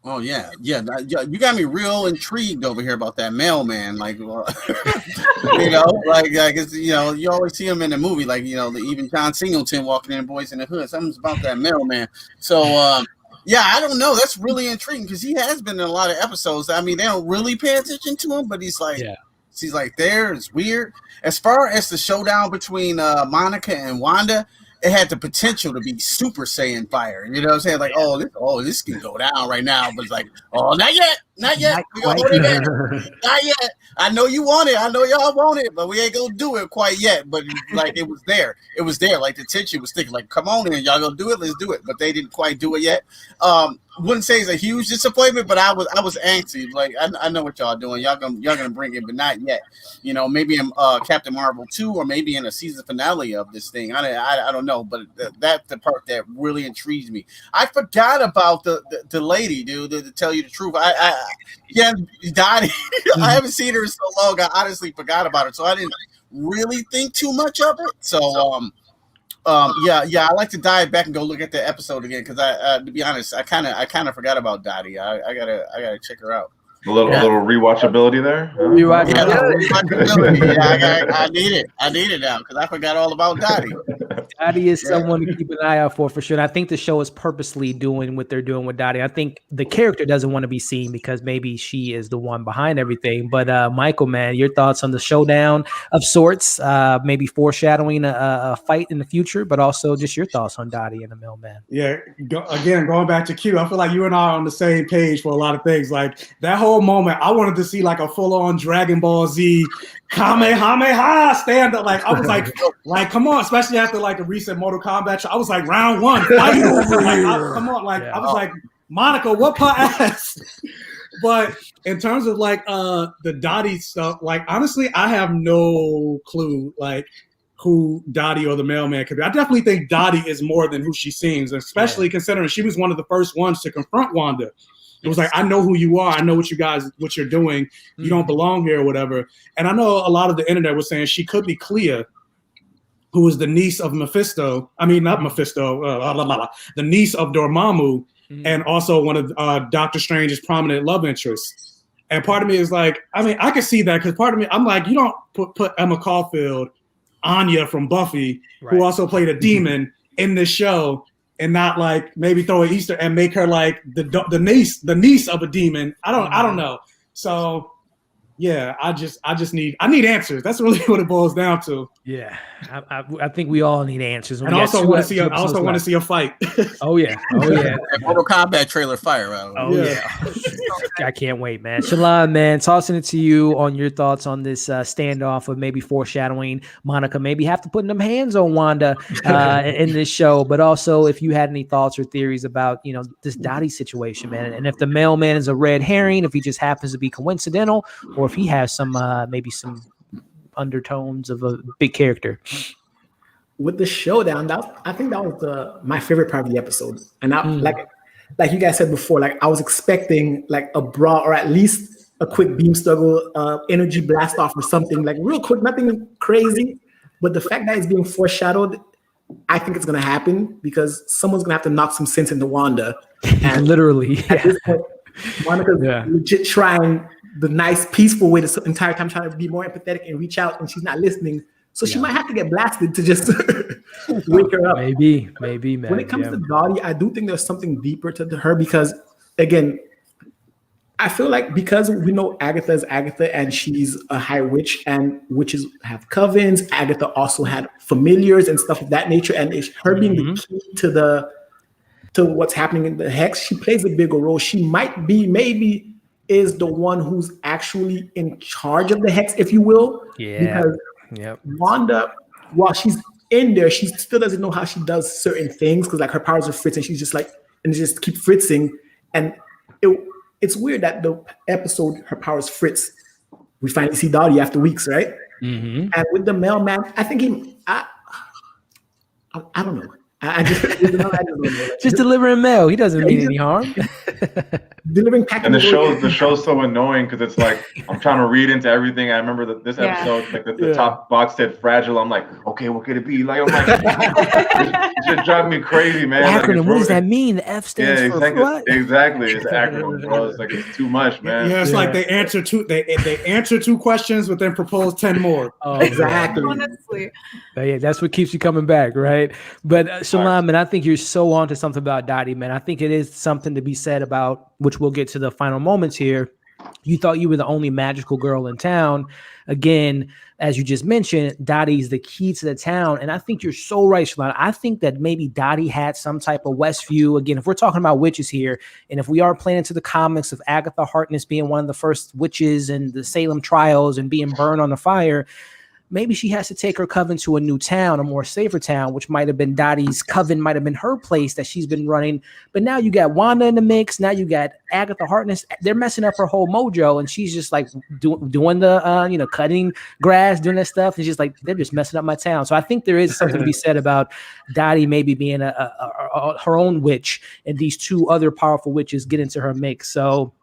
Oh yeah. You got me real intrigued over here about that mailman. Like, like it's, you always see him in the movie, like even John Singleton walking in Boys in the Hood. Something's about that mailman. So I don't know. That's really intriguing because he has been in a lot of episodes. I mean, they don't really pay attention to him, but he's like, she's like there. It's weird. As far as the showdown between Monica and Wanda, it had the potential to be Super Saiyan fire. You know what I'm saying? Like, this can go down right now. But it's like, oh, not yet. Not yet. Not yet. I know you want it. I know y'all want it, but we ain't gonna do it quite yet. But like, it was there. Like the tension was sticking. Like, come on in, y'all gonna do it? Let's do it. But they didn't quite do it yet. wouldn't say it's a huge disappointment, but I was antsy. Like I know what y'all doing. Y'all gonna bring it, but not yet. You know, maybe in Captain Marvel 2, or maybe in a season finale of this thing. I don't know, but that's the part that really intrigues me. I forgot about the lady, dude. To tell you the truth, yeah, Dottie. I haven't seen her in so long. I honestly forgot about her, so I didn't really think too much of it. So yeah, I like to dive back and go look at the episode again, because to be honest, I kind of forgot about Dottie. I gotta check her out. A little rewatchability there. Rewatchability. Yeah, I need it now, because I forgot all about Dottie. Dottie is someone to keep an eye out for sure. And I think the show is purposely doing what they're doing with Dottie. I think the character doesn't want to be seen because maybe she is the one behind everything. But Michael, man, your thoughts on the showdown of sorts, maybe foreshadowing a fight in the future, but also just your thoughts on Dottie and the mailman. Yeah, again, going back to Q, I feel like you and I are on the same page for a lot of things. Like that whole moment, I wanted to see like a full-on Dragon Ball Z Kamehameha stand up. Like I was like, come on, especially after like a recent Mortal Kombat show. I was like, round one, fight over. Come on, like I was like, Monica, whoop her ass. But in terms of like the Dottie stuff, like honestly, I have no clue like who Dottie or the mailman could be. I definitely think Dottie is more than who she seems, especially considering she was one of the first ones to confront Wanda. It was like, I know who you are. I know what you're doing. You don't belong here or whatever. And I know a lot of the internet was saying she could be Clea, who is the niece of Mephisto. I mean, not Mephisto, the niece of Dormammu, and also one of Doctor Strange's prominent love interests. And part of me is like, I mean, I can see that, because part of me, I'm like, you don't put Emma Caulfield, Anya from Buffy, who also played a demon in this show, and not like maybe throw an Easter and make her like the niece of a demon. I don't know. So yeah, I need answers. That's really what it boils down to. Yeah, I think we all need answers. And I also want to see a fight. Oh yeah. Mortal Kombat trailer fire out. Oh yeah. I can't wait, man. Shalon, man, tossing it to you on your thoughts on this standoff of maybe foreshadowing Monica maybe have to put them hands on Wanda in this show, but also if you had any thoughts or theories about this Dottie situation, man, and if the mailman is a red herring, if he just happens to be coincidental, or if he has some maybe some undertones of a big character. With the showdown, I think that was my favorite part of the episode. And I like you guys said before, like I was expecting like a brawl or at least a quick beam struggle, energy blast off or something like real quick, nothing crazy. But the fact that it's being foreshadowed, I think it's gonna happen because someone's gonna have to knock some sense into Wanda. And literally, at this point, Monica's legit trying the nice, peaceful way the entire time, trying to be more empathetic and reach out, and she's not listening. So she might have to get blasted to just wake her up. Maybe, man. When it comes to Dottie, I do think there's something deeper to her because, again, I feel like because we know Agatha is Agatha and she's a high witch and witches have covens, Agatha also had familiars and stuff of that nature. And it's her being the key to what's happening in the Hex, she plays a bigger role. She might be, maybe, is the one who's actually in charge of the Hex, if you will. Yeah. Because Wanda, while she's in there, she still doesn't know how she does certain things because like her powers are fritz and she's just like, and just keep fritzing. And it's weird that the episode, her powers fritz, we finally see Dottie after weeks, right? And with the mailman, I think I don't know. I just delivering mail. He doesn't mean any harm. Delivering packages. And the show's so annoying because it's like I'm trying to read into everything. I remember that this episode, like the top box said fragile. I'm like, okay, what could it be? Like, I'm like, it should drive me crazy, man. Acronym. Like, what does that mean? The F stands for what? Exactly. It's acronym, bro. It's like it's too much, man. Yeah, it's like they answer two questions, but then propose 10 more. Oh, exactly. Honestly. But yeah, that's what keeps you coming back, right? But Shalon, man, I think you're so on to something about Dottie, man. I think it is something to be said about, which we'll get to the final moments here. You thought you were the only magical girl in town. Again, as you just mentioned, Dottie's the key to the town. And I think you're so right, Shalon. I think that maybe Dottie had some type of Westview. Again, if we're talking about witches here, and if we are playing into the comics of Agatha Harkness being one of the first witches in the Salem trials and being burned on the fire, maybe she has to take her coven to a new town, a more safer town, which might have been Dottie's coven, might have been her place that she's been running. But now you got Wanda in the mix. Now you got Agatha Harkness. They're messing up her whole mojo, and she's just like doing the cutting grass, doing that stuff. And she's like, they're just messing up my town. So I think there is something to be said about Dottie maybe being her own witch, and these two other powerful witches get into her mix. So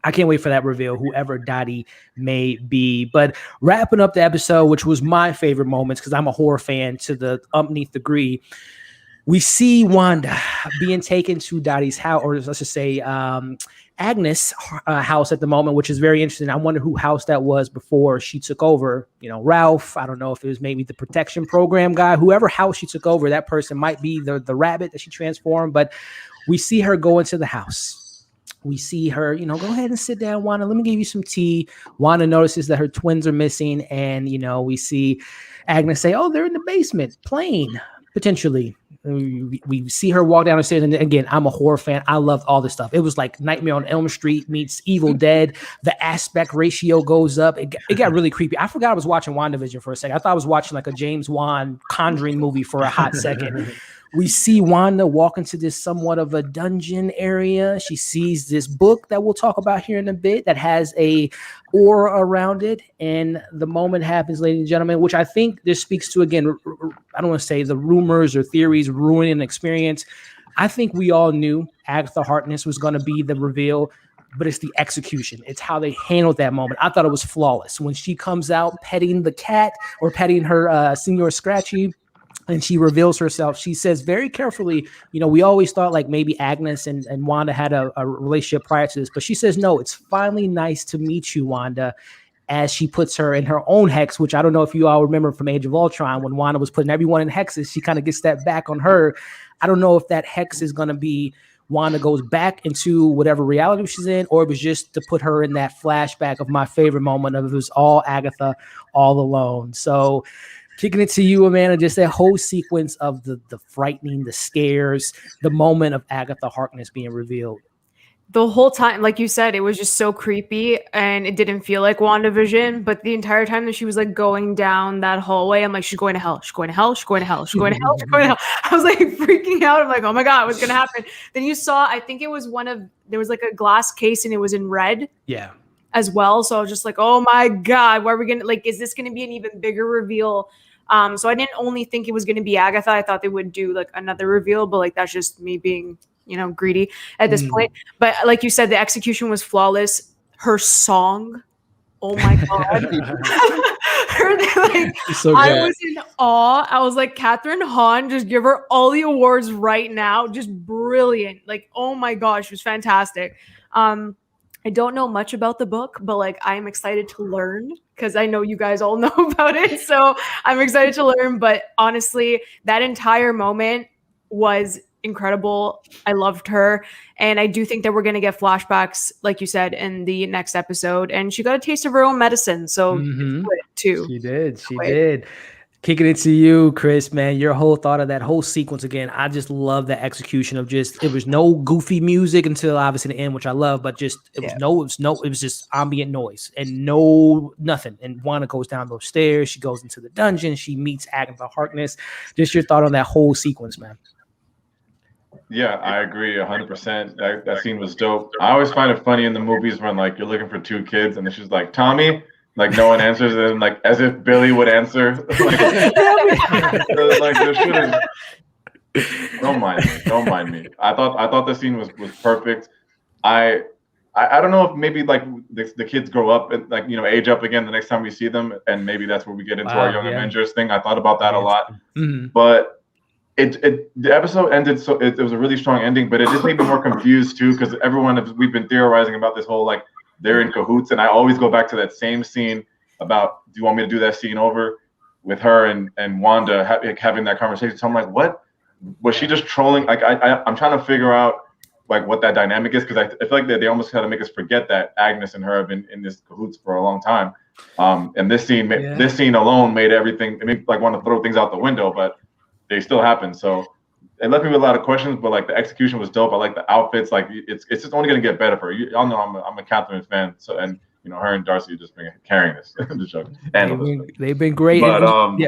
I can't wait for that reveal, whoever Dottie may be. But wrapping up the episode, which was my favorite moments, because I'm a horror fan to the umpteenth degree, we see Wanda being taken to Dottie's house, or let's just say Agnes' house at the moment, which is very interesting. I wonder who house that was before she took over. Ralph. I don't know if it was maybe the protection program guy. Whoever house she took over, that person might be the rabbit that she transformed. But we see her go into the house. We see her, go ahead and sit down, Wanda. Let me give you some tea. Wanda notices that her twins are missing. And, we see Agnes say, oh, they're in the basement playing, potentially. We see her walk down the stairs. And again, I'm a horror fan. I loved all this stuff. It was like Nightmare on Elm Street meets Evil Dead. The aspect ratio goes up. It got really creepy. I forgot I was watching WandaVision for a second. I thought I was watching like a James Wan Conjuring movie for a hot second. We see Wanda walk into this somewhat of a dungeon area. She sees this book that we'll talk about here in a bit that has a aura around it. And the moment happens, ladies and gentlemen, which I think this speaks to, again, I don't want to say the rumors or theories ruining an experience. I think we all knew Agatha Harkness was going to be the reveal, but it's the execution. It's how they handled that moment. I thought it was flawless. When she comes out petting the cat or petting her Senor Scratchy, and she reveals herself, she says very carefully, we always thought like maybe Agnes and Wanda had a relationship prior to this, but she says, no, it's finally nice to meet you, Wanda, as she puts her in her own hex, which I don't know if you all remember from Age of Ultron, when Wanda was putting everyone in hexes, she kind of gets that back on her. I don't know if that hex is going to be Wanda goes back into whatever reality she's in, or it was just to put her in that flashback of my favorite moment of it was all Agatha all alone. So kicking it to you, Amanda, just that whole sequence of the frightening, the scares, the moment of Agatha Harkness being revealed. The whole time, like you said, it was just so creepy and it didn't feel like WandaVision. But the entire time that she was like going down that hallway, I'm like, she's going to hell. She's going to hell. She's going to hell. She's going to hell. She's going to hell. I was like freaking out. I'm like, oh my God, what's going to happen? Then you saw, I think it was there was like a glass case and it was in red. Yeah. As well. So I was just like, oh my God, why are we going to, like, is this going to be an even bigger reveal? So I didn't only think it was going to be Agatha. I thought they would do like another reveal, but like that's just me being, greedy at this point. But like you said, the execution was flawless. Her song, oh my God. So I was in awe. I was like, Catherine Hahn, just give her all the awards right now. Just brilliant. Like, oh my gosh, it was fantastic. I don't know much about the book, but like I'm excited to learn because I know you guys all know about it. So I'm excited to learn. But honestly, that entire moment was incredible. I loved her. And I do think that we're going to get flashbacks, like you said, in the next episode. And she got a taste of her own medicine. So too. She did. Kicking it to you, Chris, man, your whole thought of that whole sequence again. I just love the execution of it was no goofy music until obviously the end, which I love, but just it was just ambient noise and nothing. And Wanda goes down those stairs, she goes into the dungeon, she meets Agatha Harkness. Just your thought on that whole sequence, man. Yeah, I agree 100%. That scene was dope. I always find it funny in the movies when like you're looking for two kids and it's just like Tommy. Like no one answers, and like as if Billy would answer. Like this shit is. Don't mind me. I thought the scene was perfect. I don't know if maybe like the kids grow up and like age up again the next time we see them, and maybe that's where we get into our Young Avengers thing. I thought about that a lot, but the episode ended so it was a really strong ending, but it just made me more confused too because we've been theorizing about this whole like. They're in cahoots, and I always go back to that same scene about, do you want me to do that scene over with her and Wanda having that conversation? So I'm like, what? Was she just trolling? Like, I'm trying to figure out like what that dynamic is because I feel like they almost kind of make us forget that Agnes and her have been in this cahoots for a long time. And this scene alone made everything. It made like want to throw things out the window, but they still happen. So. It left me with a lot of questions, but like the execution was dope. I like the outfits. Like it's just only gonna get better for her. Y'all know I'm a Catherine fan. So and her and Darcy just been carrying this. They've been great. But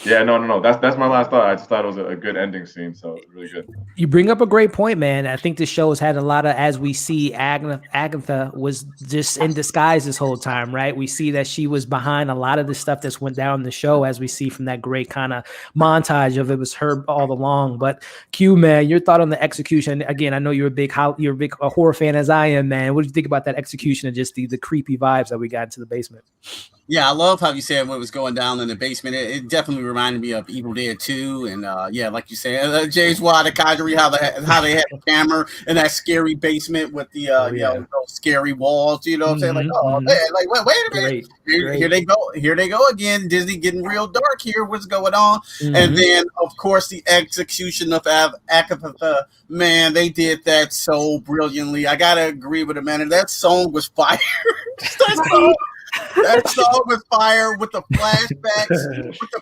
yeah, no. That's my last thought. I just thought it was a good ending scene, so really good. You bring up a great point, man. I think the show has had a lot of, as we see, Agatha was just in disguise this whole time, right? We see that she was behind a lot of the stuff that's went down in the show, as we see from that great kind of montage of it was her all along. But Q, man, your thought on the execution? Again, I know you're a big horror fan as I am, man. What do you think about that execution and just the creepy vibes that we got into the basement? Yeah, I love how you said what was going down in the basement. It definitely reminded me of Evil Dead 2, and like you said, James Watt, the Conjuring, how they had the camera in that scary basement with the those scary walls. You know what I'm saying? Like, oh man, like wait a minute, here they go again. Disney getting real dark here. What's going on? And then of course the execution of Agatha. Man, they did that so brilliantly. I gotta agree with it, man. And that song was fire. That song was fire with the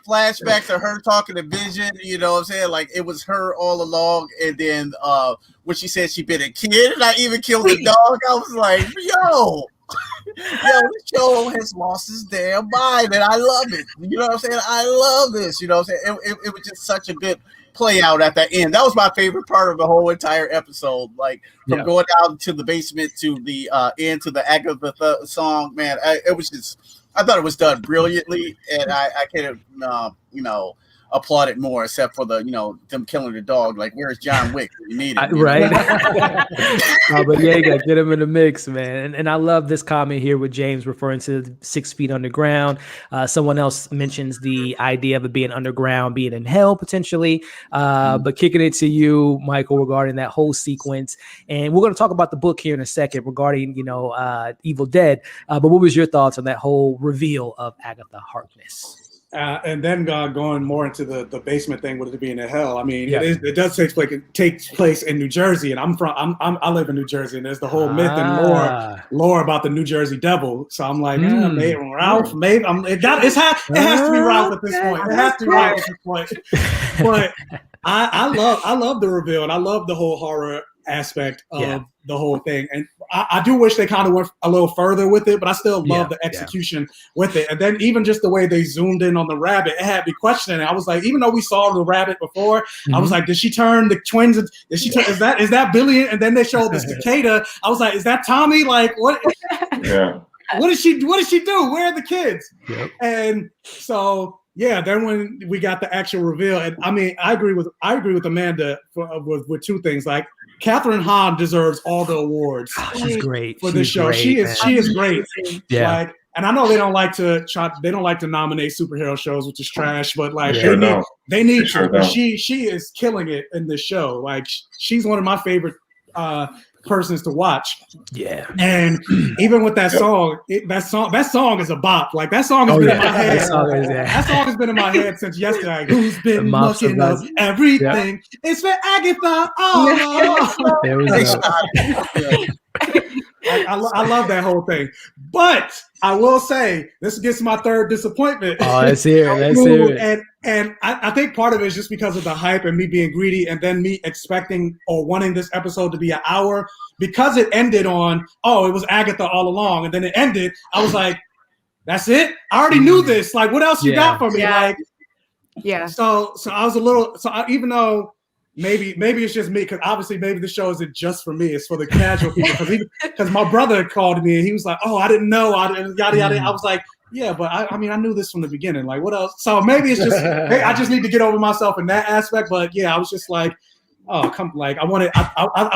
flashbacks of her talking to Vision. You know what I'm saying? Like, it was her all along. And then when she said she been a kid and I even killed the dog, I was like, yo, the show has lost its damn mind, and I love it. You know what I'm saying? I love this. You know what I'm saying? It was just such a good play out at the end. That was my favorite part of the whole entire episode. Like, from going down to the basement to the end to the Agatha song, man. I thought it was done brilliantly, and I can't applaud it more, except for them killing the dog. Like, where's John Wick? You need it, right? But yeah, you gotta get him in the mix, man. And I love this comment here with James referring to 6 feet underground. Someone else mentions the idea of it being underground, being in hell potentially. But kicking it to you, Michael, regarding that whole sequence, and we're going to talk about the book here in a second regarding Evil Dead. But what was your thoughts on that whole reveal of Agatha Harkness? And then going more into the basement thing with it being in hell. I mean, it does take place in New Jersey, and I live in New Jersey, and there's the whole myth and lore about the New Jersey Devil. So I'm like, maybe Ralph, maybe it has to be Ralph at this point. It has to be Ralph at this point. But I love the reveal, and I love the whole horror aspect of the whole thing, and I do wish they kind of went a little further with it, but I still love the execution with it. And then even just the way they zoomed in on the rabbit, it had me questioning it. I was like, even though we saw the rabbit before, I was like, did she turn the twins? Did she turn, is that Billy? And then they showed the cicada. I was like, is that Tommy? Like, what? What did she do? Where are the kids? And so then when we got the actual reveal, and I mean, I agree with Amanda with two things. Like, Catherine Hahn deserves all the awards. She's great for this show. She is great. Yeah. Like, and I know they don't like to nominate superhero shows, which is trash, but like they need to. But she is killing it in this show. Like, she's one of my favorite persons to watch. Yeah. And even with that song, that song is a bop. Like, that song has been in my head. That song has been in my head since yesterday. Who's been mucking up everything? It's for Agatha All Along. There we go. I love that whole thing. But I will say, this gets my third disappointment. Oh, let's hear it. And I think part of it is just because of the hype and me being greedy, and then me expecting or wanting this episode to be an hour. Because it ended on, it was Agatha all along, and then it ended, I was like, that's it? I already knew this. Like, what else you got for me? Like, So I was a little, even though maybe it's just me, because obviously maybe the show isn't just for me, it's for the casual people. Because my brother called me and he was like, I didn't know, yada yada. I was like, yeah, but I mean, I knew this from the beginning. Like, what else? So maybe it's just, I just need to get over myself in that aspect. But yeah, I was just like, I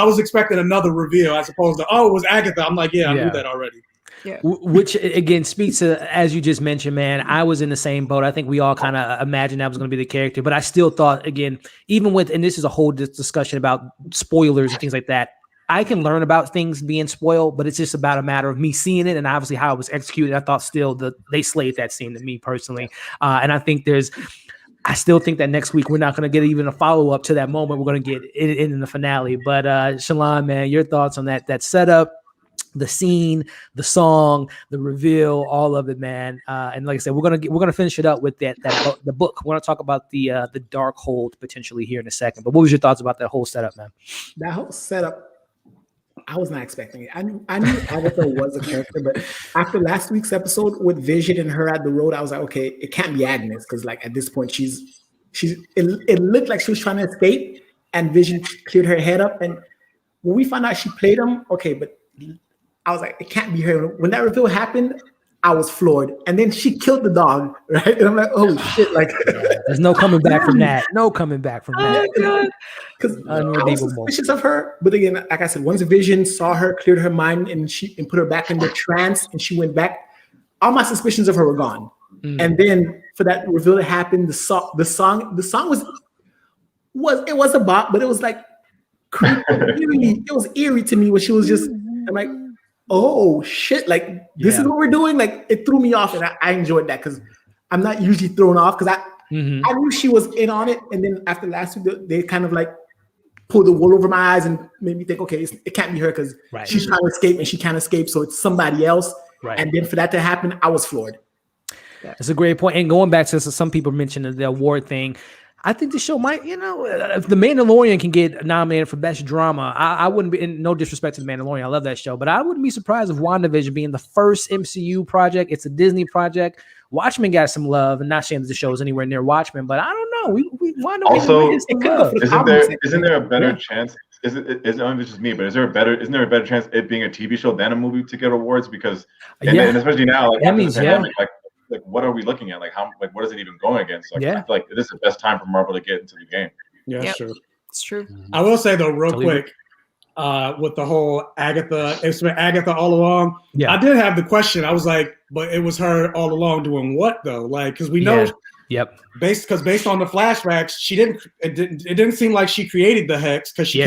was expecting another reveal as opposed to, it was Agatha. I'm like, I knew that already. Yeah. Which again speaks to, as you just mentioned, man, I was in the same boat. I think we all kind of imagined that was going to be the character, but I still thought, again, even with, and this is a whole discussion about spoilers and things like that, I can learn about things being spoiled, but it's just about a matter of me seeing it and obviously how it was executed. I thought still they slayed that scene to me personally. And I think I still think that next week we're not going to get even a follow-up to that moment. We're going to get it in the finale. But Shalon, man, your thoughts on that setup, the scene, the song, the reveal, all of it, man. And like I said, we're gonna finish it up with the book. We're gonna talk about the DarkHold potentially here in a second. But what was your thoughts about that whole setup, man? That whole setup I was not expecting it. I knew Agatha was a character, but after last week's episode with Vision and her at the road, I was like, okay, it can't be Agnes because like at this point it looked like she was trying to escape, and Vision cleared her head up. And when we found out she played him, okay, but I was like, it can't be her. When that reveal happened, I was floored. And then she killed the dog, right? And I'm like, oh shit! Like, there's no coming back from that. No coming back from that. Because I was suspicious of her, but again, like I said, once Vision saw her, cleared her mind, and put her back in the trance, and she went back, all my suspicions of her were gone. And then for that reveal to happen, the song was a bop, but it was like creepy. It was eerie to me when she was just. I'm like, oh shit! Like this is what we're doing. Like it threw me off, and I enjoyed that because I'm not usually thrown off because I knew she was in on it, and then after last week they kind of like pulled the wool over my eyes and made me think, okay, it can't be her because she's trying to escape and she can't escape, so it's somebody else. Right. And then for that to happen, I was floored. That's a great point. And going back to some people mentioned the award thing, I think the show might, if The Mandalorian can get nominated for Best Drama, I wouldn't be, no disrespect to The Mandalorian, I love that show, but I wouldn't be surprised if WandaVision being the first MCU project, it's a Disney project. Watchmen got some love, and not saying that the show is anywhere near Watchmen, but I don't know. We also, isn't there a better chance? Isn't just me, but isn't there a better chance it being a TV show than a movie to get awards? Because and especially now, like after the pandemic, like what are we looking at? Like what is it even going against? Like, I feel like this is the best time for Marvel to get into the game. Yeah, that's true. It's true. I will say though, real quick, with the whole Agatha All Along, I did have the question. I was like, but it was her all along doing what though? Like, because we know, based on the flashbacks, it didn't seem like she created the hex because she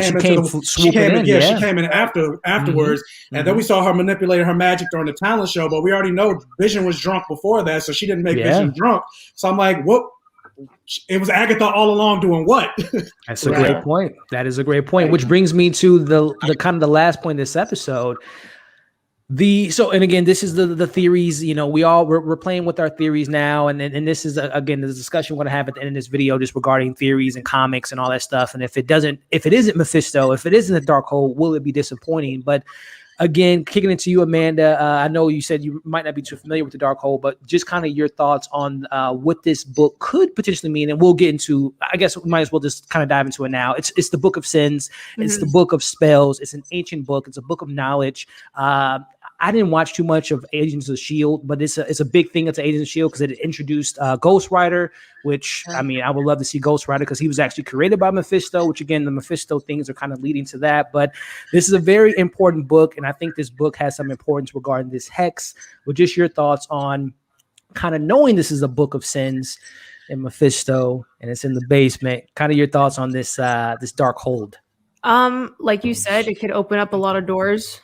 came in afterwards, and then we saw her manipulating her magic during the talent show. But we already know Vision was drunk before that, so she didn't make Vision drunk. So I'm like, what? It was Agatha all along doing what? That's a great point. That is a great point. Which brings me to the kind of the last point of this episode. And again, this is the theories. We're playing with our theories now, and this is again the discussion we're going to have at the end of this video, just regarding theories and comics and all that stuff. And if it isn't Mephisto, if it isn't the Darkhold, will it be disappointing? But again, kicking it to you, Amanda. I know you said you might not be too familiar with the Darkhold, but just kind of your thoughts on what this book could potentially mean. And we'll get into, I guess we might as well just kind of dive into it now. It's the Book of Sins. It's the Book of Spells. It's an ancient book. It's a book of knowledge. I didn't watch too much of Agents of S.H.I.E.L.D., but it's a big thing into Agents of S.H.I.E.L.D. because it introduced Ghost Rider, which, I mean, I would love to see Ghost Rider because he was actually created by Mephisto, which, again, the Mephisto things are kind of leading to that. But this is a very important book, and I think this book has some importance regarding this hex. But just your thoughts on kind of knowing this is a book of sins and Mephisto, and it's in the basement. Kind of your thoughts on this Darkhold. Like you said, it could open up a lot of doors.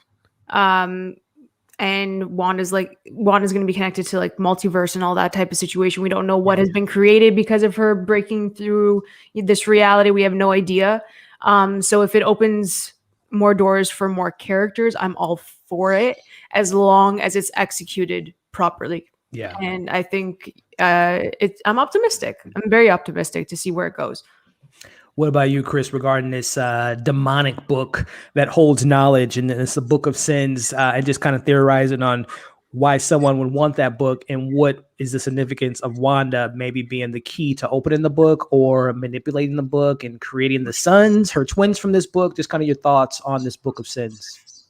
And Wanda's going to be connected to like multiverse and all that type of situation. We don't know what has been created because of her breaking through this reality. We have no idea. So if it opens more doors for more characters, I'm all for it as long as it's executed properly. Yeah. And I think I'm optimistic. I'm very optimistic to see where it goes. What about you, Chris, regarding this demonic book that holds knowledge, and it's the Book of Sins, and just kind of theorizing on why someone would want that book and what is the significance of Wanda maybe being the key to opening the book or manipulating the book and creating the sons, her twins from this book? Just kind of your thoughts on this Book of Sins.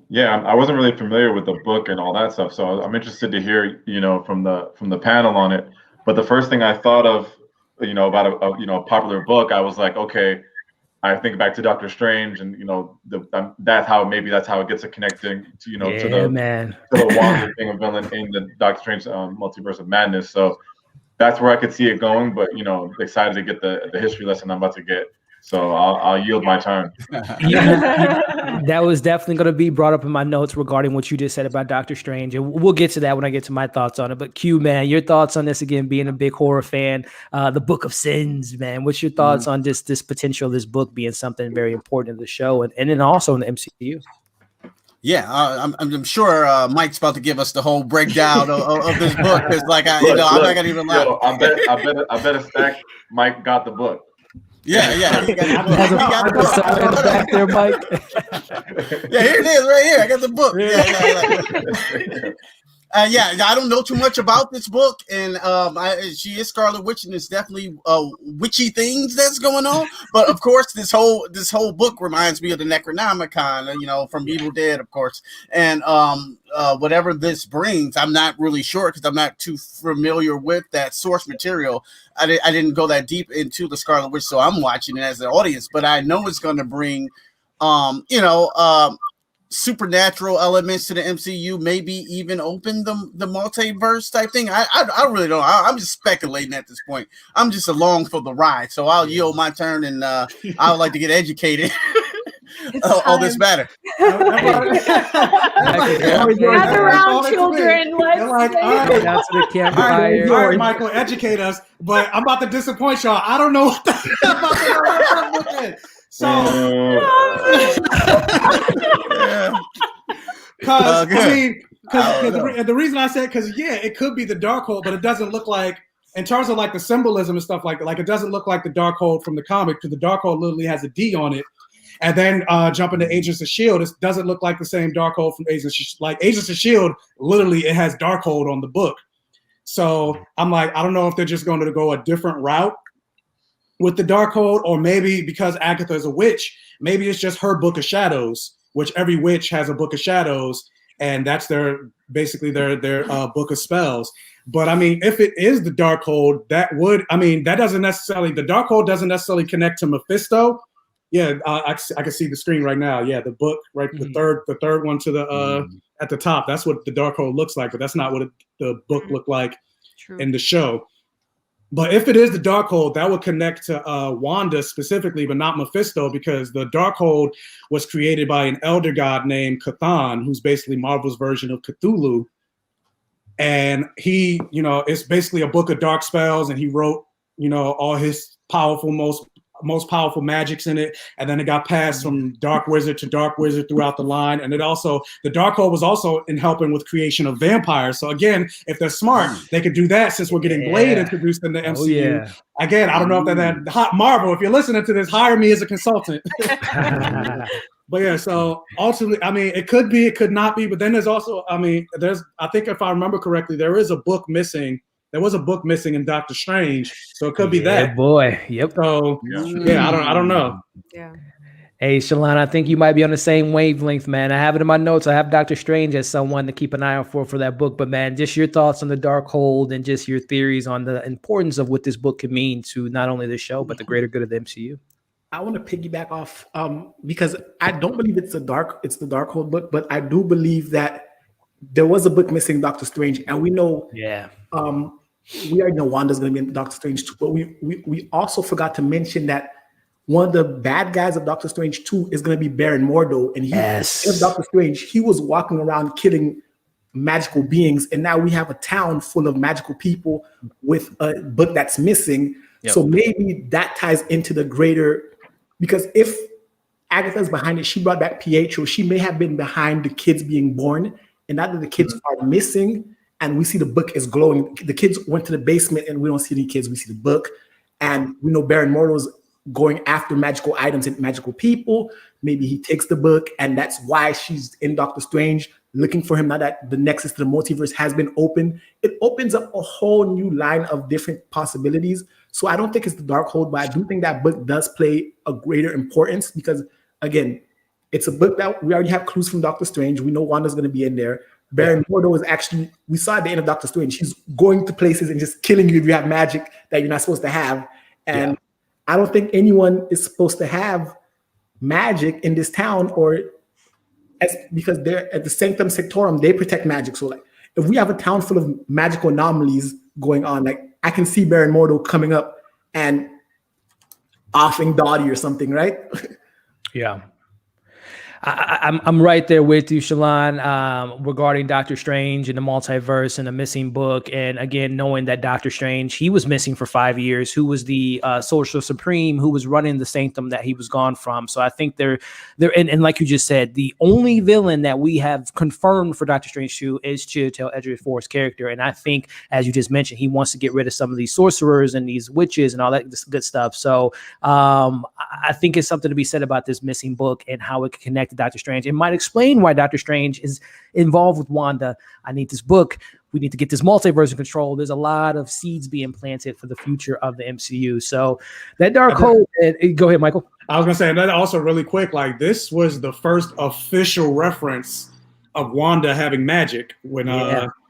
Yeah, I wasn't really familiar with the book and all that stuff, so I'm interested to hear, from the panel on it. But the first thing I thought of, about a popular book, I was like, okay, I think back to Doctor Strange, and that's how it gets a connecting to the Wanda thing of villain in the Doctor Strange multiverse of madness. So that's where I could see it going. But excited to get the history lesson I'm about to get. So I'll yield my turn. That was definitely going to be brought up in my notes regarding what you just said about Doctor Strange. And we'll get to that when I get to my thoughts on it. But Q, man, your thoughts on this, again, being a big horror fan, the Book of Sins, man. What's your thoughts on this potential of this book being something very important in the show and then also in the MCU? Yeah, I'm sure Mike's about to give us the whole breakdown of this book. Because I'm not gonna even lie. I bet a stack Mike got the book. Yeah. He got the book. Has a He got the book somewhere in the back there, Mike. Yeah, here it is, right here. I got the book. Yeah. I don't know too much about this book, and she is Scarlet Witch, and it's definitely witchy things that's going on. But of course, this whole book reminds me of the Necronomicon, from Evil Dead, of course, and whatever this brings, I'm not really sure because I'm not too familiar with that source material. I didn't go that deep into the Scarlet Witch, so I'm watching it as an audience, but I know it's going to bring, supernatural elements to the MCU, maybe even open the multiverse type thing. I really don't. I'm just speculating at this point. I'm just along for the ride, so I'll yield my turn, and I would like to get educated on this matter. Gather around, children. Let's like, all right, down to the all campfire. right, Michael, educate us. But I'm about to disappoint y'all. I don't know what the I'm about to know what I'm looking. So, because the reason I said it could be the Darkhold, but it doesn't look like, in terms of like the symbolism and stuff like it doesn't look like the Darkhold from the comic, because the Darkhold literally has a D on it. And then jumping to Agents of S.H.I.E.L.D., it doesn't look like the same Darkhold from Agents of S.H.I.E.L.D. Literally, it has Darkhold on the book. So I'm like, I don't know if they're just going to go a different route with the Darkhold, or maybe because Agatha is a witch, maybe it's just her Book of Shadows, which every witch has a Book of Shadows, and that's their book of spells. But I mean, if it is the Darkhold, the Darkhold doesn't necessarily connect to Mephisto. Yeah, I can see the screen right now. Yeah, the book, right, the third one to the at the top. That's what the Darkhold looks like, but that's not what the book looked like in the show. But if it is the Darkhold, that would connect to Wanda specifically, but not Mephisto, because the Darkhold was created by an elder god named Cthon, who's basically Marvel's version of Cthulhu. And he, it's basically a book of dark spells, and he wrote, all his most powerful magics in it, and then it got passed from dark wizard to dark wizard throughout the line. And the Darkhold was also in helping with creation of vampires. So again, if they're smart, they could do that, since we're getting Blade introduced in the MCU. Oh, yeah. Again, I don't know if that hot Marvel, if you're listening to this, hire me as a consultant. But yeah, so ultimately, I mean, it could be, it could not be, but then there's also, I think if I remember correctly, there is a book missing. There was a book missing in Doctor Strange, so it could be that. Boy, yep. So I don't know. Yeah. Hey, Shalana, I think you might be on the same wavelength, man. I have it in my notes. I have Doctor Strange as someone to keep an eye out for that book. But man, just your thoughts on the Darkhold and just your theories on the importance of what this book could mean to not only the show but the greater good of the MCU. I want to piggyback off because I don't believe it's the Darkhold book, but I do believe that there was a book missing, Doctor Strange, and we know. Yeah. We already know Wanda's going to be in Doctor Strange 2, but we also forgot to mention that one of the bad guys of Doctor Strange 2 is going to be Baron Mordo, and in Doctor Strange, he was walking around killing magical beings, and now we have a town full of magical people with a book that's missing. Yep. So maybe that ties into the greater, because if Agatha's behind it, she brought back Pietro, she may have been behind the kids being born, and now that the kids are missing, and we see the book is glowing. The kids went to the basement and we don't see any kids. We see the book. And we know Baron Mordo's going after magical items and magical people. Maybe he takes the book, and that's why she's in Doctor Strange looking for him now that the nexus to the multiverse has been opened. It opens up a whole new line of different possibilities. So I don't think it's the Darkhold, but I do think that book does play a greater importance because, again, it's a book that we already have clues from Doctor Strange. We know Wanda's going to be in there. Baron Mordo is actually, we saw at the end of Doctor Strange, he's going to places and just killing you if you have magic that you're not supposed to have. And I don't think anyone is supposed to have magic in this town, because they're at the Sanctum Sanctorum, they protect magic. So like, if we have a town full of magical anomalies going on, like I can see Baron Mordo coming up and offing Dottie or something, right? Yeah. I'm right there with you, Shalon, regarding Doctor Strange and the multiverse and the missing book. And again, knowing that Doctor Strange, he was missing for 5 years, who was the Sorcerer Supreme, who was running the sanctum that he was gone from. So I think they're and like you just said, the only villain that we have confirmed for Doctor Strange 2 is Chiwetel Ejiofor's character. And I think, as you just mentioned, he wants to get rid of some of these sorcerers and these witches and all that good stuff. So I think it's something to be said about this missing book and how it can connect to Doctor Strange. It might explain why Doctor Strange is involved with Wanda. I need this book. We need to get this multiverse in control. There's a lot of seeds being planted for the future of the MCU. So that DarkHold, go ahead, Michael. I was gonna say, and then also really quick, like this was the first official reference of Wanda having magic when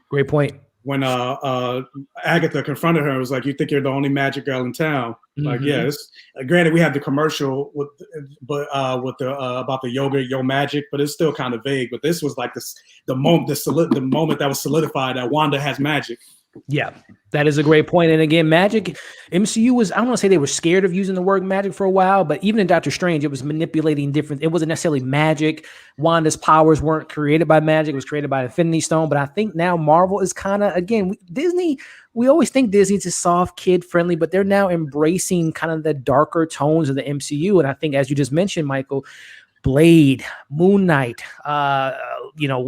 great point. When Agatha confronted her, it was like, "You think you're the only magic girl in town?" Like, yeah. This, granted, we have the commercial with the about the yogurt, yo magic, but it's still kind of vague. But this was like the moment that was solidified that Wanda has magic. Yeah, that is a great point. And again, magic, MCU was, I don't want to say they were scared of using the word magic for a while, but even in Doctor Strange, it was manipulating different, it wasn't necessarily magic. Wanda's powers weren't created by magic, it was created by Infinity Stone. But I think now Marvel is kind of, again, Disney, we always think Disney's a soft, kid-friendly, but they're now embracing kind of the darker tones of the MCU. And I think, as you just mentioned, Michael, Blade, Moon Knight,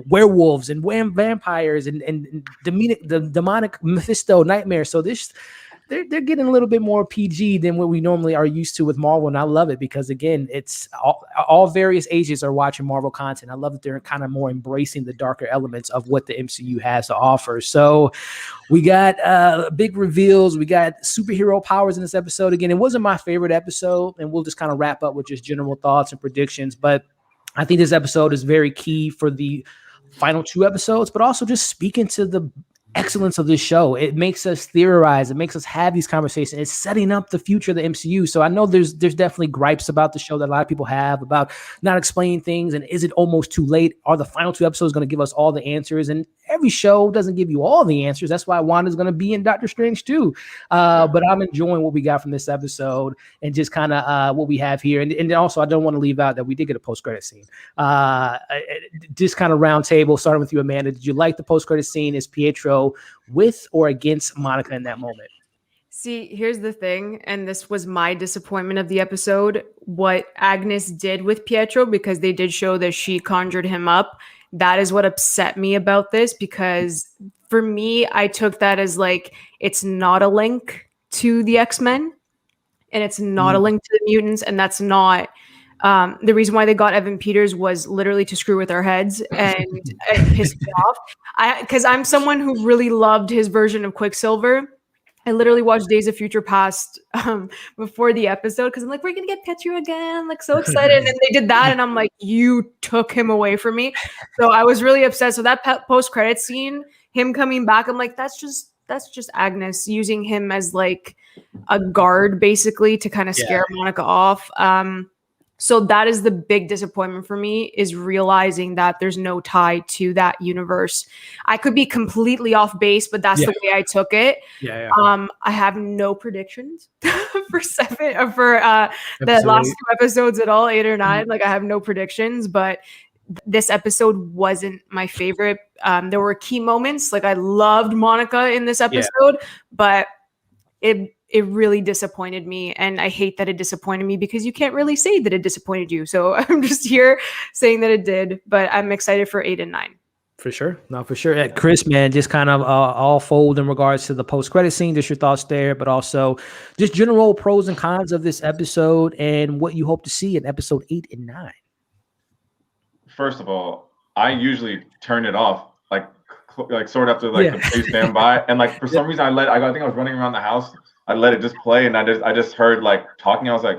werewolves and vampires and the demonic Mephisto nightmare. So they're getting a little bit more PG than what we normally are used to with Marvel, and I love it because, again, it's all various ages are watching Marvel content. I love that they're kind of more embracing the darker elements of what the MCU has to offer. So we got big reveals. We got superhero powers in this episode. Again, it wasn't my favorite episode, and we'll just kind of wrap up with just general thoughts and predictions. But I think this episode is very key for the final 2 episodes, but also just speaking to the excellence of this show. It makes us theorize. It makes us have these conversations. It's setting up the future of the MCU. So I know there's definitely gripes about the show that a lot of people have about not explaining things. And is it almost too late? Are the final 2 episodes going to give us all the answers? And every show doesn't give you all the answers. That's why Wanda's going to be in Doctor Strange too. But I'm enjoying what we got from this episode and just kind of what we have here. And also, I don't want to leave out that we did get a post-credit scene. Just kind of round table, starting with you, Amanda. Did you like the post-credit scene? Is Pietro with or against Monica in that moment? See, here's the thing, and this was my disappointment of the episode, what Agnes did with Pietro, because they did show that she conjured him up. That is what upset me about this, because for me, I took that as like, it's not a link to the X-Men, and it's not a link to the mutants, and that's not the reason why they got Evan Peters was literally to screw with our heads, and it pissed me off. Because I'm someone who really loved his version of Quicksilver. I literally watched Days of Future Past before the episode because I'm like, we're gonna get Pietro again, like so excited. And then they did that, and I'm like, you took him away from me. So I was really upset. So that post-credit scene, him coming back, I'm like, that's just Agnes using him as like a guard, basically, to kind of scare Monica off. So that is the big disappointment for me, is realizing that there's no tie to that universe. I could be completely off base, but that's the way I took it. I have no predictions for the last 2 episodes at all, 8 or 9. Like, I have no predictions, but this episode wasn't my favorite. There were key moments. Like, I loved Monica in this episode, but it really disappointed me, and I hate that it disappointed me because you can't really say that it disappointed you. So I'm just here saying that it did, but I'm excited for 8 and 9. For sure. No, for sure. Chris, man, just kind of all fold in regards to the post-credit scene, just your thoughts there, but also just general pros and cons of this episode and what you hope to see in episode 8 and 9. First of all, I usually turn it off, like sort of after the police stand by, and like for some reason I think I was running around the house. I let it just play, and I just heard like talking. I was like,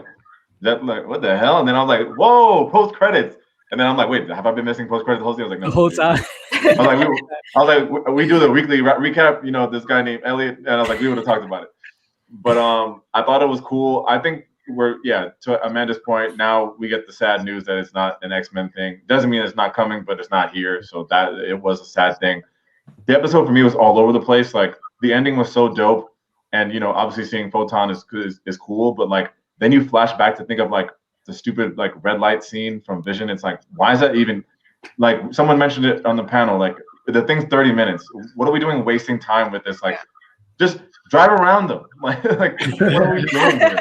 what the hell? And then I was like, whoa, post credits. And then I'm like, wait, have I been missing post credits the whole thing? I was like, no. The whole time. I was like, we do the weekly recap. You know, this guy named Elliot, and I was like, we would have talked about it. But I thought it was cool. I think to Amanda's point, now we get the sad news that it's not an X-Men thing. Doesn't mean it's not coming, but it's not here. So that it was a sad thing. The episode for me was all over the place. Like, the ending was so dope. And, you know, obviously seeing Photon is cool, but like then you flash back to think of like the stupid like red light scene from Vision. It's like, why is that even, like someone mentioned it on the panel, like the thing's 30 minutes. What are we doing wasting time with this? Like, just drive around them. Like what are we doing here?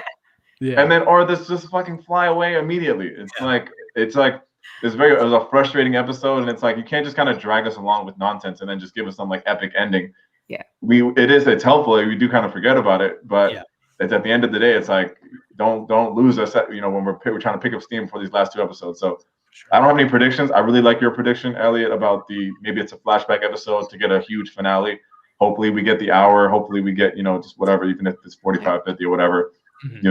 Yeah. And then, or this just fucking fly away immediately. It's like, it was a frustrating episode, and it's like, you can't just kind of drag us along with nonsense and then just give us some like epic ending. Yeah. It's helpful. We do kind of forget about it, but it's at the end of the day, it's like, don't lose us at, when we're trying to pick up steam for these last 2 episodes. So I don't have any predictions. I really like your prediction, Elliot, about maybe it's a flashback episode to get a huge finale. Hopefully we get the hour. Hopefully we get, just whatever, even if it's 45, 50 or whatever,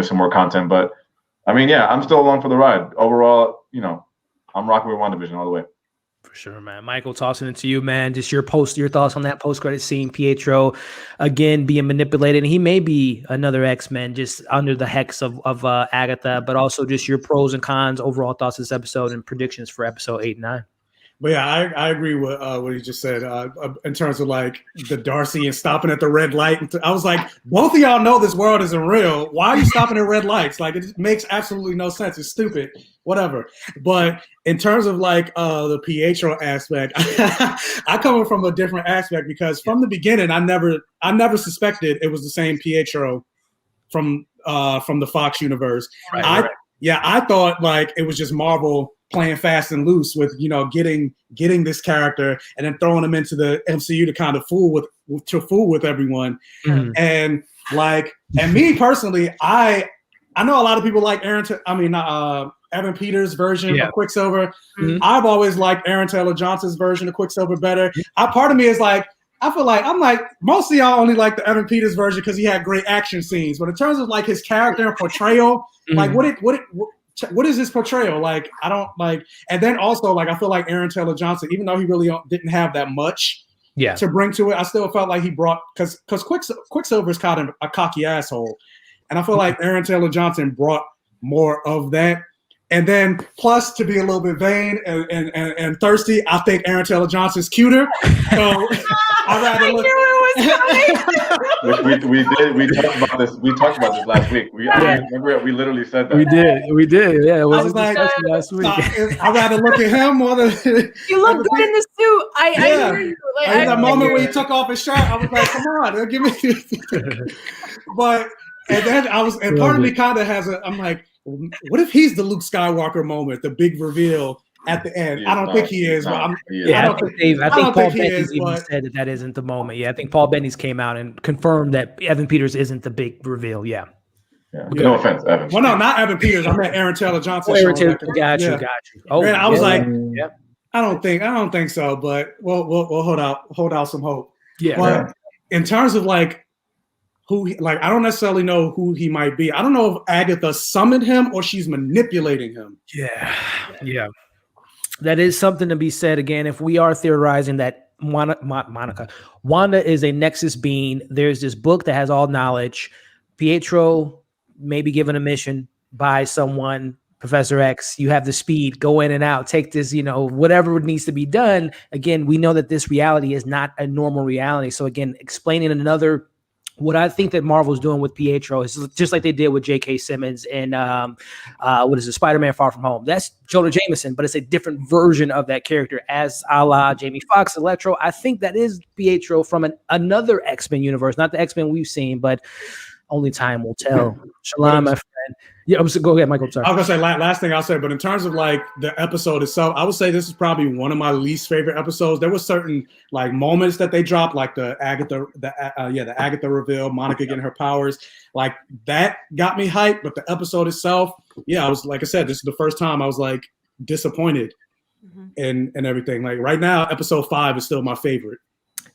some more content. But I mean, yeah, I'm still along for the ride. Overall, I'm rocking with WandaVision all the way. For sure, man. Michael, tossing it to you, man. Just your thoughts on that post-credit scene. Pietro, again, being manipulated. And he may be another X-Men just under the hex of Agatha, but also just your pros and cons, overall thoughts of this episode and predictions for episode 8 and 9. But yeah, I agree with what he just said in terms of like the Darcy and stopping at the red light. I was like, both of y'all know this world isn't real. Why are you stopping at red lights? Like, it makes absolutely no sense. It's stupid, whatever. But in terms of like the Pietro aspect, I come from a different aspect because from the beginning, I never suspected it was the same Pietro from the Fox universe. Right. I thought like it was just Marvel playing fast and loose with getting this character and then throwing him into the MCU to kind of fool with everyone. And like, and me personally, I know a lot of people like Evan Peters' version of Quicksilver. I've always liked Aaron Taylor Johnson's version of Quicksilver better. Part of me is like, I feel like most of y'all only like the Evan Peters version because he had great action scenes. But in terms of like his character and portrayal, like what is this portrayal? Like, I don't like, and then also like, I feel like Aaron Taylor Johnson, even though he really didn't have that much to bring to it, I still felt like he brought, because Quicksilver is kind of a cocky asshole. And I feel like Aaron Taylor Johnson brought more of that. And then plus to be a little bit vain and thirsty, I think Aaron Taylor Johnson's cuter. So I knew it was coming. we talked about this. We talked about this last week. Remember, we literally said that. We did. Yeah, it was like, last week. I'd rather look at him more than you look good in the suit. I hear you. Like, that moment when he took off his shirt, I was like, come on, give me. But and then and part of me kind of I'm like, what if he's the Luke Skywalker moment, the big reveal at the end? I don't think he is. But I think Paul Bettany's even said that isn't the moment. Yeah, I think Paul Bettany's came out and confirmed that Evan Peters isn't the big reveal. Yeah. No offense, Evan. Well, no, not Evan Peters. I meant Aaron Taylor Johnson. Aaron Taylor, got you. Oh, man, I was like, I don't think so. But we'll hold out some hope. Yeah. But in terms of like, I don't necessarily know who he might be. I don't know if Agatha summoned him or she's manipulating him. Yeah. That is something to be said. Again, if we are theorizing that Wanda is a Nexus being, there's this book that has all knowledge. Pietro may be given a mission by someone, Professor X. You have the speed, go in and out, take this, whatever needs to be done. Again, we know that this reality is not a normal reality. So again, explaining what I think that Marvel's doing with Pietro is just like they did with J.K. Simmons and Spider-Man Far From Home. That's Jonah Jameson, but it's a different version of that character, as a la Jamie Foxx, Electro. I think that is Pietro from another X-Men universe, not the X-Men we've seen, but only time will tell. Shalom, my friend. Yeah, go ahead, Michael. Sorry. I was gonna say last thing I'll say, but in terms of like the episode itself, I would say this is probably one of my least favorite episodes. There were certain like moments that they dropped, like the Agatha reveal, Monica getting her powers, like that got me hyped. But the episode itself, I was like I said, this is the first time I was like disappointed and everything. Like right now, episode 5 is still my favorite.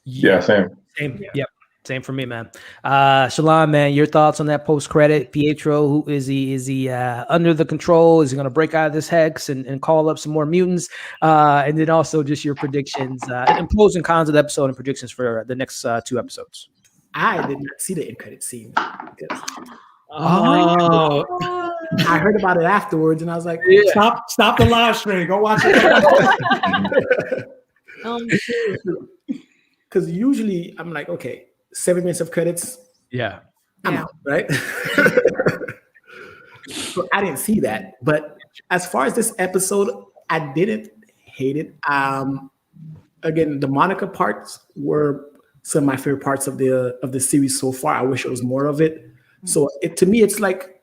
Yeah, same. Yep. Same for me, man. Shalom, man, your thoughts on that post-credit? Pietro, who is he under the control? Is he going to break out of this hex and call up some more mutants? And then also just your predictions and pros and cons of the episode and predictions for the next 2 episodes. I did not see the end credit scene. I heard about it afterwards, and I was like, stop the live stream. Go watch it. Because usually I'm like, okay, 7 minutes of credits. Yeah. I'm out, right? So I didn't see that. But as far as this episode, I didn't hate it. Again, the Monica parts were some of my favorite parts of the series so far. I wish there was more of it. So to me, it's like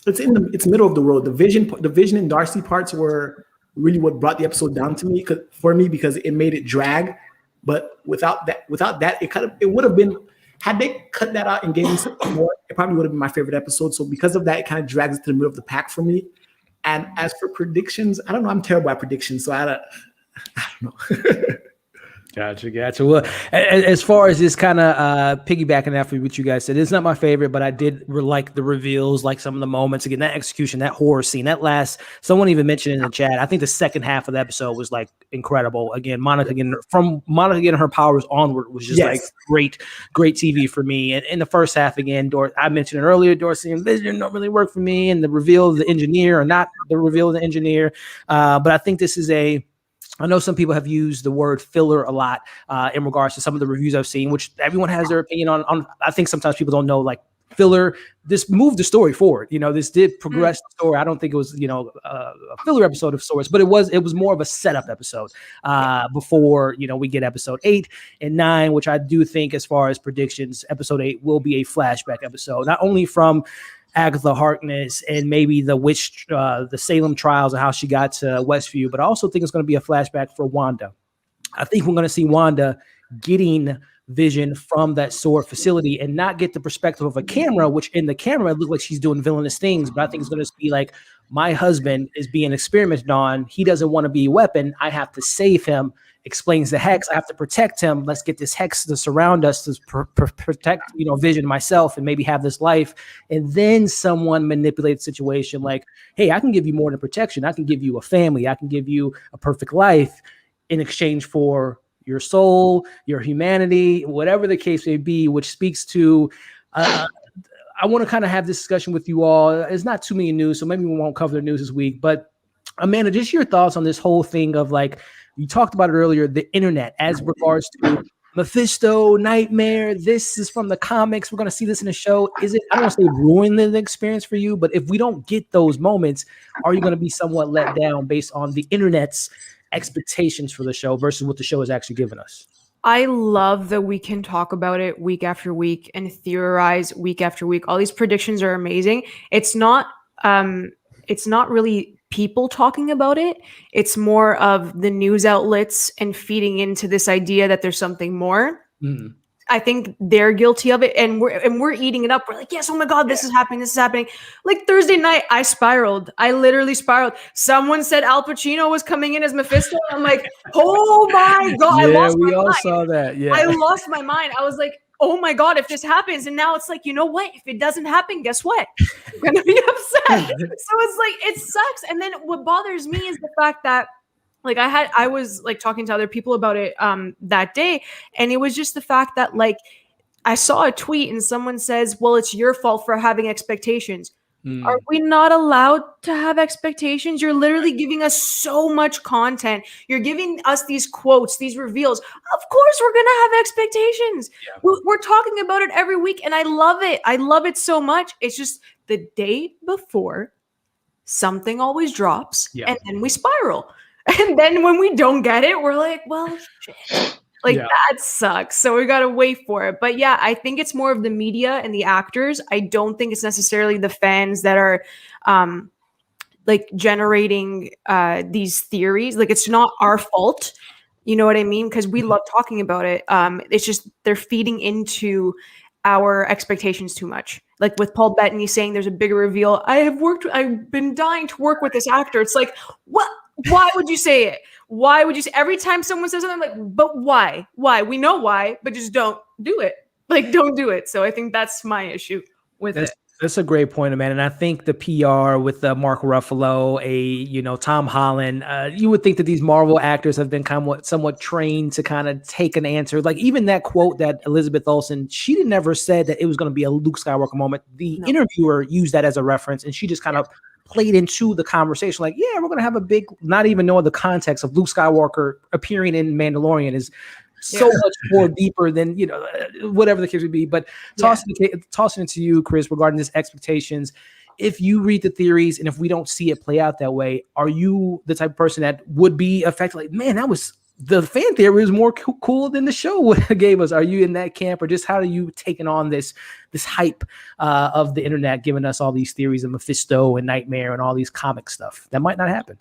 it's middle of the road. The Vision and Darcy parts were really what brought the episode down to me because it made it drag. But without that, it would have been, had they cut that out and gave me something more, it probably would have been my favorite episode. So because of that, it kind of drags it to the middle of the pack for me. And as for predictions, I don't know. I'm terrible at predictions, so I don't know. Gotcha. Well, as far as this kind of piggybacking after what you guys said, it's not my favorite, but I did like the reveals, like some of the moments. Again, that execution, that horror scene, someone even mentioned in the chat, I think the second half of the episode was like incredible. Again, Monica getting her powers onward was just like great TV for me. And in the first half, again, I mentioned it earlier, Dorsey and Vision don't really work for me, and the reveal of the engineer or not the reveal of the engineer. But I think this is I know some people have used the word filler a lot in regards to some of the reviews I've seen, which everyone has their opinion on. I think sometimes people don't know, like, filler, this moved the story forward. This did progress the story. I don't think it was, a filler episode of sorts, but it was more of a setup episode before, we get episode 8 and 9, which I do think, as far as predictions, episode 8 will be a flashback episode, not only from Agatha Harkness and maybe the Salem trials and how she got to Westview, but I also think it's going to be a flashback for Wanda. I think we're going to see Wanda getting Vision from that sword facility and not get the perspective of a camera, which in the camera it looked like she's doing villainous things, but I think it's going to be like, my husband is being experimented on. He doesn't want to be a weapon. I have to save him. Explains the hex. I have to protect him. Let's get this hex to surround us to protect, Vision, myself, and maybe have this life. And then someone manipulates the situation like, hey, I can give you more than protection. I can give you a family. I can give you a perfect life in exchange for your soul, your humanity, whatever the case may be, which speaks to, I want to kind of have this discussion with you all. It's not too many news, so maybe we won't cover the news this week. But Amanda, just your thoughts on this whole thing of, like, you talked about it earlier, the internet as regards to Mephisto, Nightmare. This is from the comics. We're going to see this in the show. Is it, I don't want to say ruin the experience for you, but if we don't get those moments, are you going to be somewhat let down based on the internet's expectations for the show versus what the show has actually given us? I love that we can talk about it week after week and theorize week after week. All these predictions are amazing. It's not really people talking about it. It's more of the news outlets and feeding into this idea that there's something more. Mm. I think they're guilty of it, and we're eating it up. We're like, yes, oh my God, this is happening. This is happening. Like Thursday night, I spiraled. I literally spiraled. Someone said Al Pacino was coming in as Mephisto. I'm like, oh my God, I lost my mind. Yeah, we all saw that. Yeah, I lost my mind. I was like, oh my God, if this happens. And now it's like, you know what? If it doesn't happen, guess what? I'm going to be upset. So it's like, it sucks. And then what bothers me is the fact that, like, I was like talking to other people about it that day. And it was just the fact that, like, I saw a tweet and someone says, well, it's your fault for having expectations. Are we not allowed to have expectations? You're literally giving us so much content. You're giving us these quotes, these reveals. Of course, we're going to have expectations. Yeah. We're talking about it every week, and I love it. I love it so much. It's just the day before, something always drops, and then we spiral. And then when we don't get it, we're like, well, shit. Like, that sucks. So we got to wait for it. But yeah, I think it's more of the media and the actors. I don't think it's necessarily the fans that are like generating these theories. Like, it's not our fault. You know what I mean? Because we love talking about it. It's just they're feeding into our expectations too much. Like with Paul Bettany saying there's a bigger reveal. I've been dying to work with this actor. It's like, what? Why would you say it? Why would you say every time someone says something, I'm like, but why? Why? We know why, but just don't do it. Like, don't do it. So I think that's my issue with it. That's a great point, man. And I think the PR with Mark Ruffalo, Tom Holland, you would think that these Marvel actors have been somewhat trained to kind of take an answer. Like, even that quote that Elizabeth Olsen, she never said that it was going to be a Luke Skywalker moment. The interviewer used that as a reference, and she just kind of played into the conversation. Like, yeah, we're going to have a big, not even knowing the context of Luke Skywalker appearing in Mandalorian is so much more deeper than, whatever the case would be. But tossing it to you, Chris, regarding this expectations, if you read the theories and if we don't see it play out that way, are you the type of person that would be affected? Like, man, the fan theory was more cool than the show gave us. Are you in that camp, or just how are you taking on this hype of the internet, giving us all these theories of Mephisto and Nightmare and all these comic stuff that might not happen?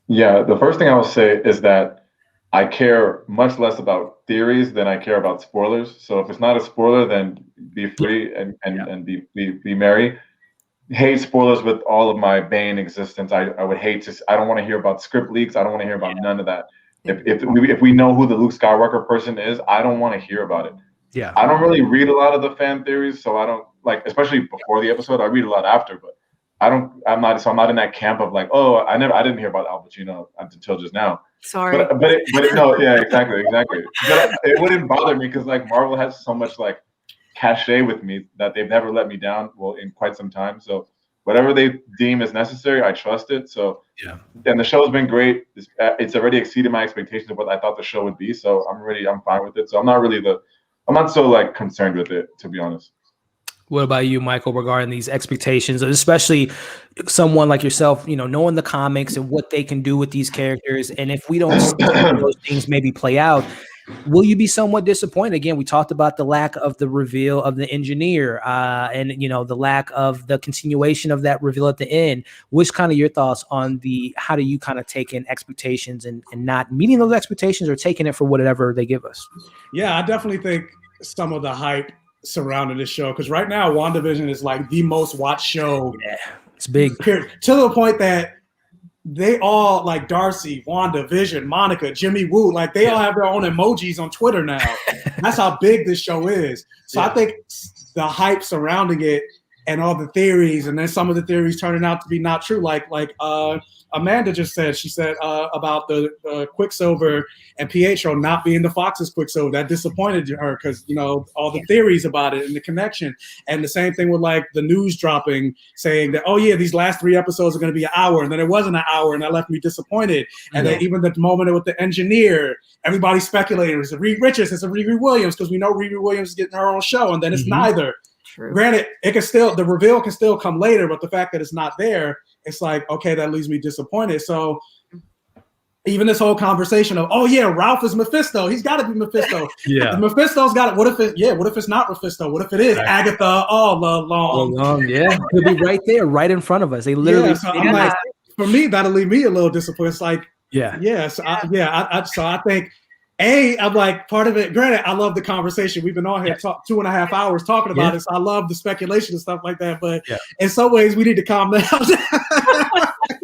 Yeah, the first thing I would say is that I care much less about theories than I care about spoilers. So if it's not a spoiler, then be free and be merry. Hate spoilers with all of my bane existence. I would hate to. I don't want to hear about script leaks. I don't want to hear about none of that. If we know who the Luke Skywalker person is, I don't want to hear about it. Yeah, I don't really read a lot of the fan theories, so I don't like, especially before the episode. I read a lot after, but I'm not in that camp of like, oh, I didn't hear about Al Pacino until just now. Sorry. No, yeah, exactly. But it wouldn't bother me because like Marvel has so much like cachet with me that they've never let me down, well, in quite some time. So whatever they deem is necessary, I trust it. So yeah, and the show's been great. It's already exceeded my expectations of what I thought the show would be. So I'm fine with it. So I'm not so like concerned with it, to be honest. What about you, Michael, regarding these expectations, especially someone like yourself, knowing the comics and what they can do with these characters? And if we don't see those things maybe play out, will you be somewhat disappointed? Again, we talked about the lack of the reveal of the engineer and, the lack of the continuation of that reveal at the end. What's kind of your thoughts on how do you kind of take in expectations and not meeting those expectations or taking it for whatever they give us? Yeah, I definitely think some of the hype surrounding this show, because right now WandaVision is like the most watched show. Yeah, it's big. Period. To the point that they all, like Darcy, Wanda, Vision, Monica, Jimmy Woo, like they all have their own emojis on Twitter now. That's how big this show is. So I think the hype surrounding it and all the theories, and then some of the theories turning out to be not true, like Amanda just said. She said about the Quicksilver and Pietro not being the Fox's Quicksilver. That disappointed her because, all the theories about it and the connection. And the same thing with like the news dropping saying that, oh yeah, these last 3 episodes are going to be an hour. And then it wasn't an hour, and that left me disappointed. And then even the moment with the engineer, everybody speculated, is it Reed Richards? Is it Riri Williams? Because we know Riri Williams is getting her own show, and then it's neither. True. Granted, the reveal can still come later, but the fact that it's not there, it's like, okay, that leaves me disappointed. So even this whole conversation of, oh yeah, Ralph is Mephisto. He's got to be Mephisto. Yeah. Mephisto's got it. What if it's not Mephisto? What if it is Agatha All Along? Yeah. It'll be right there, right in front of us. They literally. Yeah, so I'm like, for me, that'll leave me a little disappointed. It's like, So I think, I'm like, part of it, granted, I love the conversation. We've been on here 2.5 hours talking about it. So I love the speculation and stuff like that. But in some ways, we need to calm down.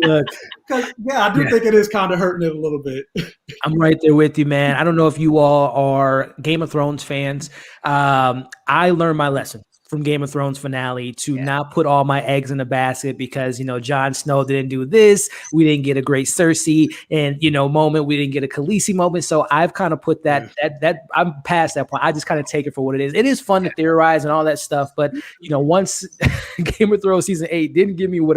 Because, I do think it is kind of hurting it a little bit. I'm right there with you, man. I don't know if you all are Game of Thrones fans. I learned my lesson from Game of Thrones finale to not put all my eggs in a basket because, Jon Snow didn't do this. We didn't get a great Cersei and, moment. We didn't get a Khaleesi moment. So I've kind of put that I'm past that point. I just kind of take it for what it is. It is fun to theorize and all that stuff. But, once Game of Thrones season 8 didn't give me what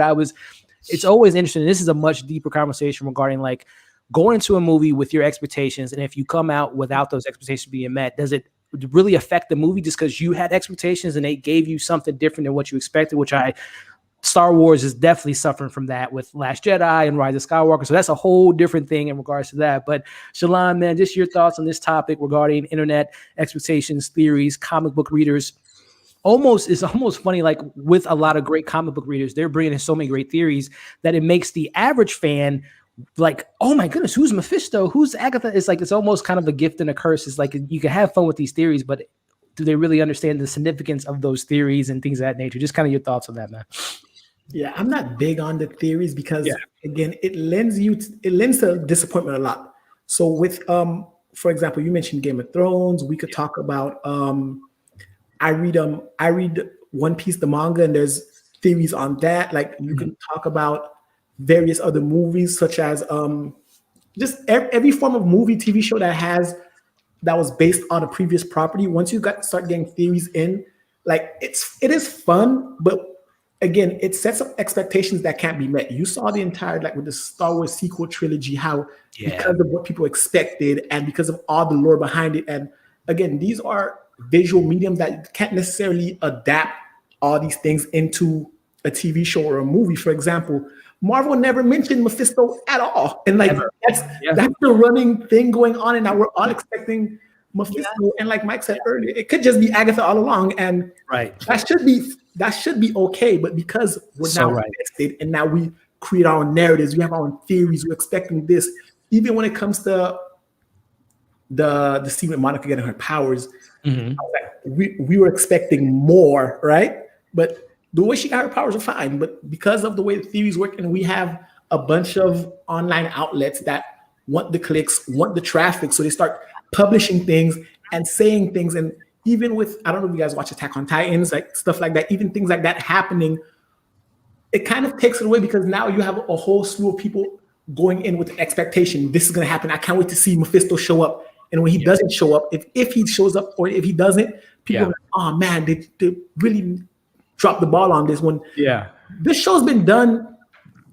it's always interesting. This is a much deeper conversation regarding like going into a movie with your expectations. And if you come out without those expectations being met, does it really affect the movie just because you had expectations and they gave you something different than what you expected, Star Wars is definitely suffering from that with Last Jedi and Rise of Skywalker. So that's a whole different thing in regards to that. But Shalon, man, just your thoughts on this topic regarding internet expectations, theories, comic book readers. It's almost funny, like with a lot of great comic book readers, they're bringing in so many great theories that it makes the average fan like, oh my goodness, who's Mephisto? Who's Agatha? It's like, it's almost kind of a gift and a curse. It's like, you can have fun with these theories, but do they really understand the significance of those theories and things of that nature? Just kind of your thoughts on that, man. Yeah, I'm not big on the theories because again, it lends to disappointment a lot. So with, for example, you mentioned Game of Thrones. We could talk about, I read One Piece, the manga, and there's theories on that. Like you can talk about various other movies, such as just every form of movie, TV show that was based on a previous property. Once you start getting theories in, like it is fun, but again, it sets up expectations that can't be met. You saw the entire, like with the Star Wars sequel trilogy, how because of what people expected and because of all the lore behind it. And again, these are visual mediums that can't necessarily adapt all these things into a TV show or a movie, for example, Marvel never mentioned Mephisto at all. And like that's the running thing going on, and now we're all expecting Mephisto. And like Mike said earlier, it could just be Agatha all along, and that should be okay. But because we're now invested, and now we create our own narratives, we have our own theories, we're expecting this. Even when it comes to the scene with Monica getting her powers, I was like, we were expecting more, right? But the way she got her powers are fine. But because of the way the theories work, and we have a bunch of online outlets that want the clicks, want the traffic, so they start publishing things and saying things. And even with, I don't know if you guys watch Attack on Titans, like stuff like that, even things like that happening, it kind of takes it away, because now you have a whole slew of people going in with the expectation, this is going to happen. I can't wait to see Mephisto show up. And when he doesn't show up, if he shows up or if he doesn't, people are like, oh man, they really dropped the ball on this one. Yeah. This show's been done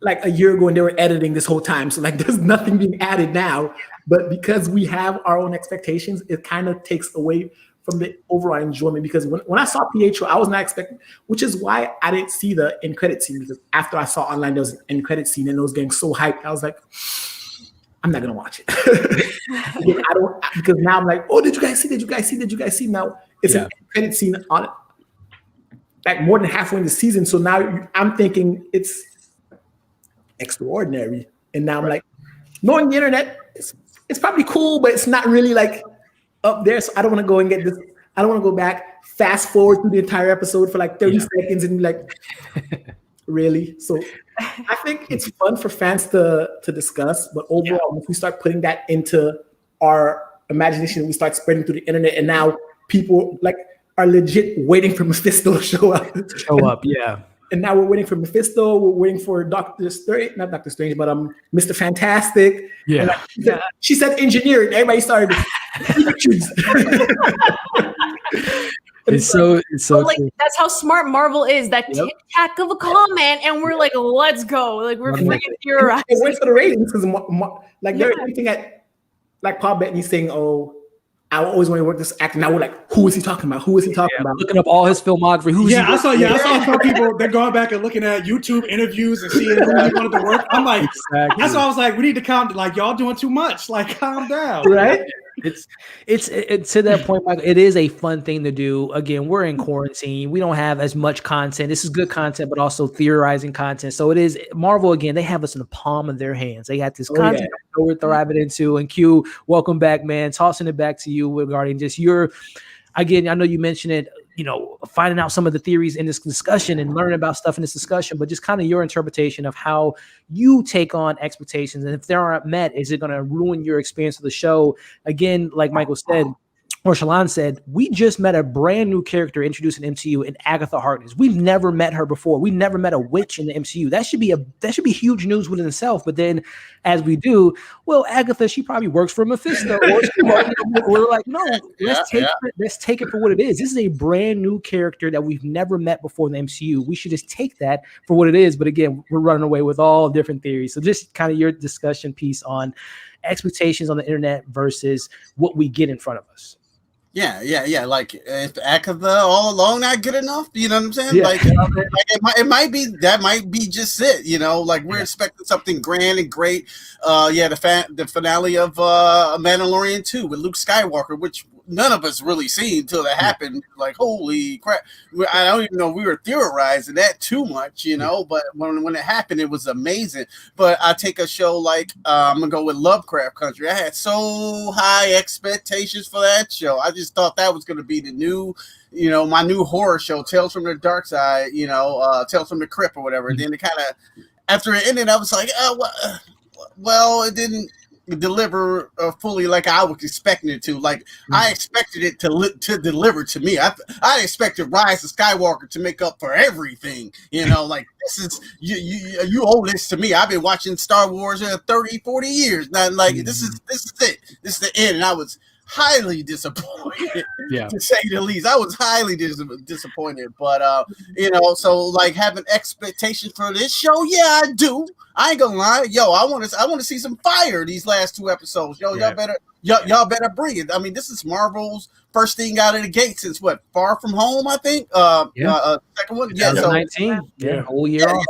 like a year ago, and they were editing this whole time. So like there's nothing being added now. But because we have our own expectations, it kind of takes away from the overall enjoyment. Because when I saw Pietro, I was not expecting, which is why I didn't see the end credit scene, because after I saw online there was an end credit scene and it was getting so hyped, I was like, I'm not gonna watch it. Again, I don't, because now I'm like, oh, did you guys see? Did you guys see? Did you guys see? Now it's an end credit scene on like more than halfway in the season. So now I'm thinking it's extraordinary. And now I'm like, knowing the internet, it's probably cool, but it's not really like up there. So I don't want to go and get this. I don't want to go back, fast forward through the entire episode for like 30 seconds and be like, really? So I think it's fun for fans to discuss, but overall, if we start putting that into our imagination, we start spreading through the internet, and now people like are legit waiting for Mephisto to show up. And now we're waiting for Mephisto. We're waiting for Doctor Strange, not Doctor Strange, but Mr. Fantastic. Yeah. Like, she said engineer, and everybody started. It's so like that's how smart Marvel is. That tic tac of a comment, and we're like, let's go. Like we're freaking theorizing. It went for the ratings because like they're looking at like Paul Bettany saying, "Oh, I always want to work this actor." Now we're like, who is he talking about? Who is he talking about? Looking up all his filmography. I saw some people. They're going back and looking at YouTube interviews and seeing who he wanted to work. I'm like, that's why I was like, we need to calm. Like y'all doing too much. Like calm down, right? It's to that point, Michael, it is a fun thing to do. Again, we're in quarantine. We don't have as much content. This is good content, but also theorizing content. So it is Marvel, again, they have us in the palm of their hands. They got this content that we're thriving into. And Q, welcome back, man. Tossing it back to you regarding just again, I know you mentioned it, finding out some of the theories in this discussion and learning about stuff in this discussion, but just kind of your interpretation of how you take on expectations. And if they aren't met, is it going to ruin your experience of the show? Again, like Michael said, or Shalon said, we just met a brand new character introduced in MCU in Agatha Harkness. We've never met her before. We've never met a witch in the MCU. That should be huge news within itself. But then as we do, well, Agatha, she probably works for Mephisto. We're like, no, let's take it for what it is. This is a brand new character that we've never met before in the MCU. We should just take that for what it is. But again, we're running away with all different theories. So just kind of your discussion piece on expectations on the internet versus what we get in front of us. Yeah. Like if Agatha All Along not good enough, you know what I'm saying? Like it might be just it. Like we're expecting something grand and great. The finale of Mandalorian 2 with Luke Skywalker, which none of us really seen until that happened. Like holy crap! I don't even know we were theorizing that too much, But when it happened, it was amazing. But I take a show like I'm gonna go with Lovecraft Country. I had so high expectations for that show. I just thought that was gonna be the new, my new horror show, Tales from the Dark Side. Tales from the Crypt or whatever. And then it kind of after it ended, I was like, well, it didn't deliver fully like I was expecting it to. Like I expected it to deliver to me. I expected Rise of Skywalker to make up for everything. Like this is you owe this to me. I've been watching Star Wars 30, 40 years now. Like this is it. This is the end. And I was highly disappointed, Yeah. to say the least. I was highly disappointed, but you know, so like having expectations for this show, yeah, I do. I ain't gonna lie, yo, I want to see some fire these last 2 episodes. Yo, y'all better bring it. I mean, this is Marvel's first thing out of the gate since what, Far From Home, I think. Second one, yeah. So 2019, whole year off.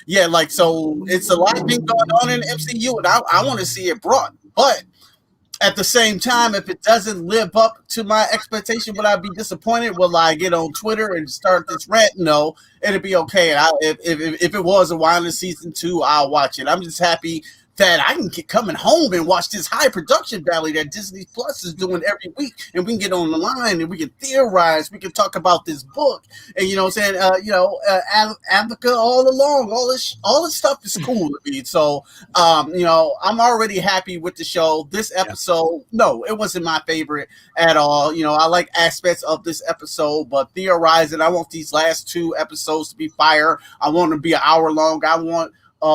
Yeah, like so, it's a lot of things going on in the MCU, and I want to see it brought, but. At the same time, if it doesn't live up to my expectation, will I be disappointed? Will I get on Twitter and start this rant? No, it'll be okay. And if it was a Wanda season 2, I'll watch it. I'm just happy that I can get coming home and watch this high production value that Disney Plus is doing every week, and we can get on the line and we can theorize, we can talk about this book, and you know what I'm saying, Agatha All Along, all this stuff is cool to me. So you know, I'm already happy with the show. This episode, no, it wasn't my favorite at all. You know, I like aspects of this episode, but theorizing, I want these last 2 episodes to be fire. I want them to be an hour long. I want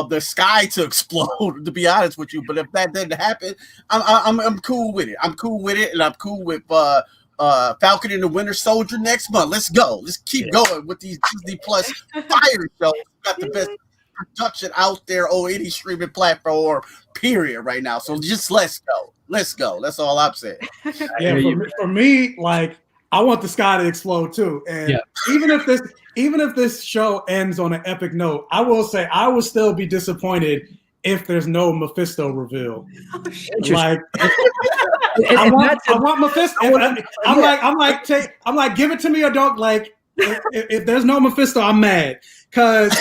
the sky to explode, to be honest with you. But if that didn't happen, I'm cool with it. I'm cool with it, and I'm cool with Falcon and the Winter Soldier next month. Let's go. Let's keep going with these Disney Plus fire shows. Got the best production out there on any streaming platform, period, right now. So just let's go. Let's go. That's all I'm saying. Yeah, for me, like, I want the sky to explode too. And even if this show ends on an epic note, I will say I will still be disappointed if there's no Mephisto reveal. Like, I want Mephisto. I'm like, give it to me or don't. Like, if there's no Mephisto, I'm mad. Because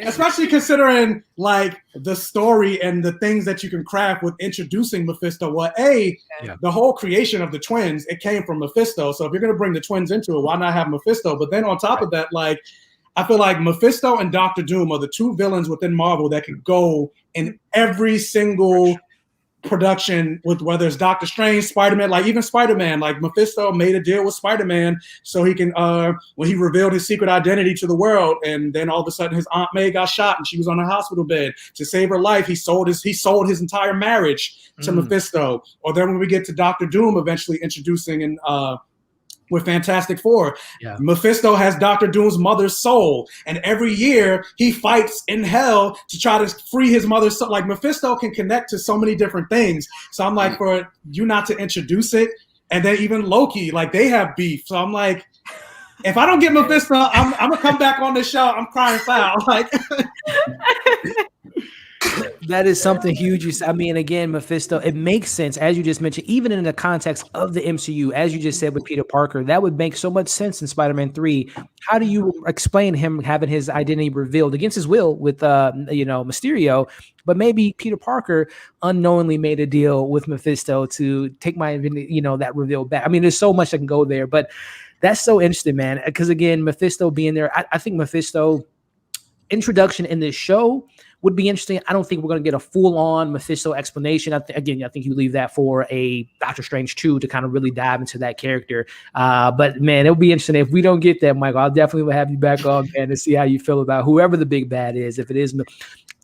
especially considering like the story and the things that you can craft with introducing Mephisto. Well, the whole creation of the twins, it came from Mephisto. So if you're going to bring the twins into it, why not have Mephisto? But then on top of that, like, I feel like Mephisto and Doctor Doom are the 2 villains within Marvel that can go in every single production, with whether it's Doctor Strange, Spider-Man, like even Spider-Man, like Mephisto made a deal with Spider-Man so he can when he revealed his secret identity to the world, and then all of a sudden his Aunt May got shot and she was on a hospital bed. To save her life, he sold his entire marriage to Mephisto. Or then when we get to Doctor Doom eventually introducing and with Fantastic Four, Mephisto has Dr. Doom's mother's soul, and every year he fights in hell to try to free his mother's soul. Like, Mephisto can connect to so many different things. So I'm like, for you not to introduce it, and then even Loki, like, they have beef. So I'm like, if I don't get Mephisto, I'm gonna come back on this show. I'm crying foul. Like, that is something huge. I mean, again, Mephisto, it makes sense, as you just mentioned, even in the context of the MCU, as you just said with Peter Parker, that would make so much sense in Spider-Man 3. How do you explain him having his identity revealed against his will with, Mysterio, but maybe Peter Parker unknowingly made a deal with Mephisto to take that reveal back? I mean, there's so much that can go there, but that's so interesting, man. Because again, Mephisto being there, I think Mephisto introduction in this show would be interesting. I don't think we're going to get a full-on Mephisto explanation. I think you leave that for a Doctor Strange 2 to kind of really dive into that character. But man, it'll be interesting if we don't get that, Michael. I'll definitely have you back on, man, to see how you feel about whoever the big bad is. If it is,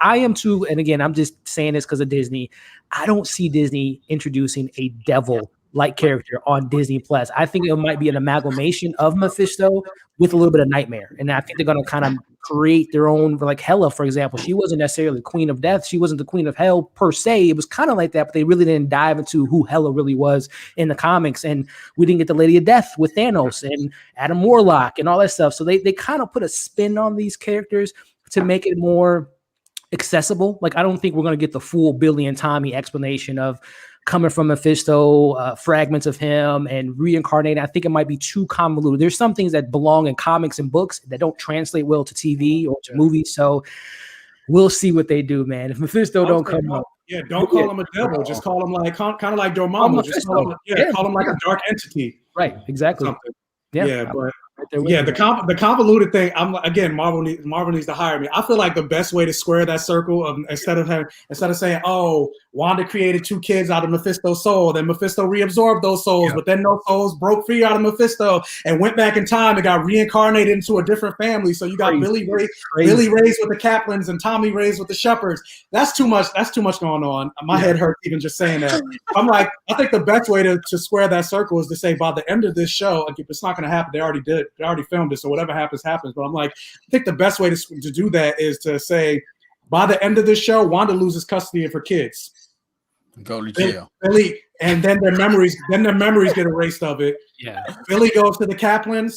I am too. And again, I'm just saying this because of Disney. I don't see Disney introducing a devil-like character on Disney Plus. I think it might be an amalgamation of Mephisto with a little bit of Nightmare. And I think they're going to kind of create their own, like Hela, for example. She wasn't necessarily Queen of Death. She wasn't the Queen of Hell per se. It was kind of like that, but they really didn't dive into who Hela really was in the comics. And we didn't get the Lady of Death with Thanos and Adam Warlock and all that stuff. So they kind of put a spin on these characters to make it more accessible. Like, I don't think we're going to get the full Billy and Tommy explanation of coming from Mephisto, fragments of him and reincarnating. I think it might be too convoluted. There's some things that belong in comics and books that don't translate well to TV or to movies. So we'll see what they do, man. If Mephisto don't come up. Yeah, don't call him a devil. Just call him like kind of like Dormammu. Just call him like a dark entity. Right, exactly. Something. Yeah, but Yeah, the convoluted thing. Again, Marvel needs to hire me. I feel like the best way to square that circle of instead of saying, "Oh, Wanda created 2 kids out of Mephisto's soul," then Mephisto reabsorbed those souls, but then those souls broke free out of Mephisto and went back in time and got reincarnated into a different family. So you got Billy raised with the Kaplans and Tommy raised with the Shepherds. That's too much. That's too much going on. My head hurts even just saying that. I'm like, I think the best way to square that circle is to say by the end of this show, like, it's not going to happen. They already filmed it, so whatever happens. But I'm like, I think the best way to do that is to say, by the end of this show, Wanda loses custody of her kids. Go to jail. Billy, and then their memories get erased of it. Yeah. Billy goes to the Kaplans.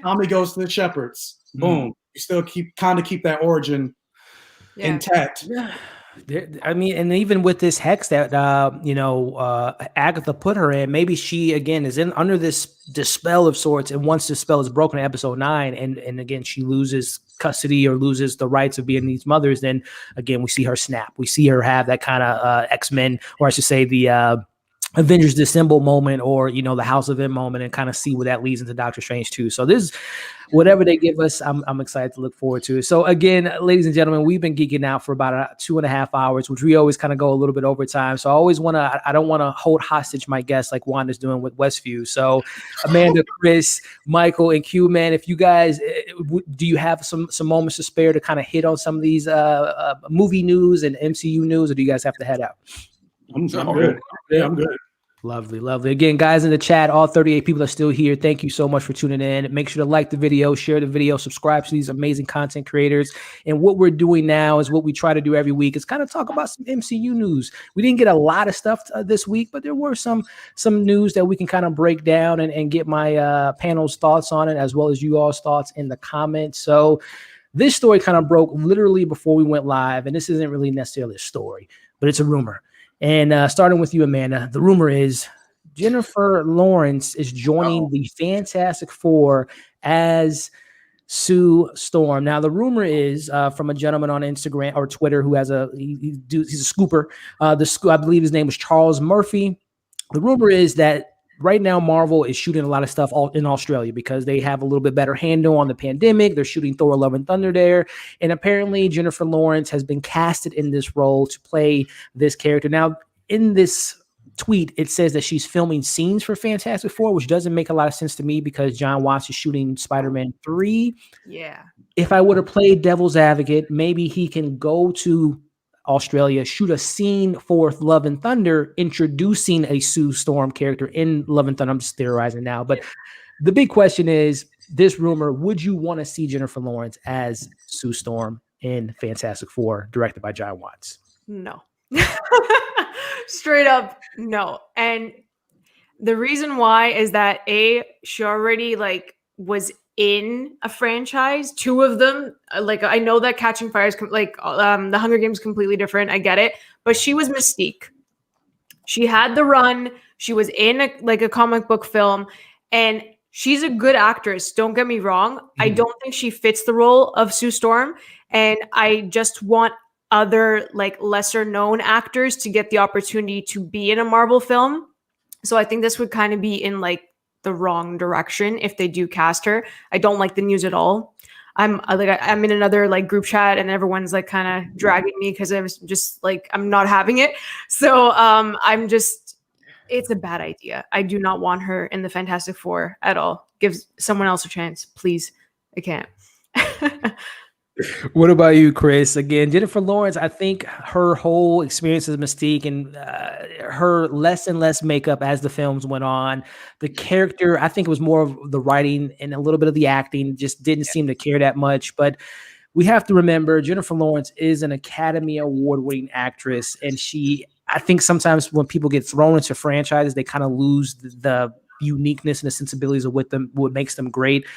Tommy goes to the Shepherds. Boom. You still keep that origin intact. Yeah. I mean, and even with this hex that Agatha put her in, maybe she again is under this spell of sorts, and once the spell is broken in episode 9, and again she loses custody or loses the rights of being these mothers, then again we see her snap. We see her have that kind of X-Men, or I should say the Avengers Dissemble moment, or the House of M moment, and kind of see where that leads into Doctor Strange too. So this, whatever they give us, I'm excited to look forward to. So again, ladies and gentlemen, we've been geeking out for about 2.5 hours, which we always kind of go a little bit over time. So I don't want to hold hostage my guests like Wanda's doing with Westview. So Amanda, Chris, Michael, and Q, man, if you guys, do you have some moments to spare to kind of hit on some of these movie news and MCU news, or do you guys have to head out? I'm good. Yeah, I'm good. Lovely, lovely. Again, guys in the chat, all 38 people are still here. Thank you so much for tuning in. Make sure to like the video, share the video, subscribe to these amazing content creators. And what we're doing now is what we try to do every week is kind of talk about some MCU news. We didn't get a lot of stuff this week, but there were some news that we can kind of break down and get my panel's thoughts on it, as well as you all's thoughts in the comments. So this story kind of broke literally before we went live, and this isn't really necessarily a story, but it's a rumor. And starting with you, Amanda, the rumor is Jennifer Lawrence is joining the Fantastic Four as Sue Storm. Now, the rumor is from a gentleman on Instagram or Twitter who has he's a scooper. I believe his name was Charles Murphy. The rumor is that right now Marvel is shooting a lot of stuff in Australia because they have a little bit better handle on the pandemic. They're shooting Thor: Love and Thunder there. And apparently Jennifer Lawrence has been casted in this role to play this character. Now, in this tweet, it says that she's filming scenes for Fantastic Four, which doesn't make a lot of sense to me because John Watts is shooting Spider-Man 3. Yeah. If I would have played devil's advocate, maybe he can go to Australia, shoot a scene for Love and Thunder, introducing a Sue Storm character in Love and Thunder. I'm just theorizing now, but the big question is this rumor: would you want to see Jennifer Lawrence as Sue Storm in Fantastic Four, directed by John Watts? No. Straight up, no. And the reason why is that she already was in a franchise, 2 of them. I know that Catching Fire is the Hunger Games completely different. I get it, but she was Mystique. She had the run. She was in a comic book film, and she's a good actress. Don't get me wrong. I don't think she fits the role of Sue Storm, and I just want other lesser known actors to get the opportunity to be in a Marvel film. So I think this would kind of be in the wrong direction if they do cast her. I don't like the news at all. I'm in another group chat and everyone's kind of dragging me because I was just I'm not having it. So it's a bad idea. I do not want her in the Fantastic Four at all. Give someone else a chance, please. I can't. What about you, Chris? Again, Jennifer Lawrence, I think her whole experience as Mystique and her less and less makeup as the films went on, the character, I think it was more of the writing and a little bit of the acting, just didn't seem to care that much. But we have to remember Jennifer Lawrence is an Academy Award-winning actress, and I think sometimes when people get thrown into franchises, they kind of lose the uniqueness and the sensibilities of what makes them great.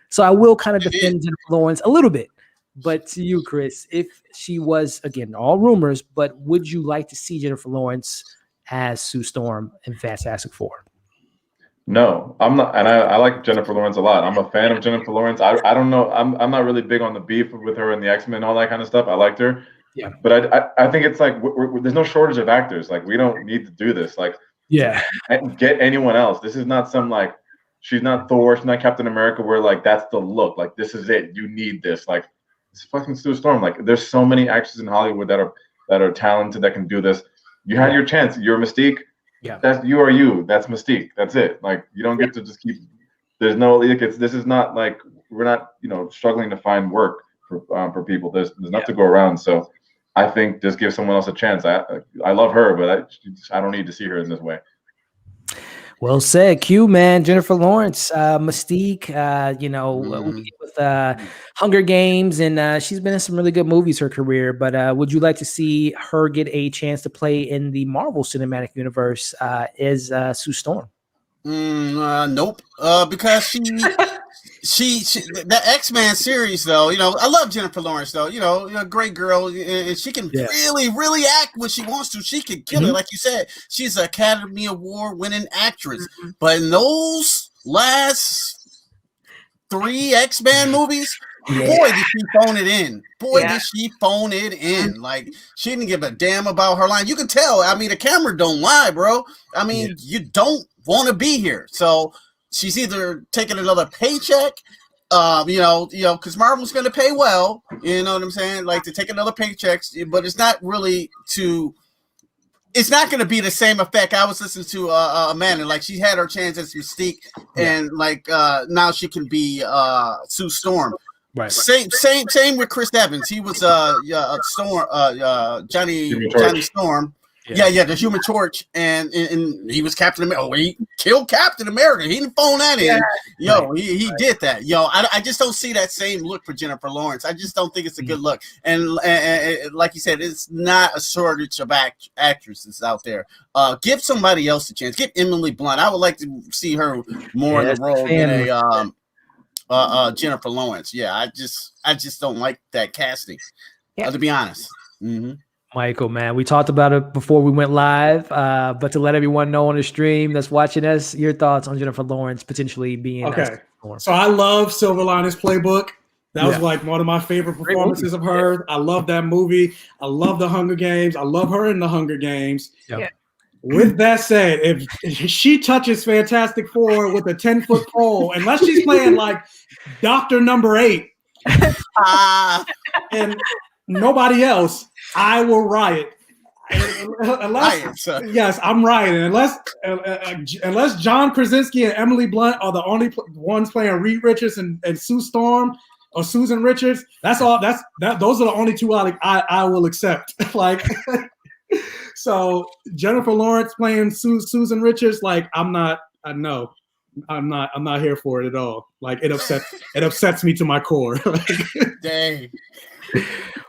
So I will kind of defend Jennifer Lawrence a little bit. But to you, Chris, if she was, again, all rumors, but would you like to see Jennifer Lawrence as Sue Storm in Fantastic Four? No, I'm not, and I like Jennifer Lawrence a lot. I'm a fan of Jennifer Lawrence. I don't know. I'm not really big on the beef with her and the X-Men and all that kind of stuff. I liked her. Yeah. But I think it's there's no shortage of actors. We don't need to do this. Yeah. Get anyone else. This is not some She's not Thor. She's not Captain America. Where like that's the look. Like this is it. You need this. Like it's fucking Sue Storm. Like there's so many actors in Hollywood that are talented that can do this. You had your chance. You're Mystique. Yeah. That's you are you. That's Mystique. That's it. Like you don't get to just keep. There's no. This is not like we're not struggling to find work for people. There's enough to go around. So I think just give someone else a chance. I love her, but I don't need to see her in this way. Well said, Q, man. Jennifer Lawrence, Mystique, with Hunger Games, and she's been in some really good movies her career. But would you like to see her get a chance to play in the Marvel Cinematic Universe as Sue Storm? Nope. Because she the X-Men series though, I love Jennifer Lawrence though, great girl, and she can really act when she wants to. She can kill it, like you said. She's an Academy Award winning actress. But in those last 3 X-Men movies, boy, did she phone it in. Did she phone it in. Like, she didn't give a damn about her line. You can tell. I mean, the camera don't lie, bro. I mean, you don't want to be here. So she's either taking another paycheck, because Marvel's going to pay well, you know what I'm saying? Like, to take another paycheck, but it's not really it's not going to be the same effect. I was listening to Amanda, like she had her chance as Mystique, and like now she can be Sue Storm. Right. Same with Chris Evans. He was Storm, Johnny Storm. Yeah, the Human Torch, and he was Captain America. Oh, he killed Captain America. He didn't phone that in. He did that. I just don't see that same look for Jennifer Lawrence. I just don't think it's a good look. And like you said, it's not a shortage of actresses out there. Give somebody else a chance. Give Emily Blunt. I would like to see her more in the role than Jennifer Lawrence. Yeah, I just don't like that casting. To be honest. Michael, man, we talked about it before we went live, but to let everyone know on the stream that's watching us, your thoughts on Jennifer Lawrence potentially being okay. So I love Silver Linings Playbook. That was like one of my favorite performances of hers. I love that movie. I love the Hunger Games. I love her in the Hunger Games. With that said, if she touches Fantastic Four with a 10-foot pole, unless she's playing like Dr. Number 8 and nobody else, I will riot. Yes, I'm rioting. Unless John Krasinski and Emily Blunt are the only ones playing Reed Richards and Sue Storm or Susan Richards, that's all. Those are the only 2 I will accept. Like, so Jennifer Lawrence playing Susan Richards, like I'm not here for it at all. Like it upsets me to my core. Dang.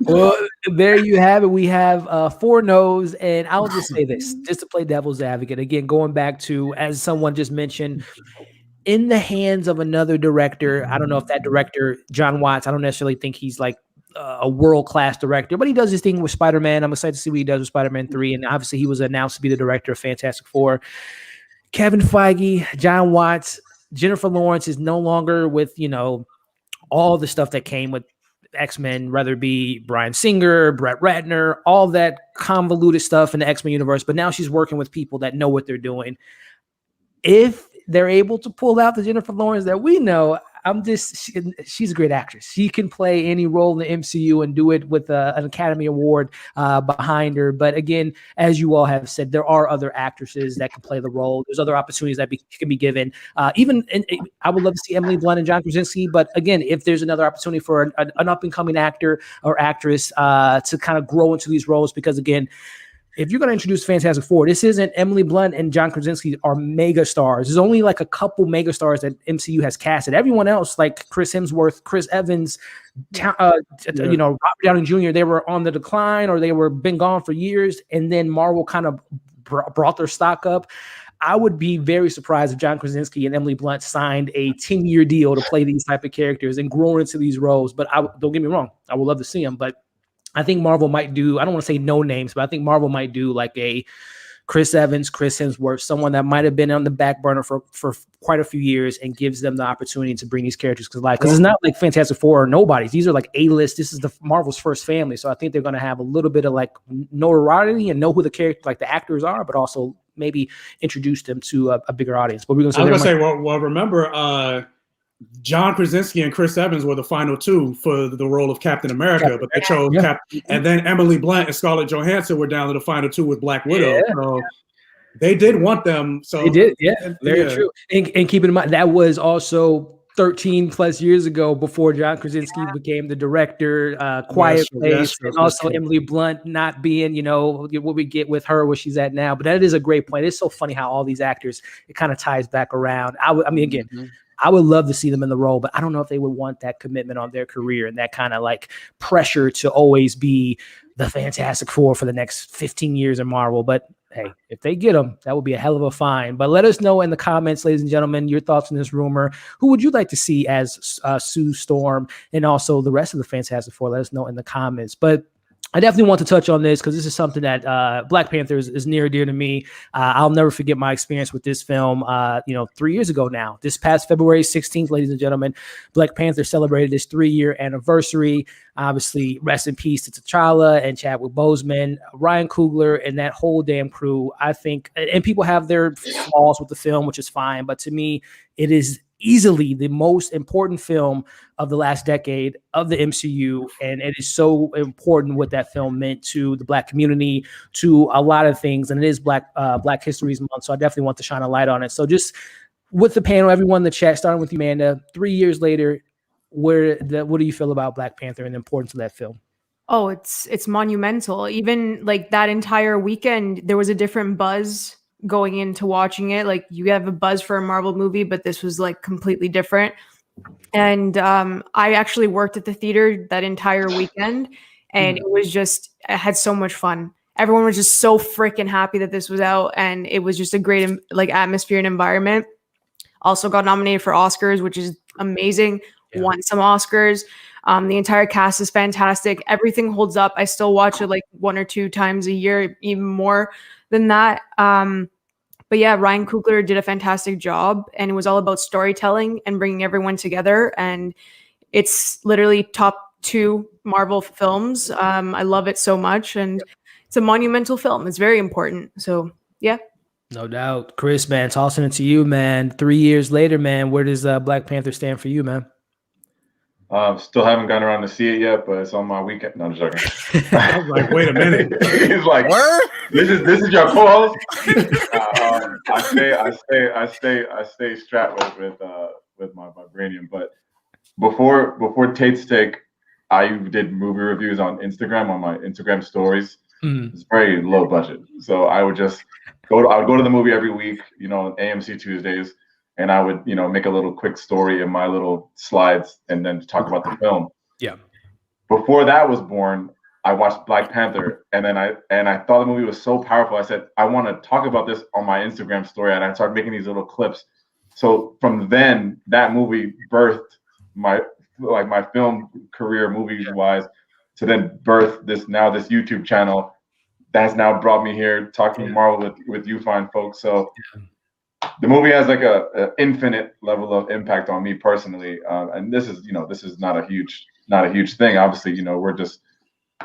Well, there you have it. We have 4 no's, and I'll just say this, just to play devil's advocate. Again, going back to, as someone just mentioned, in the hands of another director. I don't know if that director, John Watts, I don't necessarily think he's like a world-class director, but he does his thing with Spider-Man. I'm excited to see what he does with Spider-Man 3, and obviously he was announced to be the director of Fantastic Four. Kevin Feige, John Watts, Jennifer Lawrence is no longer with, all the stuff that came with X-Men, whether it be Bryan Singer, Brett Ratner, all that convoluted stuff in the X-Men universe. But now she's working with people that know what they're doing. If they're able to pull out the Jennifer Lawrence that we know, she's a great actress. She can play any role in the MCU and do it with an Academy Award behind her. But again, as you all have said, there are other actresses that can play the role. There's other opportunities that can be given. I would love to see Emily Blunt and John Krasinski. But again, if there's another opportunity for an up-and-coming actor or actress to kind of grow into these roles, because again, if you're going to introduce Fantastic Four, this isn't Emily Blunt and John Krasinski are mega stars. There's only like a couple mega stars that MCU has casted. Everyone else, like Chris Hemsworth, Chris Evans, Robert Downey Jr., they were on the decline or they were been gone for years. And then Marvel kind of brought their stock up. I would be very surprised if John Krasinski and Emily Blunt signed a 10-year deal to play these type of characters and grow into these roles. But don't get me wrong, I would love to see them. But I think Marvel might do, I don't want to say no names, but I think Marvel might do like a Chris Evans, Chris Hemsworth, someone that might have been on the back burner for quite a few years and gives them the opportunity to bring these characters to life. Because it's not like Fantastic Four or nobodies. These are like A-list. This is the Marvel's first family. So I think they're going to have a little bit of like notoriety and know who the character, like the actors are, but also maybe introduce them to a bigger audience. But we're gonna say, I was gonna say, well, remember, John Krasinski and Chris Evans were the final two for the role of Captain America, but they chose Captain, and then Emily Blunt and Scarlett Johansson were down to the final two with Black Widow. So they did want them. So they did, very true. And keep in mind that was also 13 plus years ago, before John Krasinski became the director, Quiet Place, and also Emily Blunt not being, what we get with her, where she's at now. But that is a great point. It's so funny how all these actors, it kind of ties back around. I mean, again, I would love to see them in the role, but I don't know if they would want that commitment on their career and that kind of like pressure to always be the Fantastic Four for the next 15 years in Marvel. But hey, if they get them, that would be a hell of a find. But let us know in the comments, ladies and gentlemen, your thoughts on this rumor. Who would you like to see as Sue Storm, and also the rest of the Fantastic Four? Let us know in the comments. But I definitely want to touch on this because this is something that Black Panther is near and dear to me. I'll never forget my experience with this film, 3 years ago now. This past February 16th, ladies and gentlemen, Black Panther celebrated its 3-year anniversary. Obviously, rest in peace to T'Challa and Chadwick Boseman, Ryan Coogler, and that whole damn crew. I think, and people have their flaws with the film, which is fine, but to me, it is easily the most important film of the last decade of the MCU, and it is so important what that film meant to the Black community, to a lot of things, and it is Black History Month, so I definitely want to shine a light on it. So just with the panel, everyone in the chat, starting with you, Amanda, 3 years later, what do you feel about Black Panther and the importance of that film? Oh, it's monumental. Even like that entire weekend, there was a different buzz going into watching it. Like, you have a buzz for a Marvel movie, but this was like completely different. And I actually worked at the theater that entire weekend, and I had so much fun. Everyone was just so freaking happy that this was out, and it was just a great like atmosphere and environment. Also got nominated for Oscars, which is amazing. Won some Oscars. The entire cast is fantastic. Everything holds up. I still watch it like 1 or 2 times a year, even more than that. But yeah, Ryan Coogler did a fantastic job, and it was all about storytelling and bringing everyone together. And it's literally top 2 Marvel films. I love it so much, and it's a monumental film. It's very important. So yeah. No doubt. Chris, man, tossing it to you, man. 3 years later, man, where does Black Panther stand for you, man? Still haven't gotten around to see it yet, but it's on my weekend. No, I'm joking. I was like, wait a minute. He's like, Word? This is your co-host. I stay strapped with my vibranium. But before Tate's Take, I did movie reviews on Instagram, on my Instagram stories. It's very low budget, so I would just go to the movie every week, on AMC Tuesdays. And I would, make a little quick story in my little slides and then talk about the film. Yeah. Before that was born, I watched Black Panther, and then I thought the movie was so powerful. I said, I want to talk about this on my Instagram story, and I started making these little clips. So from then, that movie birthed my film career, movie-wise, to then birth this YouTube channel that's now brought me here talking Marvel with you fine folks. So. The movie has like a infinite level of impact on me personally, and this is not a huge thing. Obviously, we're just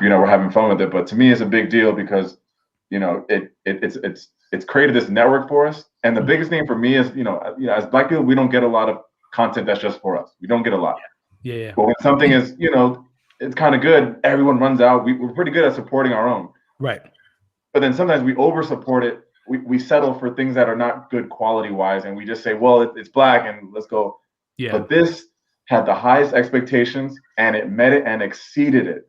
we're having fun with it, but to me, it's a big deal because it's created this network for us. And the biggest thing for me is as Black people, we don't get a lot of content that's just for us. We don't get a lot. Yeah. But when something is it's kind of good, everyone runs out. We're pretty good at supporting our own. Right. But then sometimes we over support it. We settle for things that are not good quality wise, and we just say, well, it's Black and let's go. Yeah. But this had the highest expectations, and it met it and exceeded it.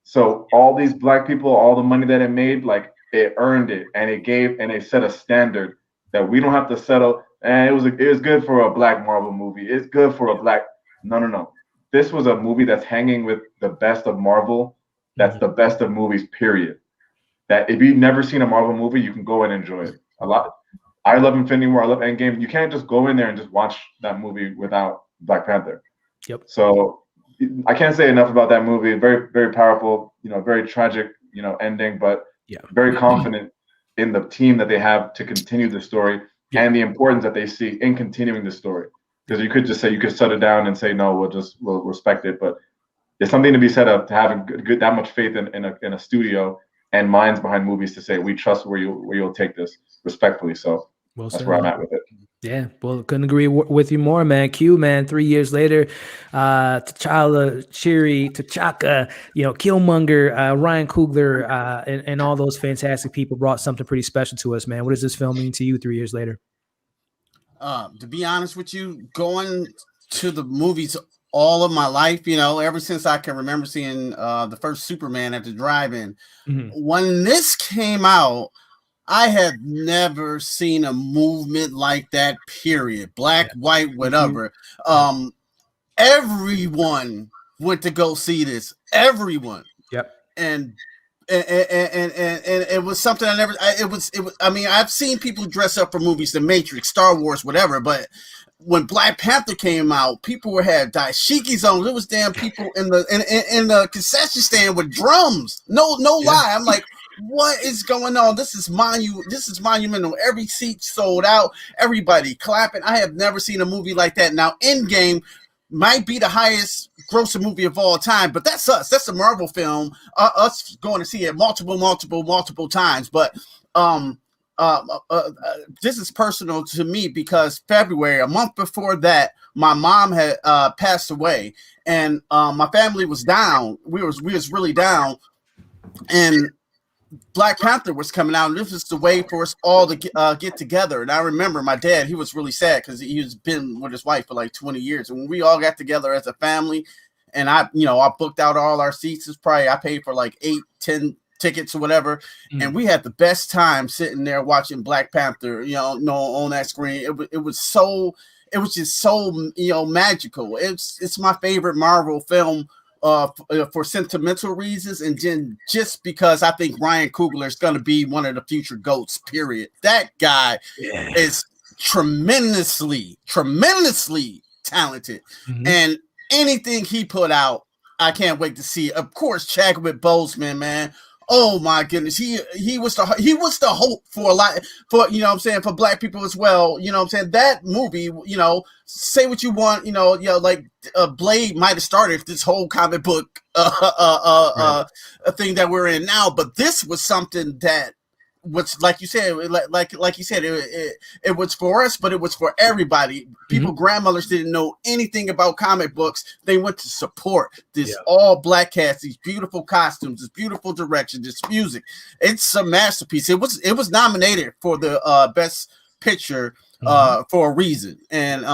So all these Black people, all the money that it made, like it earned it, and it set a standard that we don't have to settle. And it was good for a Black Marvel movie. It's good for a Black. No. This was a movie that's hanging with the best of Marvel. That's the best of movies, period. That if you've never seen a Marvel movie, you can go and enjoy it a lot. I love Infinity War. I love Endgame. You can't just go in there and just watch that movie without Black Panther. Yep. So I can't say enough about that movie. Very, very powerful. Very tragic. Ending, but very confident in the team that they have to continue the story and the importance that they see in continuing the story. Because you could just say, you could shut it down and say no, we'll respect it. But there's something to be said of having good that much faith in a studio and minds behind movies to say we trust where you'll take this. respectfully. So Well that's said, where I'm man. at with it. Yeah, well, couldn't agree with you more, man. Q, man, 3 years later, T'Challa, Shuri, T'Chaka, Killmonger, Ryan Coogler, and all those fantastic people brought something pretty special to us, man. What does this film mean to you 3 years later? To be honest with you, going to the movies all of my life, ever since I can remember seeing the first Superman at the drive-in. Mhm. When this came out, I had never seen a movement like that, period. Black, white, whatever. Everyone went to go see this. Everyone. Yep. And it was something I mean, I've seen people dress up for movies, The Matrix, Star Wars, whatever, but when Black Panther came out, people had dashikis on. There was damn people in the concession stand with drums. No lie. I'm like, what is going on? This is monumental. Every seat sold out. Everybody clapping. I have never seen a movie like that. Now, Endgame might be the highest grossing movie of all time, but that's us. That's a Marvel film. Us going to see it multiple times. But this is personal to me because February, a month before that, my mom had passed away, and my family was down. We was really down, and Black Panther was coming out, and this was the way for us all to get together. And I remember my dad; he was really sad because he has been with his wife for like 20 years, and when we all got together as a family, and I booked out all our seats. I paid for like 8-10 tickets or whatever, and we had the best time sitting there watching Black Panther. On that screen, it was just so magical. It's my favorite Marvel film. For sentimental reasons, and then just because I think Ryan Coogler is going to be one of the future GOATs, period. That guy is tremendously talented, and anything he put out, I can't wait to see. Of course, Chadwick Boseman, man. Oh my goodness, he was the hope for a lot, for for Black people as well. That movie, say what you want, like Blade might have started this whole comic book thing that we're in now, but this was something that was, like you said, like you said, it was for us, but it was for everybody. People, grandmothers didn't know anything about comic books. They went to support this all Black cast, these beautiful costumes, this beautiful direction, this music. It's a masterpiece. It was nominated for the best picture for a reason. And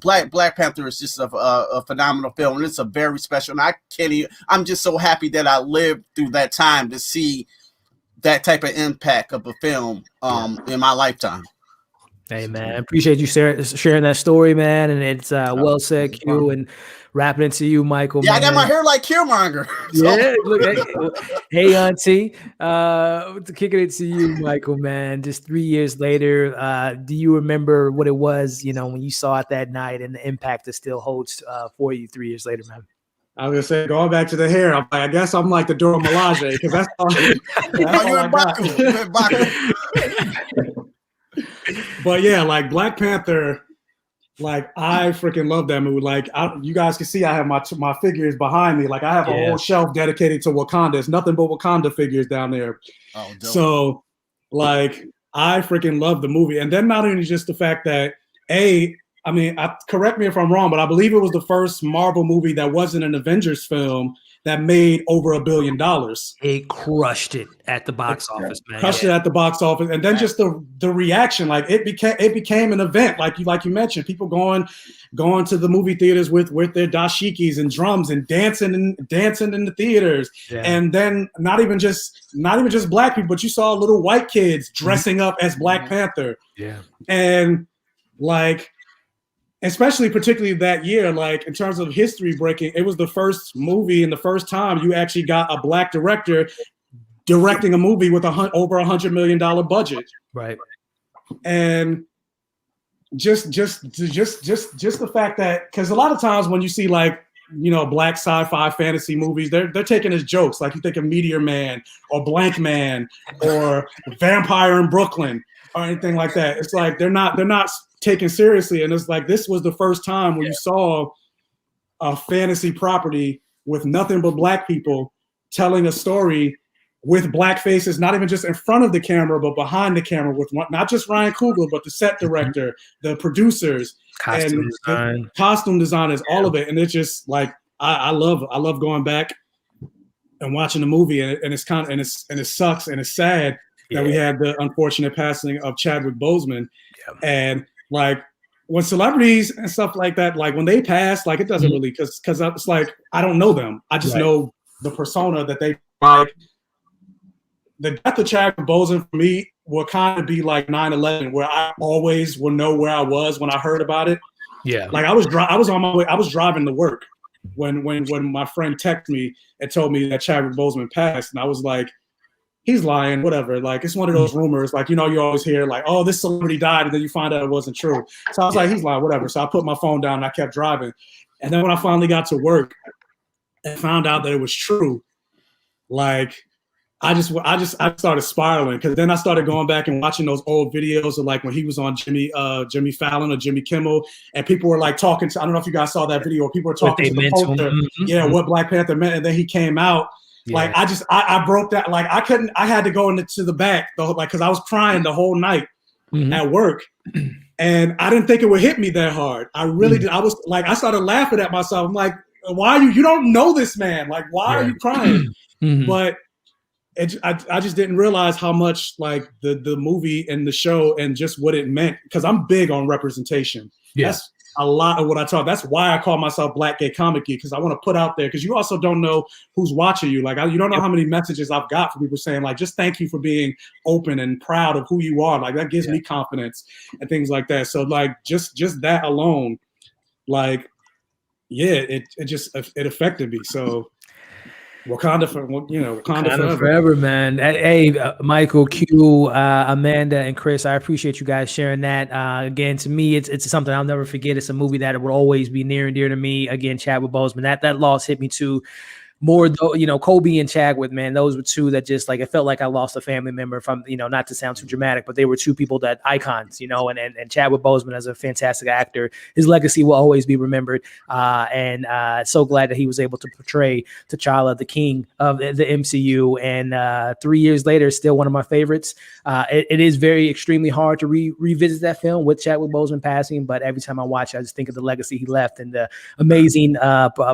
Black Panther is just a phenomenal film, and it's a very special. And I'm just so happy that I lived through that time to see that type of impact of a film in my lifetime. Hey man, I appreciate you sharing that story, man. And it's well said, Q. And wrapping into you, Michael. Yeah, man. I got my hair like Killmonger. Yeah, look, hey auntie. Kicking it to you, Michael, man. Just 3 years later, do you remember what it was, when you saw it that night, and the impact it still holds for you 3 years later, man? I was gonna say, going back to the hair, I guess I'm like the Dora Milaje because that's all. You're in Baku. But yeah, like Black Panther, like I freaking love that movie. Like you guys can see, I have my figures behind me. Like I have a whole shelf dedicated to Wakanda. It's nothing but Wakanda figures down there. Oh, dope. So, like I freaking love the movie, and then not only just the fact that correct me if I'm wrong, but I believe it was the first Marvel movie that wasn't an Avengers film that made over $1 billion. It crushed it at the box office, man. Crushed it at the box office, and then just the reaction, like it became an event, like you mentioned, people going to the movie theaters with their dashikis and drums and dancing in the theaters, and then not even just Black people, but you saw little white kids dressing up as Black Panther, and like. Especially particularly that year, like in terms of history breaking, it was the first movie and the first time you actually got a Black director directing a movie with over $100 million budget. Right. And just the fact that, because a lot of times when you see like, Black sci-fi fantasy movies, they're taken as jokes. Like you think of Meteor Man or Blank Man or Vampire in Brooklyn or anything like that. It's like they're not taken seriously, and it's like this was the first time where you saw a fantasy property with nothing but Black people telling a story with black faces, not even just in front of the camera, but behind the camera, with not just Ryan Coogler, but the set director, the producers, Costume design. the costume designers, all of it. And it's just like I love going back and watching the movie, and it's kind of and it sucks and it's sad that we had the unfortunate passing of Chadwick Boseman, and like when celebrities and stuff like that, like when they pass, like it doesn't really because it's like I don't know them, I just know the persona that they like. The death of Chadwick Boseman for me will kind of be like 9/11, where I always will know where I was when I heard about it. Yeah, like I was on my way, I was driving to work when my friend texted me and told me that Chadwick Boseman passed, and I was like, he's lying, whatever. Like it's one of those rumors, like you always hear like, oh, this celebrity died, and then you find out it wasn't true. So I was like, he's lying, whatever. So I put my phone down and I kept driving, and then when I finally got to work and found out that it was true, like. I started spiraling because then I started going back and watching those old videos of like when he was on Jimmy Fallon or Jimmy Kimmel, and people were like talking to, I don't know if you guys saw that video, people were talking to the poster, what Black Panther meant, and then he came out. Like I broke that, like I had to go into the back like because I was crying the whole night at work, and I didn't think it would hit me that hard. I really did. I was like, I started laughing at myself. I'm like, why are you don't know this man? Like, why are you crying? But I just didn't realize how much like the movie and the show and just what it meant, because I'm big on representation. That's a lot of what I talk. That's why I call myself Black Gay Comic Geek, because I want to put out there, because you also don't know who's watching you. Like you don't know how many messages I've got from people saying like, just thank you for being open and proud of who you are. Like that gives me confidence and things like that. So like just that alone, like it affected me. So Wakanda forever, man. Hey, Michael, Q, Amanda, and Chris, I appreciate you guys sharing that. Again, to me, it's something I'll never forget. It's a movie that will always be near and dear to me. Again, Chadwick Boseman, that loss hit me too. More though, Kobe and Chadwick, man, those were two that just like it felt like I lost a family member from, not to sound too dramatic, but they were two people that icons, and Chadwick Boseman as a fantastic actor, his legacy will always be remembered. And so glad that he was able to portray T'Challa, the king of the MCU. And 3 years later, still one of my favorites. It is very extremely hard to revisit that film with Chadwick Boseman passing, but every time I watch it, I just think of the legacy he left and the amazing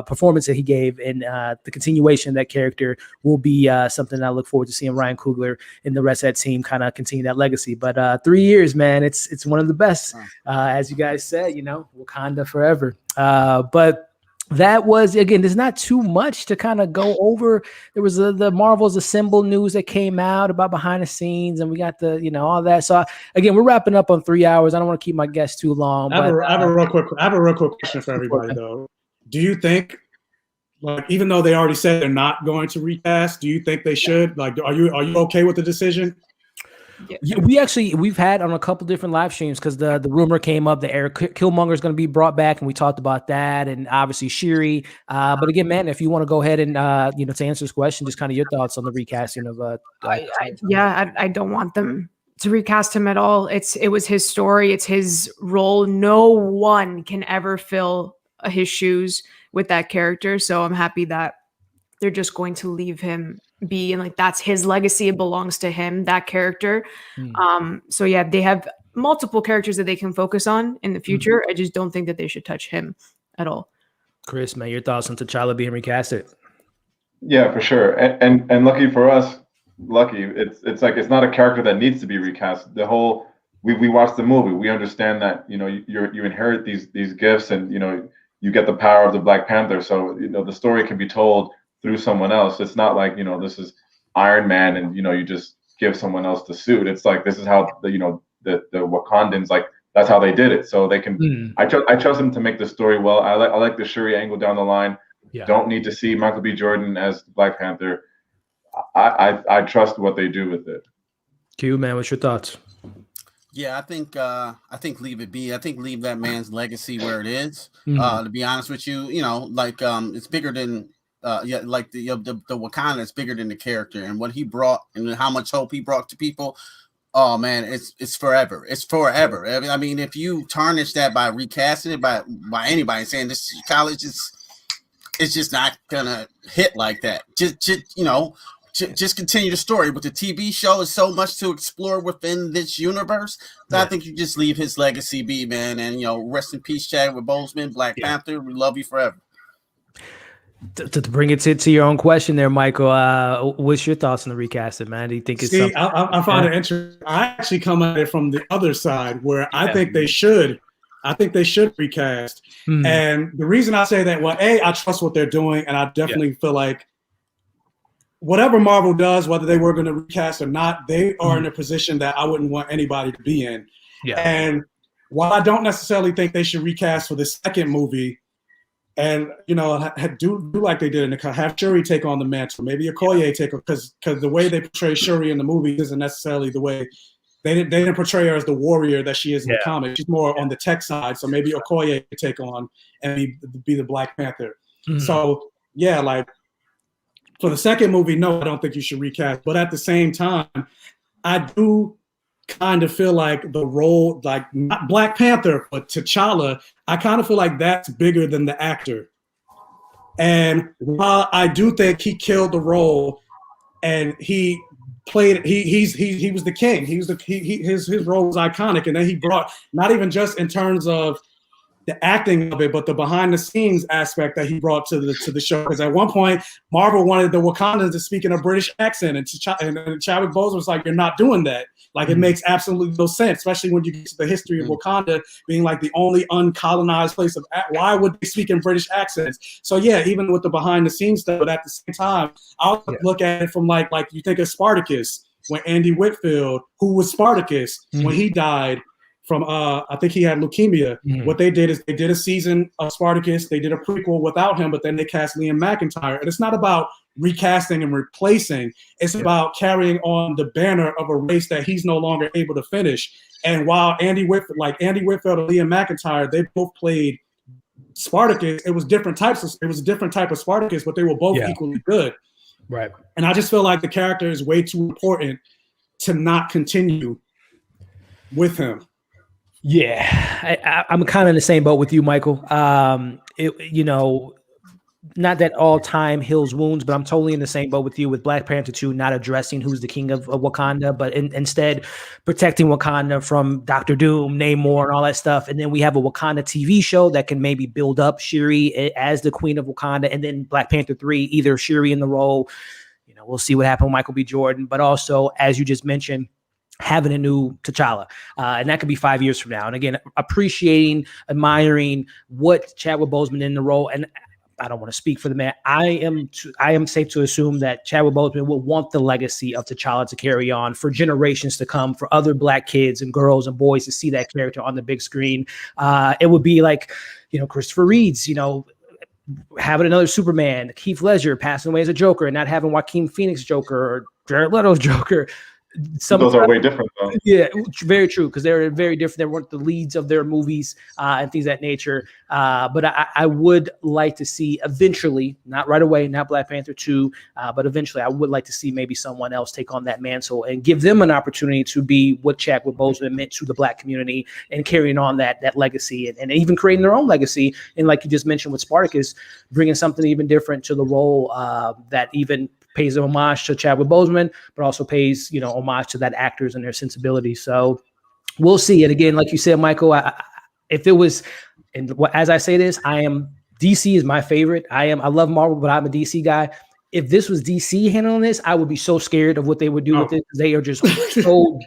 performance that he gave, and the continuation of that character will be something that I look forward to seeing Ryan Coogler and the rest of that team kind of continue that legacy. But 3 years, man, it's one of the best. As you guys said, Wakanda forever. But that was, again, there's not too much to kind of go over. There was the Marvel's Assemble news that came out about behind the scenes, and we got the, all that. So again, we're wrapping up on 3 hours. I don't want to keep my guests too long. I have a real quick question for everybody though. Do you think, like, even though they already said they're not going to recast, do you think they should? Like, are you okay with the decision? Yeah, we've had on a couple different live streams, because the rumor came up that Eric Killmonger is going to be brought back, and we talked about that, and obviously Shuri. But again, man, if you want to go ahead and to answer this question, just kind of your thoughts on the recasting of I don't want them to recast him at all. It was his story, it's his role. No one can ever fill his shoes with that character, so I'm happy that they're just going to leave him be, and like that's his legacy. It belongs to him, that character. So yeah, they have multiple characters that they can focus on in the future. I just don't think that they should touch him at all. Chris, man, your thoughts on T'Challa being recasted? Yeah, for sure. And lucky for us, it's like it's not a character that needs to be recast. The whole we watched the movie, we understand that you inherit these gifts, and you get the power of the Black Panther. So the story can be told through someone else. It's not like this is Iron Man and you just give someone else the suit. It's like this is how the Wakandans, like that's how they did it. So they can. I trust them to make the story well. I like the Shuri angle down the line. Yeah. Don't need to see Michael B. Jordan as Black Panther. I trust what they do with it. Q, man, what's your thoughts? Yeah, I think leave it be. I think leave that man's legacy where it is. To be honest with you, it's bigger than like the Wakanda is bigger than the character and what he brought and how much hope he brought to people. Oh man, it's forever. It's forever. I mean, if you tarnish that by recasting it by anybody saying this college it's just not gonna hit like that. Just just continue the story. But the TV show is so much to explore within this universe that I think you just leave his legacy be, man. And rest in peace, Chadwick Boseman, Black Panther. We love you forever. To bring it to your own question there, Michael, what's your thoughts on the recasting, man? Do you think it's something? I find it interesting. I actually come at it from the other side where I think they should. I think they should recast. And the reason I say that, well, I trust what they're doing, and I definitely feel like whatever Marvel does, whether they were going to recast or not, they are in a position that I wouldn't want anybody to be in. Yeah. And while I don't necessarily think they should recast for the second movie, and do like they did in the have Shuri take on the mantle, maybe Okoye take on, because the way they portray Shuri in the movie isn't necessarily the way they didn't portray her as the warrior that she is in the comic. She's more on the tech side, so maybe Okoye could take on and be the Black Panther. So like for the second movie, no, I don't think you should recast. But at the same time, I do kind of feel like the role, like not Black Panther, but T'Challa, I kind of feel like that's bigger than the actor. And while I do think he killed the role, and he played, he was the king. His role was iconic, and then he brought, not even just in terms of the acting of it, but the behind the scenes aspect that he brought to the show. Because at one point, Marvel wanted the Wakandans to speak in a British accent, and Chadwick Boseman was like, "You're not doing that." Like, it makes absolutely no sense, especially when you get to the history of Wakanda being like the only uncolonized place of. Why would they speak in British accents? So yeah, even with the behind the scenes stuff, but at the same time, I'll look at it from like you think of Spartacus, when Andy Whitfield, who was Spartacus, when he died from I think he had leukemia. What they did is they did a season of Spartacus. They did a prequel without him, but then they cast Liam McIntyre. And it's not about recasting and replacing. It's about carrying on the banner of a race that he's no longer able to finish. And while Andy Whitfield and Liam McIntyre, they both played Spartacus. It was different types of. It was a different type of Spartacus, but they were both equally good. Right. And I just feel like the character is way too important to not continue with him. Yeah, I'm kind of in the same boat with you, Michael. Not that all time heals wounds, but I'm totally in the same boat with you with Black Panther 2, not addressing who's the king of Wakanda, but instead protecting Wakanda from Dr. Doom, Namor, and all that stuff. And then we have a Wakanda TV show that can maybe build up Shuri as the queen of Wakanda, and then Black Panther 3, either Shuri in the role. We'll see what happens with Michael B. Jordan, but also, as you just mentioned, having a new T'Challa. And that could be 5 years from now. And again, appreciating, admiring what Chadwick Boseman in the role. And I don't want to speak for the man. I am safe to assume that Chadwick Boseman will want the legacy of T'Challa to carry on for generations to come, for other Black kids and girls and boys to see that character on the big screen. It would be like, Christopher Reeve's, having another Superman, Heath Ledger passing away as a Joker, and not having Joaquin Phoenix Joker or Jared Leto's Joker. Those are way different, though. Yeah, very true, because they're very different. They weren't the leads of their movies and things of that nature. But I would like to see eventually, not right away, not Black Panther 2, but eventually I would like to see maybe someone else take on that mantle and give them an opportunity to be what Chadwick Boseman meant to the Black community and carrying on that legacy and even creating their own legacy. And like you just mentioned with Spartacus, bringing something even different to the role that even pays homage to Chadwick Boseman, but also pays, homage to that actors and their sensibilities. So we'll see. And again, like you said, Michael, if it was, and as I say this, DC is my favorite. I love Marvel, but I'm a DC guy. If this was DC handling this, I would be so scared of what they would do with it. They are just so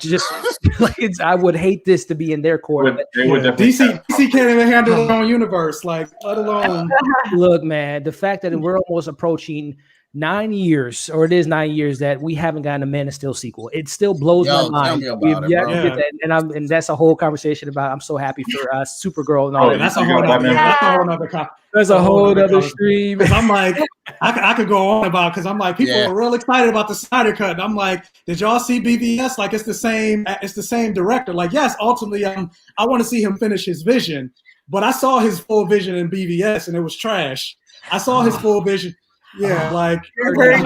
I would hate this to be in their court. DC can't even handle their own universe, let alone. Look, man, the fact that we're almost approaching 9 years, or it is 9 years that we haven't gotten a Man of Steel sequel. It still blows my mind. And that's a whole conversation about. I'm so happy for Supergirl and all that. That's a whole other. That's a whole other stream. Because I'm like, I could go on about, because I'm like, people are real excited about the Snyder Cut. And I'm like, did y'all see BVS? Like, it's the same director. Like, yes, ultimately, I want to see him finish his vision, but I saw his full vision in BVS and it was trash. I saw his full vision. Yeah, like you're hurting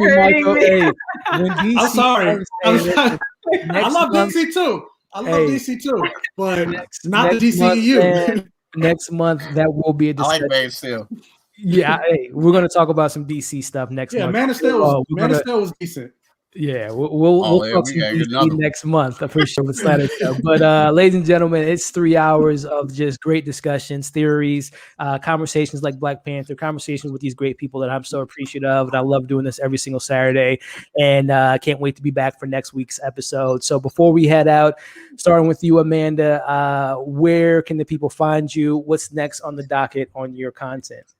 me, Michael. Hey, I'm sorry. I love DC too. DC too, but not the DCEU. Next month, that will be a discussion. I like Man of Steel. Yeah, hey, we're gonna talk about some DC stuff next month. Man of Steel was decent. Yeah, we'll talk some DC next month. I appreciate what Slider said. But ladies and gentlemen, it's 3 hours of just great discussions, theories, conversations like Black Panther, conversations with these great people that I'm so appreciative of. And I love doing this every single Saturday. And I can't wait to be back for next week's episode. So before we head out, starting with you, Amanda, where can the people find you? What's next on the docket on your content?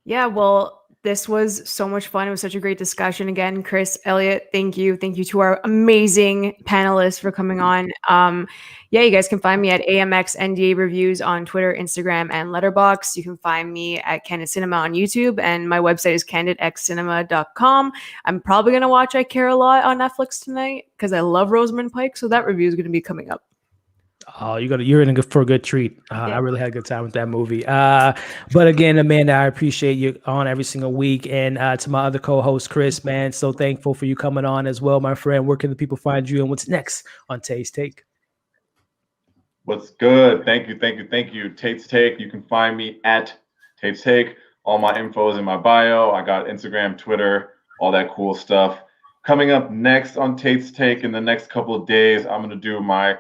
Yeah, well, this was so much fun. It was such a great discussion. Again, Chris, Elliot, thank you. Thank you to our amazing panelists for coming on. Yeah, you guys can find me at AMX NDA Reviews on Twitter, Instagram, and Letterboxd. You can find me at Candid Cinema on YouTube, and my website is candidxcinema.com. I'm probably going to watch I Care a Lot on Netflix tonight because I love Rosamund Pike, so that review is going to be coming up. Oh, you're in for a good treat. I really had a good time with that movie. But again, Amanda, I appreciate you on every single week. And to my other co-host, Chris, man, so thankful for you coming on as well, my friend. Where can the people find you and what's next on Tate's Take? What's good? Thank you. Tate's Take. You can find me at Tate's Take. All my info is in my bio. I got Instagram, Twitter, all that cool stuff. Coming up next on Tate's Take in the next couple of days, I'm going to do my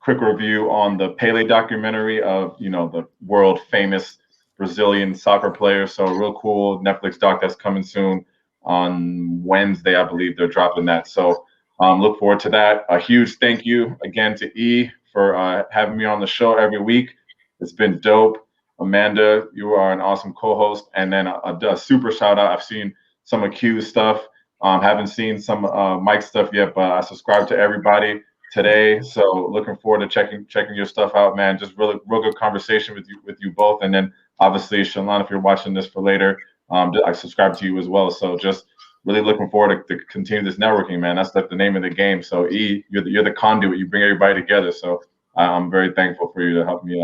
quick review on the Pele documentary of, the world famous Brazilian soccer player. So a real cool Netflix doc that's coming soon on Wednesday, I believe they're dropping that. So look forward to that. A huge thank you again to E for having me on the show every week. It's been dope. Amanda, you are an awesome co-host. And then a super shout out. I've seen some of Q's stuff. Haven't seen some Mike's stuff yet, but I subscribe to everybody today, so looking forward to checking your stuff out, man. Just real good conversation with you both, and then obviously Shalon, if you're watching this for later, I subscribe to you as well. So just really looking forward to continue this networking, man. That's like the name of the game. So E, you're the conduit. You bring everybody together. So I'm very thankful for you to help me,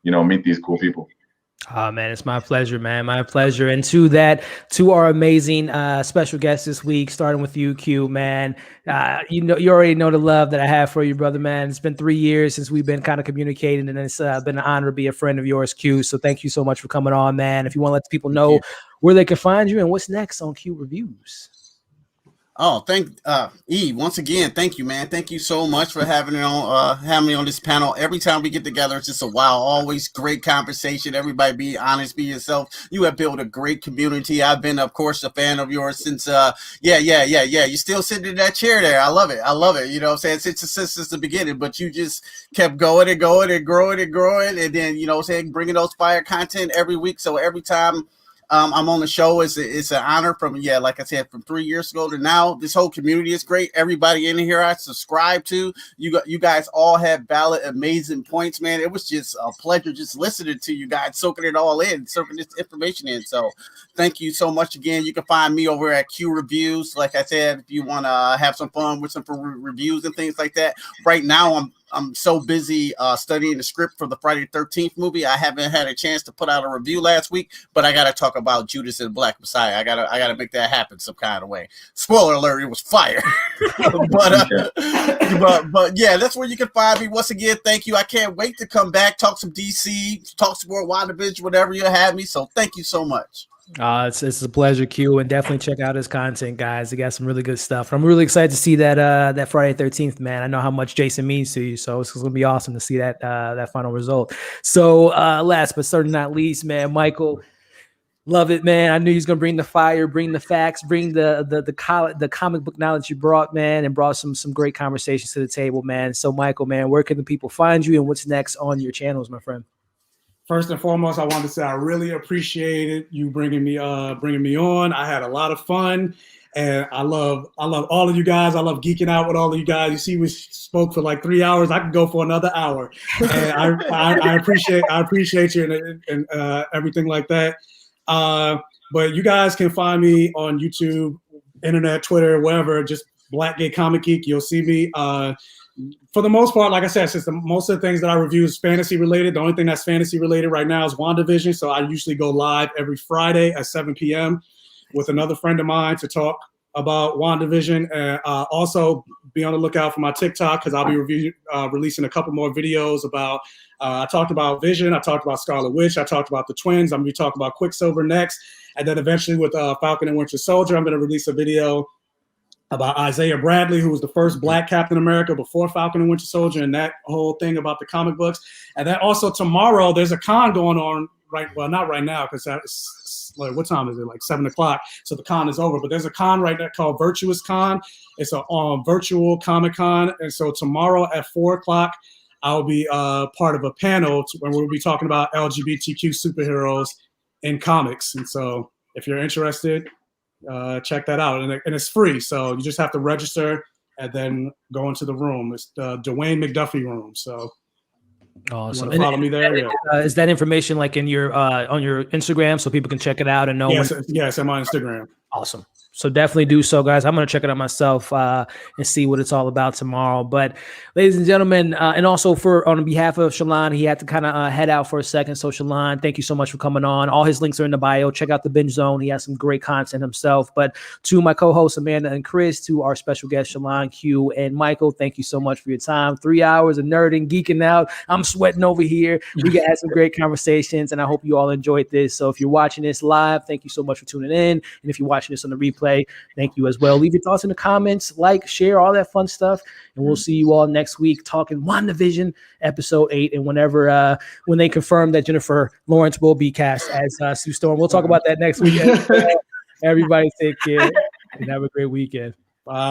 meet these cool people. Oh, man, it's my pleasure, man. My pleasure. And to our amazing special guest this week, starting with you, Q, man. You already know the love that I have for you, brother, man. It's been 3 years since we've been kind of communicating, and it's been an honor to be a friend of yours, Q. So thank you so much for coming on, man. If you want to let the people know where they can find you and what's next on Q Reviews. Oh, E, once again, thank you, man. Thank you so much for having me on this panel. Every time we get together, it's just a wow, always great conversation. Everybody be honest, be yourself. You have built a great community. I've been, of course, a fan of yours since You're still sitting in that chair there. I love it. You know what I'm saying? Since the beginning, but you just kept going and growing, and then, bringing those fire content every week. So every time I'm on the show, it's an honor like I said, from 3 years ago to now. This whole community is great. Everybody in here I subscribe to. You guys all have valid, amazing points, man. It was just a pleasure just listening to you guys, soaking it all in, soaking this information in. So thank you so much again. You can find me over at Q Reviews. Like I said, if you want to have some fun with some reviews and things like that. Right now, I'm so busy studying the script for the Friday the 13th movie. I haven't had a chance to put out a review last week, but I got to talk about Judas and the Black Messiah. I gotta make that happen some kind of way. Spoiler alert, it was fire. but yeah, that's where you can find me. Once again, thank you. I can't wait to come back, talk some DC, talk some more WandaVision, whatever you have me. So thank you so much. It's a pleasure, Q, and definitely check out his content, guys. They got some really good stuff. I'm really excited to see that Friday 13th, man. I know how much Jason means to you, so it's gonna be awesome to see that final result. So last but certainly not least, man, Michael, love it, man. I knew he was gonna bring the fire, bring the facts, bring the comic book knowledge you brought, man, and brought some great conversations to the table, man. So Michael, man, where can the people find you and what's next on your channels, my friend? First and foremost, I wanted to say I really appreciated you bringing me on. I had a lot of fun, and I love all of you guys. I love geeking out with all of you guys. You see, we spoke for like 3 hours. I could go for another hour, and I appreciate you and everything like that. But you guys can find me on YouTube, internet, Twitter, wherever. Just Black Gay Comic Geek. You'll see me. For the most part, like I said, since most of the things that I review is fantasy related, the only thing that's fantasy related right now is WandaVision. So I usually go live every Friday at 7 p.m. with another friend of mine to talk about WandaVision, and also be on the lookout for my TikTok because I'll be releasing a couple more videos about. I talked about Vision, I talked about Scarlet Witch, I talked about the twins. I'm gonna be talking about Quicksilver next, and then eventually with Falcon and Winter Soldier, I'm gonna release a video about Isaiah Bradley, who was the first Black Captain America before Falcon and Winter Soldier, and that whole thing about the comic books. And then also tomorrow, there's a con going on. Not right now, because that's like, what time is it? Like 7:00. So the con is over. But there's a con right now called Virtuous Con. It's a virtual Comic Con. And so tomorrow at 4:00, I'll be part of a panel where we'll be talking about LGBTQ superheroes in comics. And so if you're interested, check that out. And it's free. So you just have to register and then go into the room. It's the Dwayne McDuffie room. So awesome. You follow me there? Is that information like in your on your Instagram so people can check it out and know? Yes, I'm on Instagram. Awesome. So definitely do so, guys. I'm going to check it out myself and see what it's all about tomorrow. But ladies and gentlemen, and also on behalf of Shalon, he had to kind of head out for a second. So Shalon, thank you so much for coming on. All his links are in the bio. Check out the Binge Zone. He has some great content himself. But to my co-hosts, Amanda and Chris, to our special guests, Shalon, Q, and Michael, thank you so much for your time. 3 hours of nerding, geeking out. I'm sweating over here. We had some great conversations, and I hope you all enjoyed this. So if you're watching this live, thank you so much for tuning in. And if you're watching this on the replay, thank you as well. Leave your thoughts in the comments, like, share, all that fun stuff. And we'll see you all next week talking WandaVision episode 8. And whenever when they confirm that Jennifer Lawrence will be cast as Sue Storm, we'll talk about that next week. Everybody take care and have a great weekend.